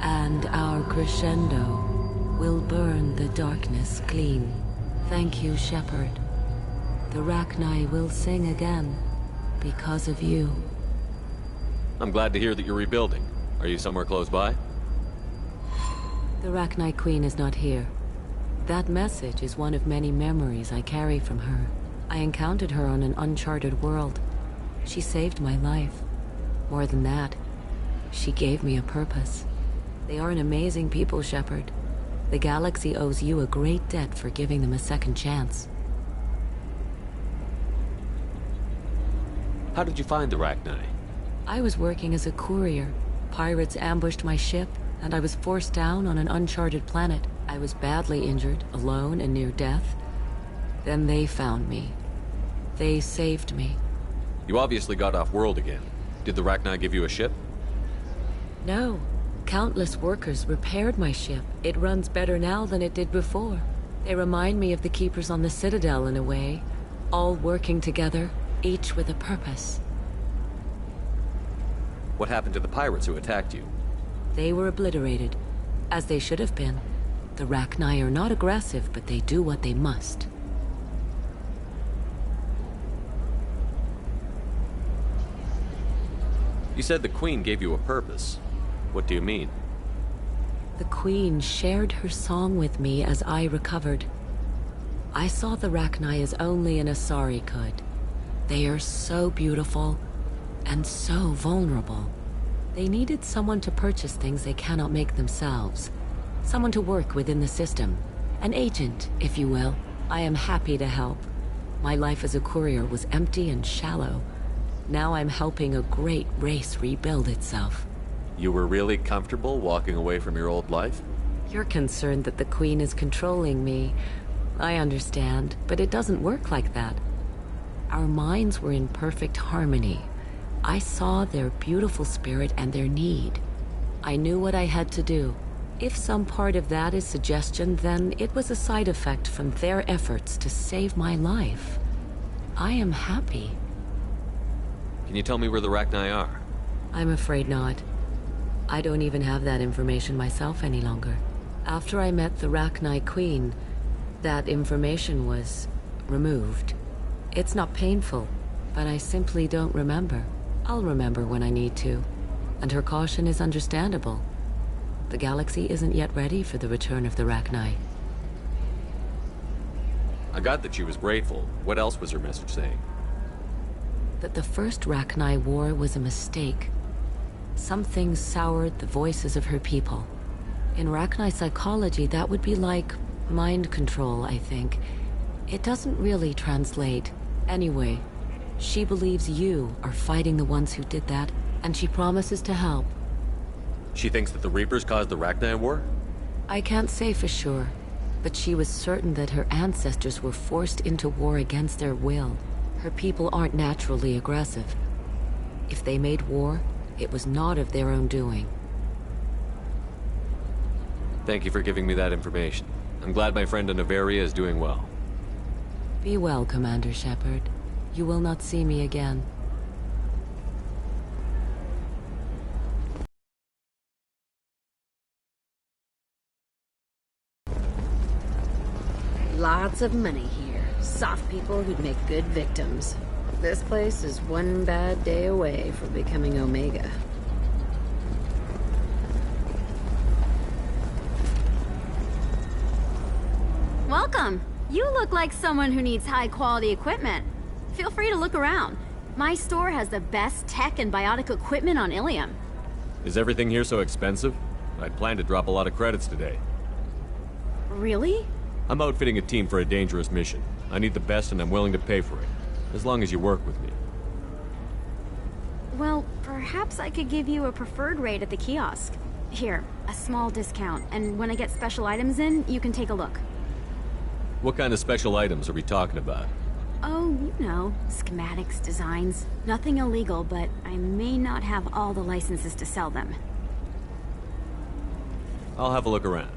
and our crescendo will burn the darkness clean. Thank you, Shepard. The Rachni will sing again because of you.
I'm glad to hear that you're rebuilding. Are you somewhere close by?
The Rachni Queen is not here. That message is one of many memories I carry from her. I encountered her on an uncharted world. She saved my life. More than that, she gave me a purpose. They are an amazing people, Shepard. The galaxy owes you a great debt for giving them a second chance.
How did you find the Rachni?
I was working as a courier. Pirates ambushed my ship, and I was forced down on an uncharted planet. I was badly injured, alone and near death. Then they found me. They saved me.
You obviously got off world again. Did the Rachni give you a ship?
No. Countless workers repaired my ship. It runs better now than it did before. They remind me of the Keepers on the Citadel in a way. All working together, each with a purpose.
What happened to the pirates who attacked you?
They were obliterated, as they should have been. The Rachni are not aggressive, but they do what they must.
You said the Queen gave you a purpose. What do you mean?
The Queen shared her song with me as I recovered. I saw the Rachni as only an Asari could. They are so beautiful and so vulnerable. They needed someone to purchase things they cannot make themselves. Someone to work within the system. An agent, if you will. I am happy to help. My life as a courier was empty and shallow. Now I'm helping a great race rebuild itself.
You were really comfortable walking away from your old life?
You're concerned that the Queen is controlling me. I understand, but it doesn't work like that. Our minds were in perfect harmony. I saw their beautiful spirit and their need. I knew what I had to do. If some part of that is suggestion, then it was a side effect from their efforts to save my life. I am happy.
Can you tell me where the Rachni are?
I'm afraid not. I don't even have that information myself any longer. After I met the Rachni Queen, that information was removed. It's not painful, but I simply don't remember. I'll remember when I need to, and her caution is understandable. The galaxy isn't yet ready for the return of the Rachni.
I got that she was grateful. What else was her message saying?
That the first Rachni war was a mistake. Something soured the voices of her people. In Rachni psychology, that would be like mind control, I think. It doesn't really translate. Anyway, she believes you are fighting the ones who did that, and she promises to help.
She thinks that the Reapers caused the Rachni war?
I can't say for sure, but she was certain that her ancestors were forced into war against their will. Her people aren't naturally aggressive. If they made war, It was not of their own doing.
Thank you for giving me that information. I'm glad my friend in Noveria is doing well.
Be well, Commander Shepard. You will not see me again. Lots of money here. Soft people who'd make good victims. This place is one bad day away from becoming Omega.
Welcome. You look like someone who needs high-quality equipment. Feel free to look around. My store has the best tech and biotic equipment on Ilium.
Is everything here so expensive? I'd planned to drop a lot of credits today.
Really?
I'm outfitting a team for a dangerous mission. I need the best and I'm willing to pay for it. As long as you work with me.
Well, perhaps I could give you a preferred rate at the kiosk. Here, a small discount, and when I get special items in, you can take a look.
What kind of special items are we talking about?
Oh, you know, schematics, designs. Nothing illegal, but I may not have all the licenses to sell them.
I'll have a look around.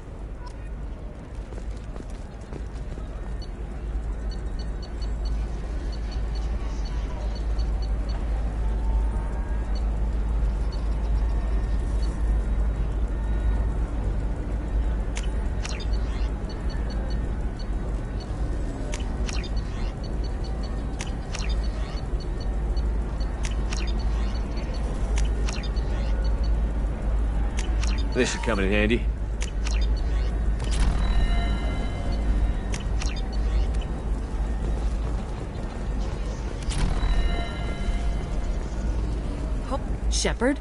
This should come in handy.
Oh, Shepard?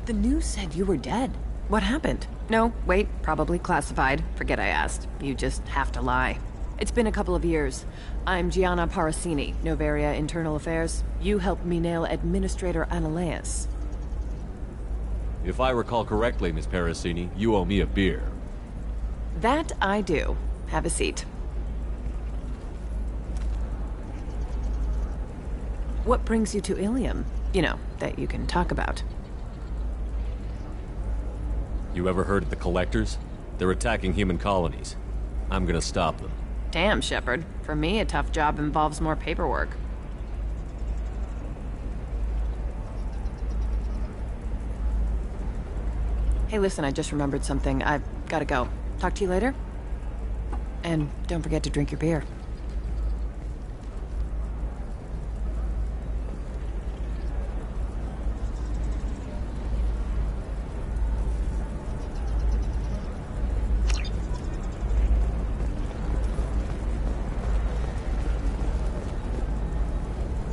The news said you were dead. What happened?
No, wait, probably classified. Forget I asked. You just have to lie. It's been a couple of years. I'm Gianna Parasini, Noveria Internal Affairs. You helped me nail Administrator Analeas.
If I recall correctly, Miss Parasini, you owe me a beer.
That I do. Have a seat. What brings you to Ilium? You know, that you can talk about.
You ever heard of the Collectors? They're attacking human colonies. I'm gonna stop them.
Damn, Shepard. For me, a tough job involves more paperwork. Hey, listen, I just remembered something. I've gotta go. Talk to you later? And don't forget to drink your beer.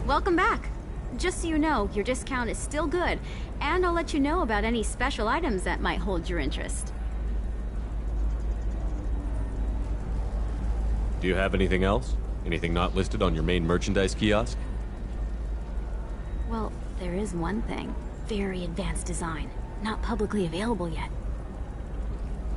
Welcome back. Just so you know, your discount is still good, and I'll let you know about any special items that might hold your interest.
Do you have anything else? Anything not listed on your main merchandise kiosk?
Well, there is one thing. Very advanced design. Not publicly available yet.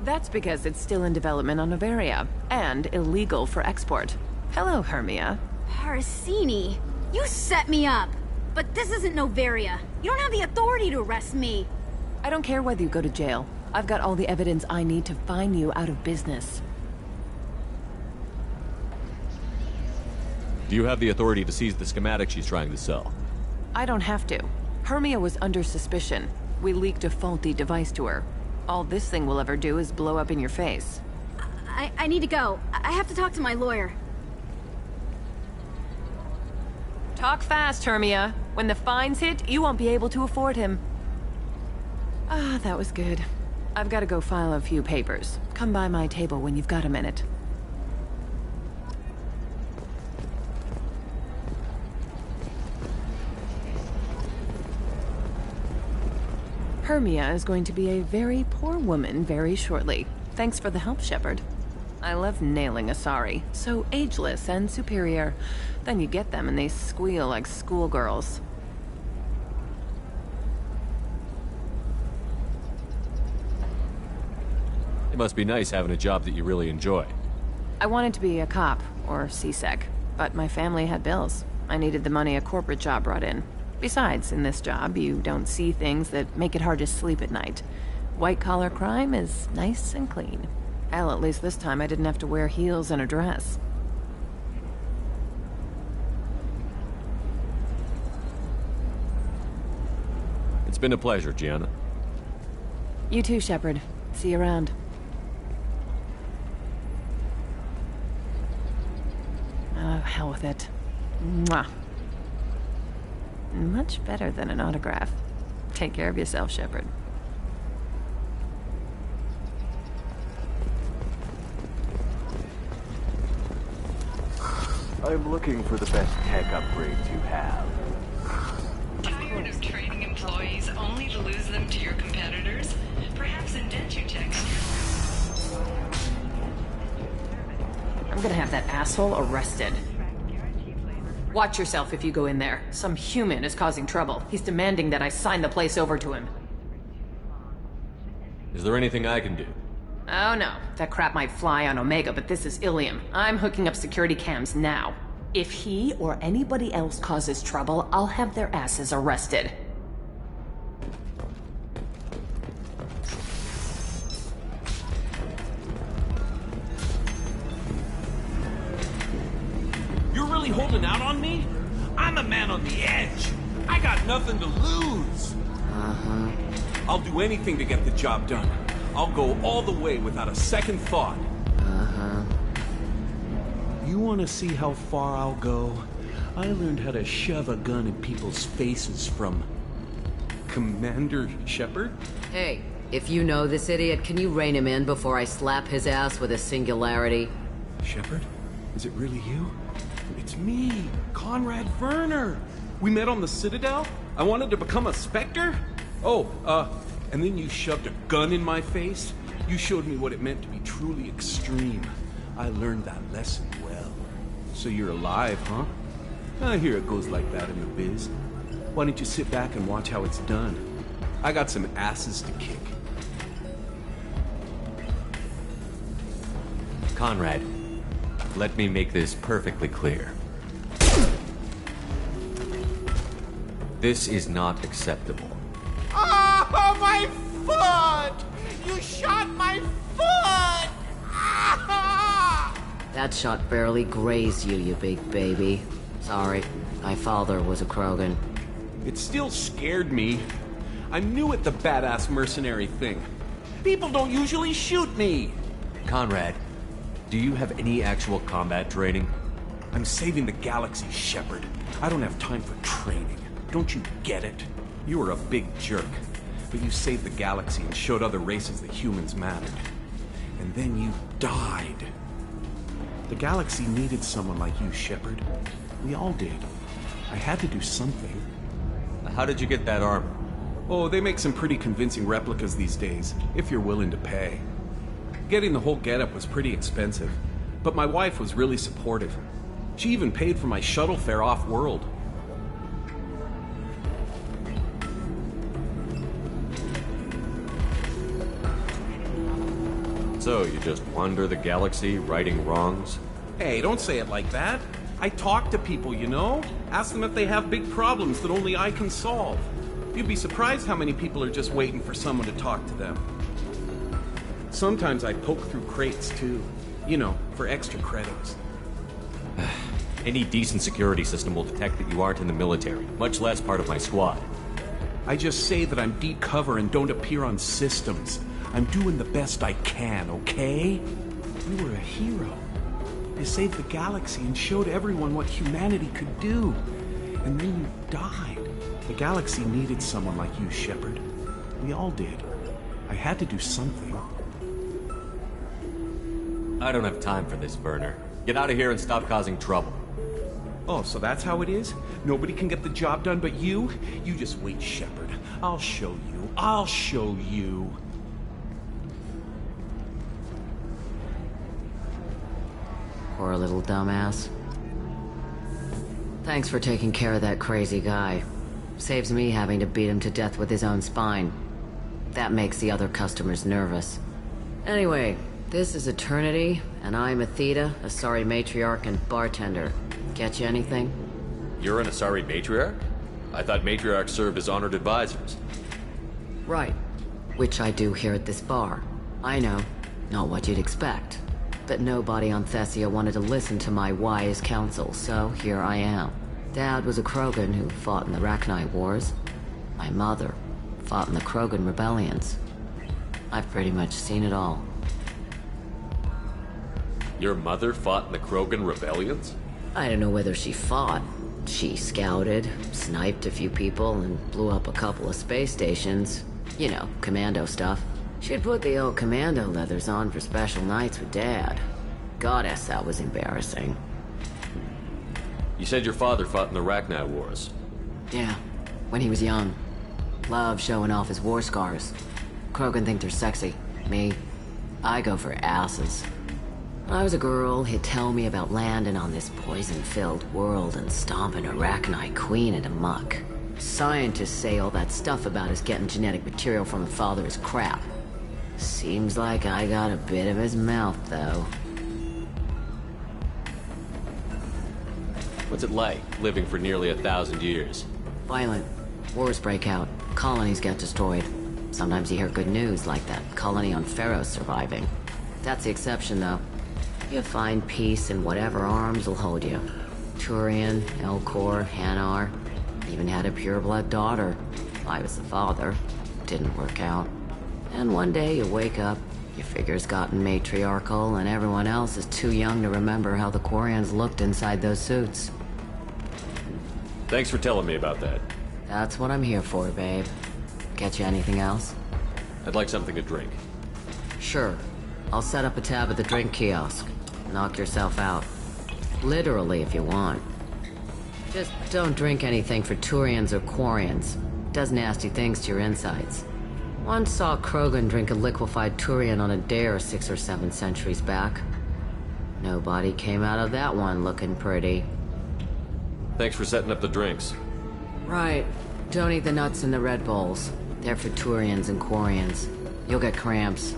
That's because it's still in development on Noveria, and illegal for export. Hello, Hermia.
Parasini, you set me up! But this isn't Noveria. You don't have the authority to arrest me.
I don't care whether you go to jail. I've got all the evidence I need to find you out of business.
Do you have the authority to seize the schematic she's trying to sell?
I don't have to. Hermia was under suspicion. We leaked a faulty device to her. All this thing will ever do is blow up in your face.
I need to go. I have to talk to my lawyer.
Talk fast, Hermia. When the fines hit, you won't be able to afford him. Ah, that was good. I've got to go file a few papers. Come by my table when you've got a minute. Hermia is going to be a very poor woman very shortly. Thanks for the help, Shepard. I love nailing Asari. So ageless and superior. Then you get them and they squeal like schoolgirls.
It must be nice having a job that you really enjoy.
I wanted to be a cop, or CSEC, but my family had bills. I needed the money a corporate job brought in. Besides, in this job, you don't see things that make it hard to sleep at night. White-collar crime is nice and clean. Hell, at least this time I didn't have to wear heels and a dress.
It's been a pleasure, Gianna.
You too, Shepard. See you around. Oh, hell with it. Mwah. Much better than an autograph. Take care of yourself, Shepard.
I'm looking for the best tech upgrades you have.
Tired of training employees only to lose them to your competitors? Perhaps indent you tech.
I'm gonna have that asshole arrested. Watch yourself if you go in there. Some human is causing trouble. He's demanding that I sign the place over to him.
Is there anything I can do?
Oh no, that crap might fly on Omega, but this is Ilium. I'm hooking up security cams now. If he or anybody else causes trouble, I'll have their asses arrested.
You're really holding out on me? I'm a man on the edge. I got nothing to lose. I'll do anything to get the job done. I'll go all the way without a second thought. You want to see how far I'll go? I learned how to shove a gun in people's faces from Commander Shepard?
Hey, if you know this idiot, can you rein him in before I slap his ass with a singularity?
Shepard? Is it really you? It's me, Conrad Werner. We met on the Citadel. I wanted to become a Spectre. And then you shoved a gun in my face. You showed me what it meant to be truly extreme. I learned that lesson well. So you're alive, huh? I hear it goes like that in the biz. Why don't you sit back and watch how it's done? I got some asses to kick.
Conrad, let me make this perfectly clear. This is not acceptable.
Oh, my foot! You shot my foot!
That shot barely grazed you, you big baby. Sorry, my father was a Krogan.
It still scared me. I'm new at the badass mercenary thing. People don't usually shoot me.
Conrad, do you have any actual combat training?
I'm saving the galaxy, Shepard. I don't have time for training. Don't you get it? You were a big jerk, but you saved the galaxy and showed other races that humans mattered. And then you died. The galaxy needed someone like you, Shepard. We all did. I had to do something.
How did you get that armor?
Oh, they make some pretty convincing replicas these days, if you're willing to pay. Getting the whole getup was pretty expensive, but my wife was really supportive. She even paid for my shuttle fare off-world.
So, you just wander the galaxy, righting wrongs?
Hey, don't say it like that. I talk to people, you know? Ask them if they have big problems that only I can solve. You'd be surprised how many people are just waiting for someone to talk to them. Sometimes I poke through crates, too. You know, for extra credits.
Any decent security system will detect that you aren't in the military, much less part of my squad.
I just say that I'm deep cover and don't appear on systems. I'm doing the best I can, okay? You were a hero. You saved the galaxy and showed everyone what humanity could do. And then you died. The galaxy needed someone like you, Shepard. We all did. I had to do something.
I don't have time for this, Werner. Get out of here and stop causing trouble.
Oh, so that's how it is? Nobody can get the job done but you? You just wait, Shepard. I'll show you. I'll show you.
Poor little dumbass. Thanks for taking care of that crazy guy. Saves me having to beat him to death with his own spine. That makes the other customers nervous. Anyway, this is Eternity, and I'm Athena, Asari matriarch and bartender. Get you anything?
You're an Asari matriarch? I thought matriarchs served as honored advisors.
Right. Which I do here at this bar. I know. Not what you'd expect. But nobody on Thessia wanted to listen to my wise counsel, so here I am. Dad was a Krogan who fought in the Rachni Wars. My mother fought in the Krogan rebellions. I've pretty much seen it all.
Your mother fought in the Krogan rebellions?
I don't know whether she fought. She scouted, sniped a few people, and blew up a couple of space stations. You know, commando stuff. She'd put the old commando leathers on for special nights with Dad. Goddess, that was embarrassing.
You said your father fought in the Rachni Wars.
Yeah, when he was young. Loved showing off his war scars. Krogan think they're sexy. Me, I go for asses. When I was a girl, he'd tell me about landing on this poison-filled world and stomping a Rachni queen into muck. Scientists say all that stuff about us getting genetic material from a father is crap. Seems like I got a bit of his mouth, though.
What's it like, living for nearly 1,000 years?
Violent. Wars break out. Colonies get destroyed. Sometimes you hear good news, like that colony on Pharaoh surviving. That's the exception, though. You find peace in whatever arms will hold you. Turian, Elcor, Hanar. Even had a pureblood daughter. I was the father. Didn't work out. And one day you wake up, your figure's gotten matriarchal, and everyone else is too young to remember how the Quarians looked inside those suits.
Thanks for telling me about that.
That's what I'm here for, babe. Get you anything else?
I'd like something to drink.
Sure. I'll set up a tab at the drink kiosk. Knock yourself out. Literally, if you want. Just don't drink anything for Turians or Quarians. Does nasty things to your insides. Once saw Krogan drink a liquefied Turian on a dare 6 or 7 centuries back. Nobody came out of that one looking pretty.
Thanks for setting up the drinks.
Right. Don't eat the nuts in the Red Bulls. They're for Turians and Quarians. You'll get cramps.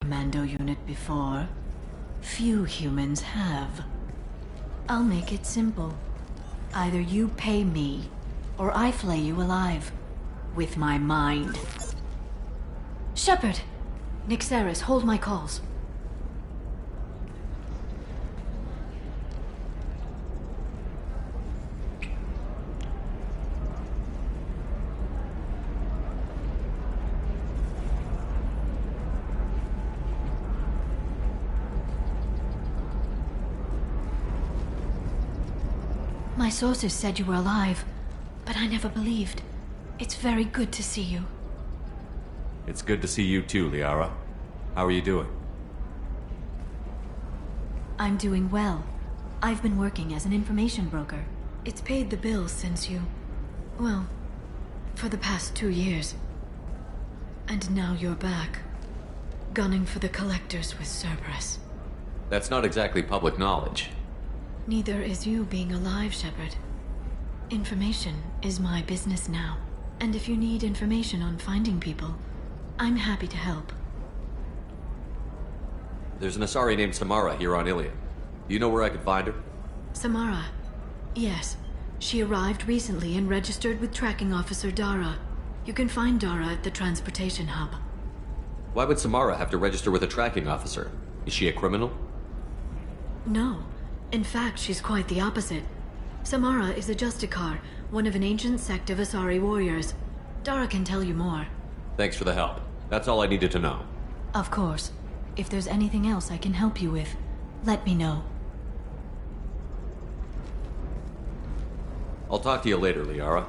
Commando unit before. Few humans have. I'll make it simple. Either you pay me, or I flay you alive. With my mind. Shepard! Nixeris, hold my calls. My sources said you were alive, but I never believed. It's very good to see you.
It's good to see you too, Liara. How are you doing?
I'm doing well. I've been working as an information broker. It's paid the bills since you... well, for the past 2 years. And now you're back. Gunning for the Collectors with Cerberus.
That's not exactly public knowledge.
Neither is you being alive, Shepard. Information is my business now. And if you need information on finding people, I'm happy to help.
There's an Asari named Samara here on Ilion. Do you know where I could find her?
Samara. Yes. She arrived recently and registered with Tracking Officer Dara. You can find Dara at the transportation hub.
Why would Samara have to register with a tracking officer? Is she a criminal?
No. In fact, she's quite the opposite. Samara is a Justicar, one of an ancient sect of Asari warriors. Dara can tell you more.
Thanks for the help. That's all I needed to know.
Of course. If there's anything else I can help you with, let me know.
I'll talk to you later, Liara.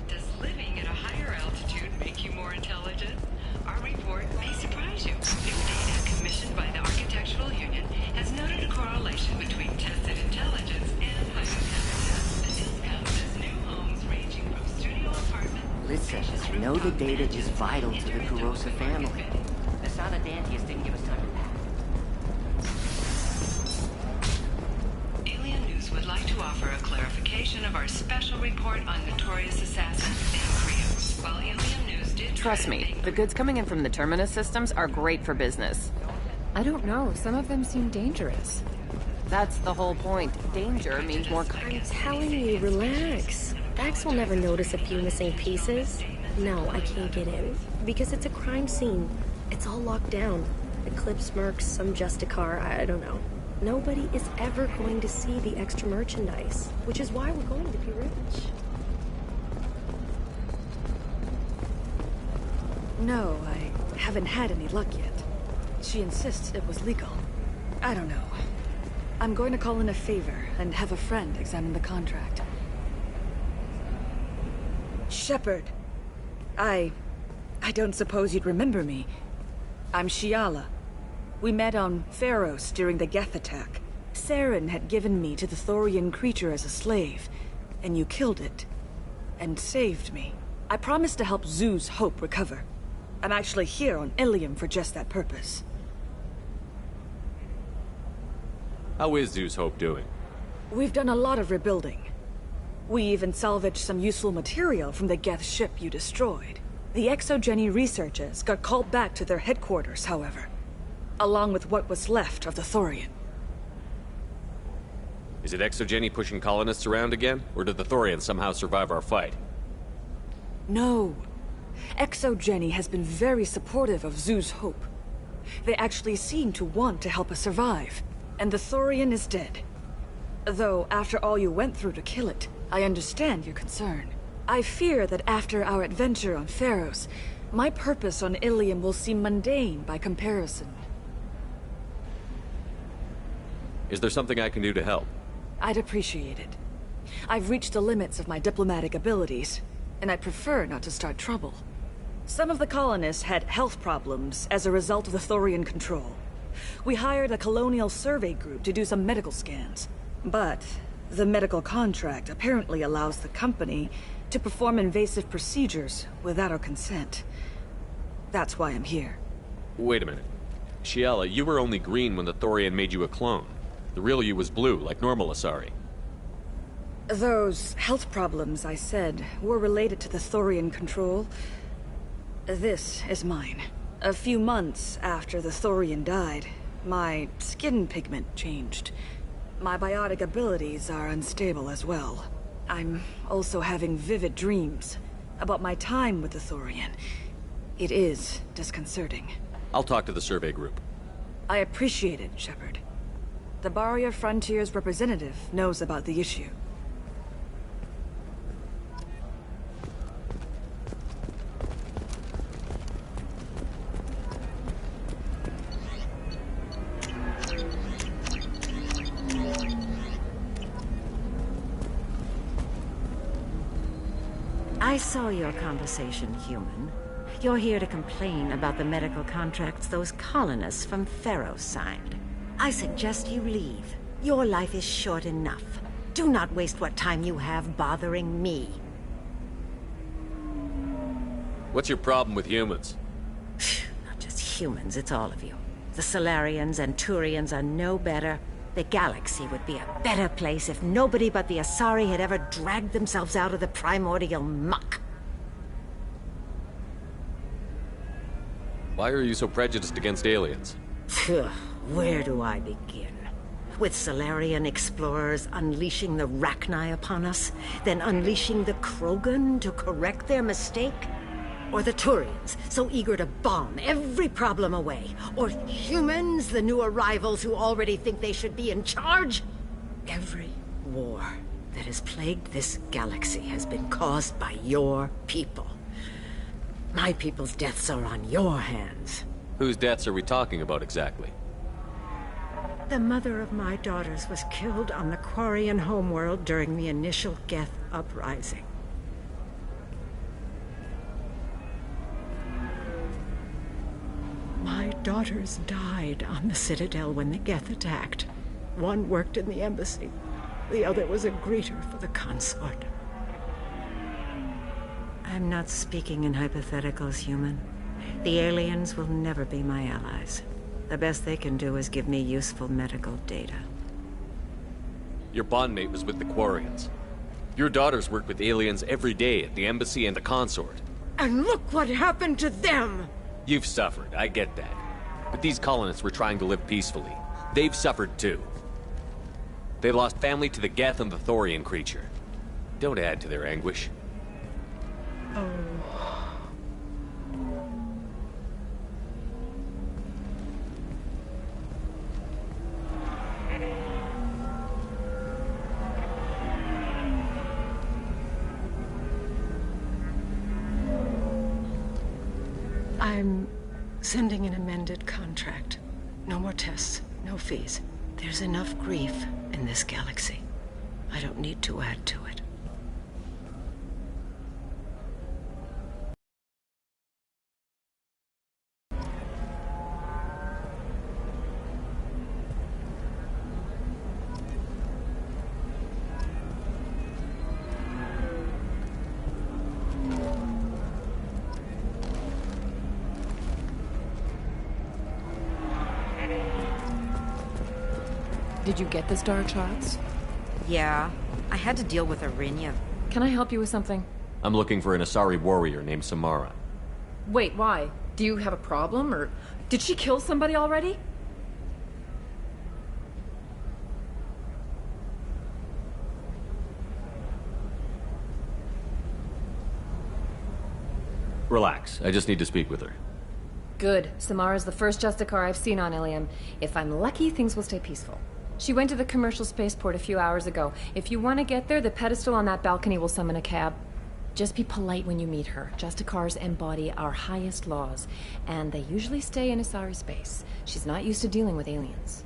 Does living at a higher altitude make you more intelligent? Our report may surprise you. New data commissioned by the Architectural Union has noted a correlation between tested intelligence and high habitats. This counts as new homes ranging from studio apartments.
Listen, I know the data is vital to the Kurosa family. The Sada Dantius didn't give us time to pack.
Alien News would like to offer a clarification of our special report on notorious assassins and Krios. While Alien News did...
Trust me, the goods coming in from the Terminus systems are great for business.
I don't know. Some of them seem dangerous.
That's the whole point. Danger means more...
I'm telling you, relax. Vax will never notice a few missing pieces. No, I can't get in. Because it's a crime scene. It's all locked down. Eclipse mercs, some Justicar, I don't know. Nobody is ever going to see the extra merchandise, which is why we're going to be rich.
No, I haven't had any luck yet. She insists it was legal. I don't know. I'm going to call in a favor and have a friend examine the contract. Shepard. I don't suppose you'd remember me. I'm Shiala. We met on Pharos during the Geth attack. Saren had given me to the Thorian creature as a slave, and you killed it. And saved me. I promised to help Zoo's Hope recover. I'm actually here on Ilium for just that purpose.
How is Zeus Hope doing?
We've done a lot of rebuilding. We even salvaged some useful material from the Geth ship you destroyed. The Exogeny researchers got called back to their headquarters, however, along with what was left of the Thorian.
Is it Exogeny pushing colonists around again? Or did the Thorians somehow survive our fight?
No. Exogeny has been very supportive of Zoo's Hope. They actually seem to want to help us survive. And the Thorian is dead. Though, after all you went through to kill it, I understand your concern. I fear that after our adventure on Pharos, my purpose on Ilium will seem mundane by comparison.
Is there something I can do to help?
I'd appreciate it. I've reached the limits of my diplomatic abilities, and I prefer not to start trouble. Some of the colonists had health problems as a result of the Thorian control. We hired a colonial survey group to do some medical scans. But the medical contract apparently allows the company to perform invasive procedures without our consent. That's why I'm here.
Wait a minute. Shiala, you were only green when the Thorian made you a clone. The real you was blue, like normal Asari.
Those health problems I said were related to the Thorian control. This is mine. A few months after the Thorian died, my skin pigment changed. My biotic abilities are unstable as well. I'm also having vivid dreams about my time with the Thorian. It is disconcerting.
I'll talk to the survey group.
I appreciate it, Shepard. The Barrier Frontier's representative knows about the issue.
I saw your conversation, human. You're here to complain about the medical contracts those colonists from Pharos signed. I suggest you leave. Your life is short enough. Do not waste what time you have bothering me.
What's your problem with humans?
Not just humans, it's all of you. The Solarians and Turians are no better. The galaxy would be a better place if nobody but the Asari had ever dragged themselves out of the primordial muck.
Why are you so prejudiced against aliens?
Where do I begin? With Solarian explorers unleashing the Rachni upon us, then unleashing the Krogan to correct their mistake? Or the Turians, so eager to bomb every problem away? Or humans, the new arrivals who already think they should be in charge? Every war that has plagued this galaxy has been caused by your people. My people's deaths are on your hands.
Whose deaths are we talking about exactly?
The mother of my daughters was killed on the Quarian homeworld during the initial Geth uprising. My daughters died on the Citadel when the Geth attacked. One worked in the embassy. The other was a greeter for the consort. I'm not speaking in hypotheticals, human. The aliens will never be my allies. The best they can do is give me useful medical data.
Your bondmate was with the Quarians. Your daughters work with aliens every day at the embassy and the consort.
And look what happened to them!
You've suffered, I get that. But these colonists were trying to live peacefully. They've suffered too. They lost family to the Geth and the Thorian creature. Don't add to their anguish.
Oh. I'm sending an amended contract. No more tests, no fees. There's enough grief in this galaxy. I don't need to add to it.
Did you get the star charts?
Yeah, I had to deal with Arinya.
Can I help you with something?
I'm looking for an Asari warrior named Samara.
Wait, why? Do you have a problem, or did she kill somebody already?
Relax, I just need to speak with her.
Good. Samara's the first Justicar I've seen on Ilium. If I'm lucky, things will stay peaceful. She went to the commercial spaceport a few hours ago. If you want to get there, the pedestal on that balcony will summon a cab. Just be polite when you meet her. Justicars embody our highest laws, and they usually stay in Asari space. She's not used to dealing with aliens.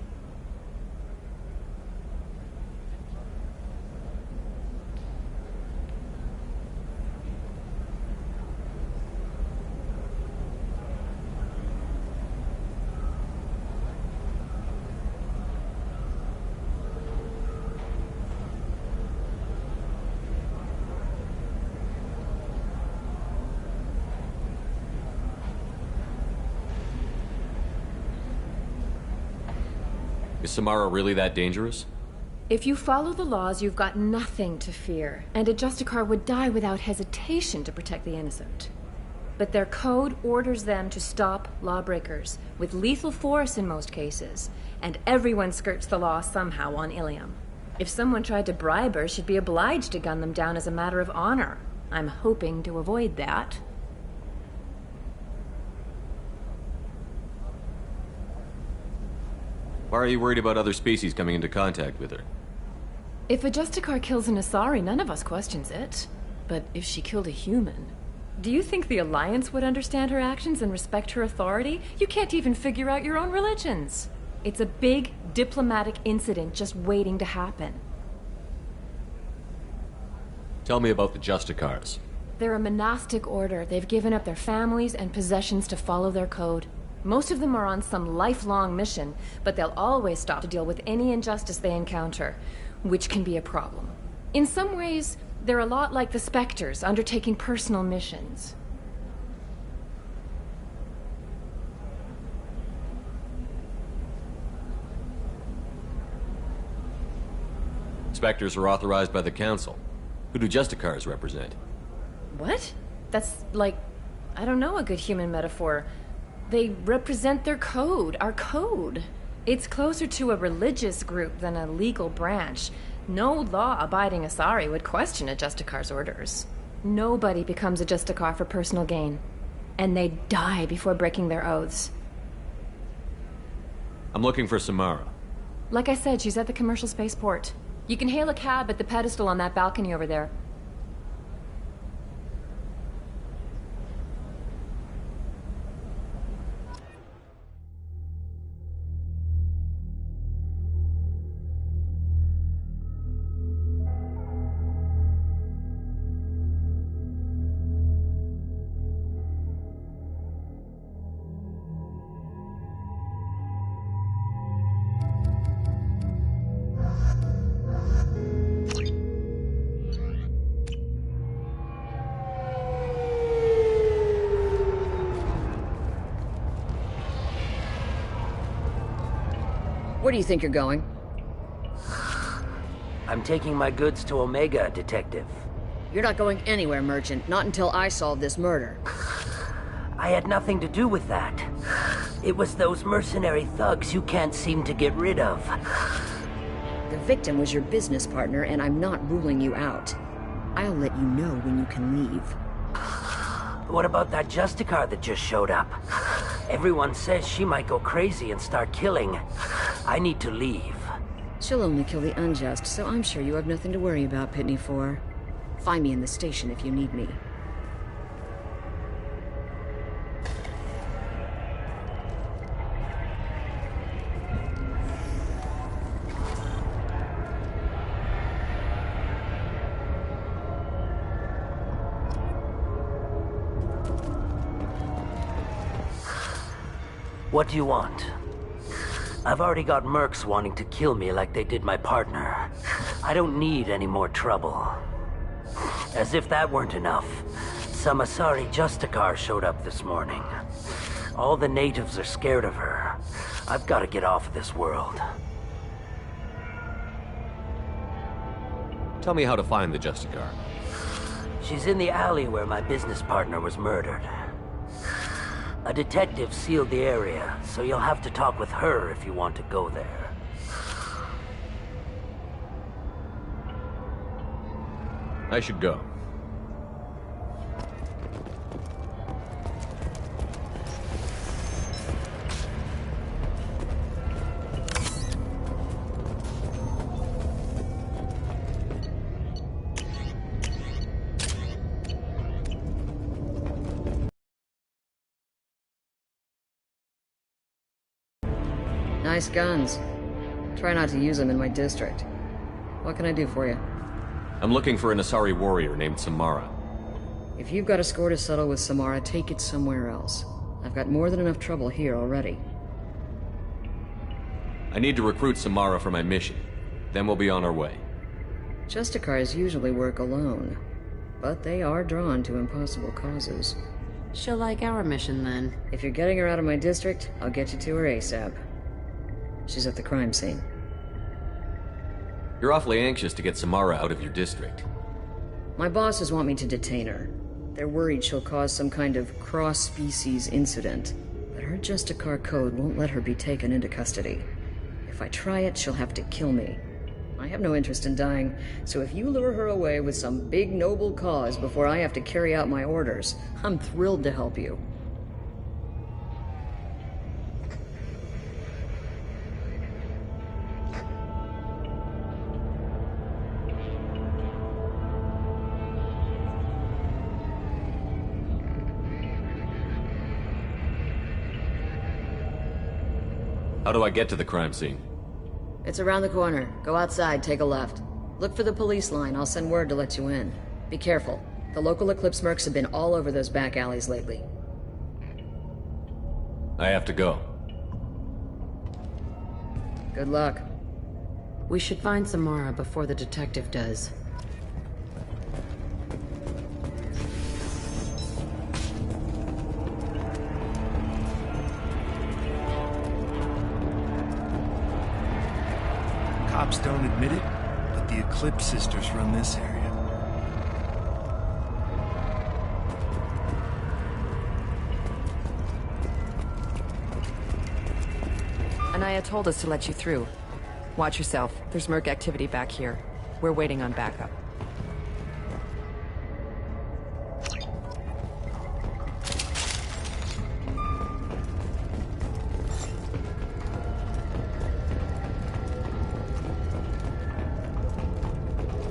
Is Samara really that dangerous?
If you follow the laws, you've got nothing to fear, and a Justicar would die without hesitation to protect the innocent. But their code orders them to stop lawbreakers, with lethal force in most cases, and everyone skirts the law somehow on Ilium. If someone tried to bribe her, she'd be obliged to gun them down as a matter of honor. I'm hoping to avoid that.
Why are you worried about other species coming into contact with her?
If a Justicar kills an Asari, none of us questions it. But if she killed a human... Do you think the Alliance would understand her actions and respect her authority? You can't even figure out your own religions. It's a big diplomatic incident just waiting to happen.
Tell me about the Justicars.
They're a monastic order. They've given up their families and possessions to follow their code. Most of them are on some lifelong mission, but they'll always stop to deal with any injustice they encounter, which can be a problem. In some ways, they're a lot like the Spectres, undertaking personal missions.
Spectres are authorized by the Council. Who do Justicars represent?
What? That's like, I don't know, a good human metaphor. They represent their code, our code. It's closer to a religious group than a legal branch. No law-abiding Asari would question a Justicar's orders. Nobody becomes a Justicar for personal gain. And they die before breaking their oaths.
I'm looking for Samara.
Like I said, she's at the commercial spaceport. You can hail a cab at the pedestal on that balcony over there.
Where do you think you're going?
I'm taking my goods to Omega, Detective.
You're not going anywhere, Merchant. Not until I solve this murder.
I had nothing to do with that. It was those mercenary thugs you can't seem to get rid of.
The victim was your business partner, and I'm not ruling you out. I'll let you know when you can leave.
What about that Justicar that just showed up? Everyone says she might go crazy and start killing. I need to leave.
She'll only kill the unjust, so I'm sure you have nothing to worry about, Pitney 4. Find me in the station if you need me.
What do you want? I've already got mercs wanting to kill me like they did my partner. I don't need any more trouble. As if that weren't enough, some Asari Justicar showed up this morning. All the natives are scared of her. I've got to get off of this world.
Tell me how to find the Justicar.
She's in the alley where my business partner was murdered. A detective sealed the area, so you'll have to talk with her if you want to go there.
I should go.
Nice guns. Try not to use them in my district. What can I do for you?
I'm looking for an Asari warrior named Samara.
If you've got a score to settle with Samara, take it somewhere else. I've got more than enough trouble here already.
I need to recruit Samara for my mission. Then we'll be on our way.
Justicars usually work alone, but they are drawn to impossible causes.
She'll like our mission, then.
If you're getting her out of my district, I'll get you to her ASAP. She's at the crime scene.
You're awfully anxious to get Samara out of your district.
My bosses want me to detain her. They're worried she'll cause some kind of cross-species incident, but her Justicar code won't let her be taken into custody. If I try it, she'll have to kill me. I have no interest in dying, so if you lure her away with some big noble cause before I have to carry out my orders, I'm thrilled to help you.
How do I get to the crime scene?
It's around the corner. Go outside, take a left. Look for the police line. I'll send word to let you in. Be careful. The local Eclipse mercs have been all over those back alleys lately.
I have to go.
Good luck.
We should find Samara before the detective does.
Cops don't admit it, but the Eclipse sisters run this area.
Anaya told us to let you through. Watch yourself. There's merc activity back here. We're waiting on backup.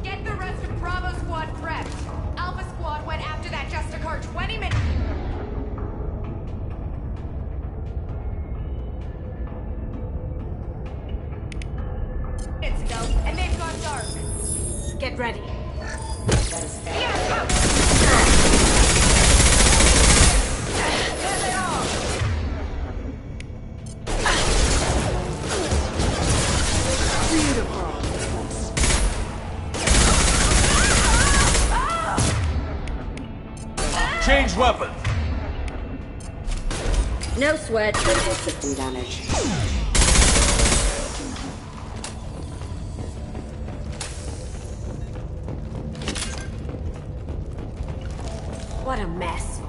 Get the rest of Bravo Squad prepped. Alpha Squad went after that Justicar 20 minutes. Ago, and they've gone dark.
Get ready.
Change weapons.
No sweat.
Critical system damage.
What a mess.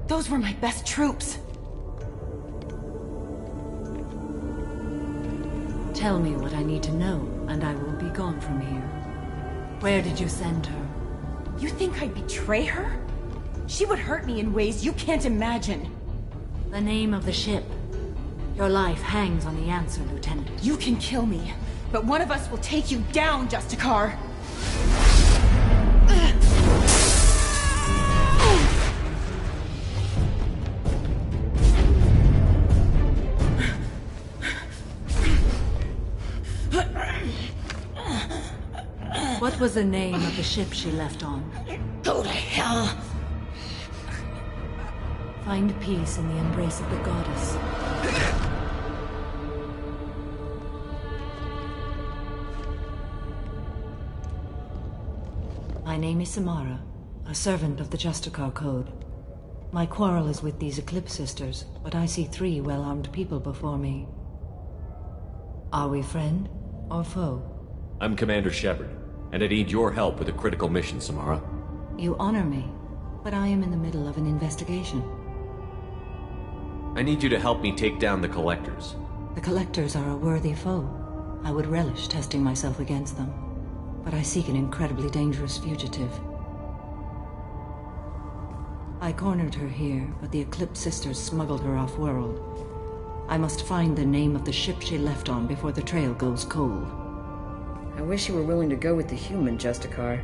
Those were my best troops.
Tell me what I need to know, and I will be gone from here. Where did you send her?
You think I'd betray her? She would hurt me in ways you can't imagine.
The name of the ship. Your life hangs on the answer, Lieutenant.
You can kill me, but one of us will take you down, Justicar.
What was the name of the ship she left on?
Go to hell.
Find peace in the embrace of the goddess. My name is Samara, a servant of the Justicar Code. My quarrel is with these Eclipse Sisters, but I see 3 well-armed people before me. Are we friend or foe?
I'm Commander Shepard, and I need your help with a critical mission, Samara.
You honor me, but I am in the middle of an investigation.
I need you to help me take down the Collectors.
The Collectors are a worthy foe. I would relish testing myself against them, but I seek an incredibly dangerous fugitive. I cornered her here, but the Eclipse Sisters smuggled her off-world. I must find the name of the ship she left on before the trail goes cold.
I wish you were willing to go with the human, Justicar.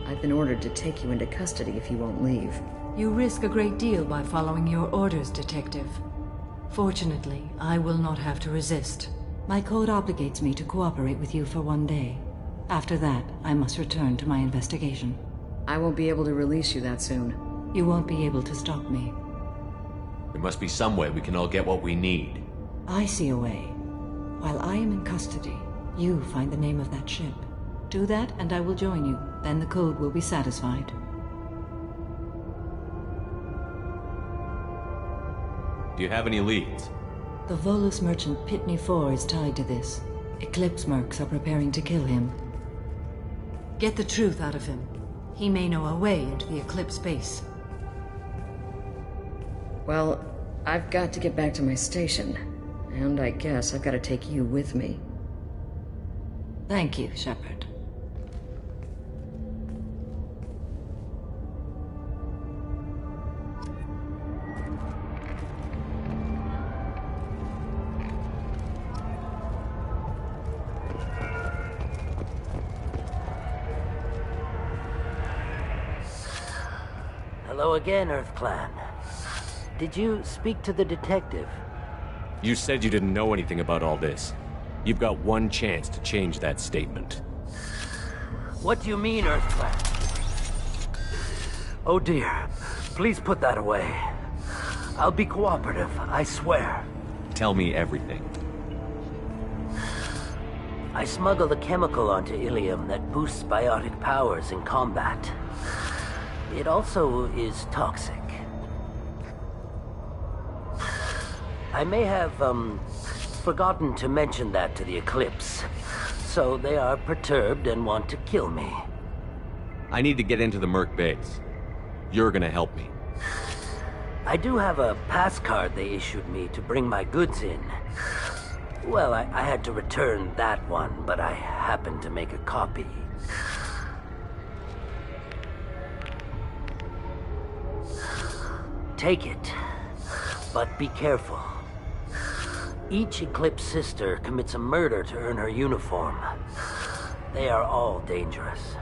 I've been ordered to take you into custody if you won't leave.
You risk a great deal by following your orders, Detective. Fortunately, I will not have to resist. My code obligates me to cooperate with you for 1 day. After that, I must return to my investigation.
I won't be able to release you that soon.
You won't be able to stop me.
There must be some way we can all get what we need.
I see a way. While I am in custody, you find the name of that ship. Do that, and I will join you. Then the code will be satisfied.
Do you have any leads?
The Volus merchant Pitney 4 is tied to this. Eclipse mercs are preparing to kill him. Get the truth out of him. He may know a way into the Eclipse base.
Well, I've got to get back to my station. And I guess I've got to take you with me.
Thank you, Shepard.
Hello again, Earth Clan. Did you speak to the detective?
You said you didn't know anything about all this. You've got 1 chance to change that statement.
What do you mean, Earth Clan? Oh dear. Please put that away. I'll be cooperative, I swear.
Tell me everything.
I smuggled a chemical onto Ilium that boosts biotic powers in combat. It also is toxic. I may have, forgotten to mention that to the Eclipse. So they are perturbed and want to kill me.
I need to get into the Merc base. You're gonna help me.
I do have a pass card they issued me to bring my goods in. Well, I had to return that one, but I happened to make a copy. Take it, but be careful. Each Eclipse sister commits a murder to earn her uniform. They are all dangerous.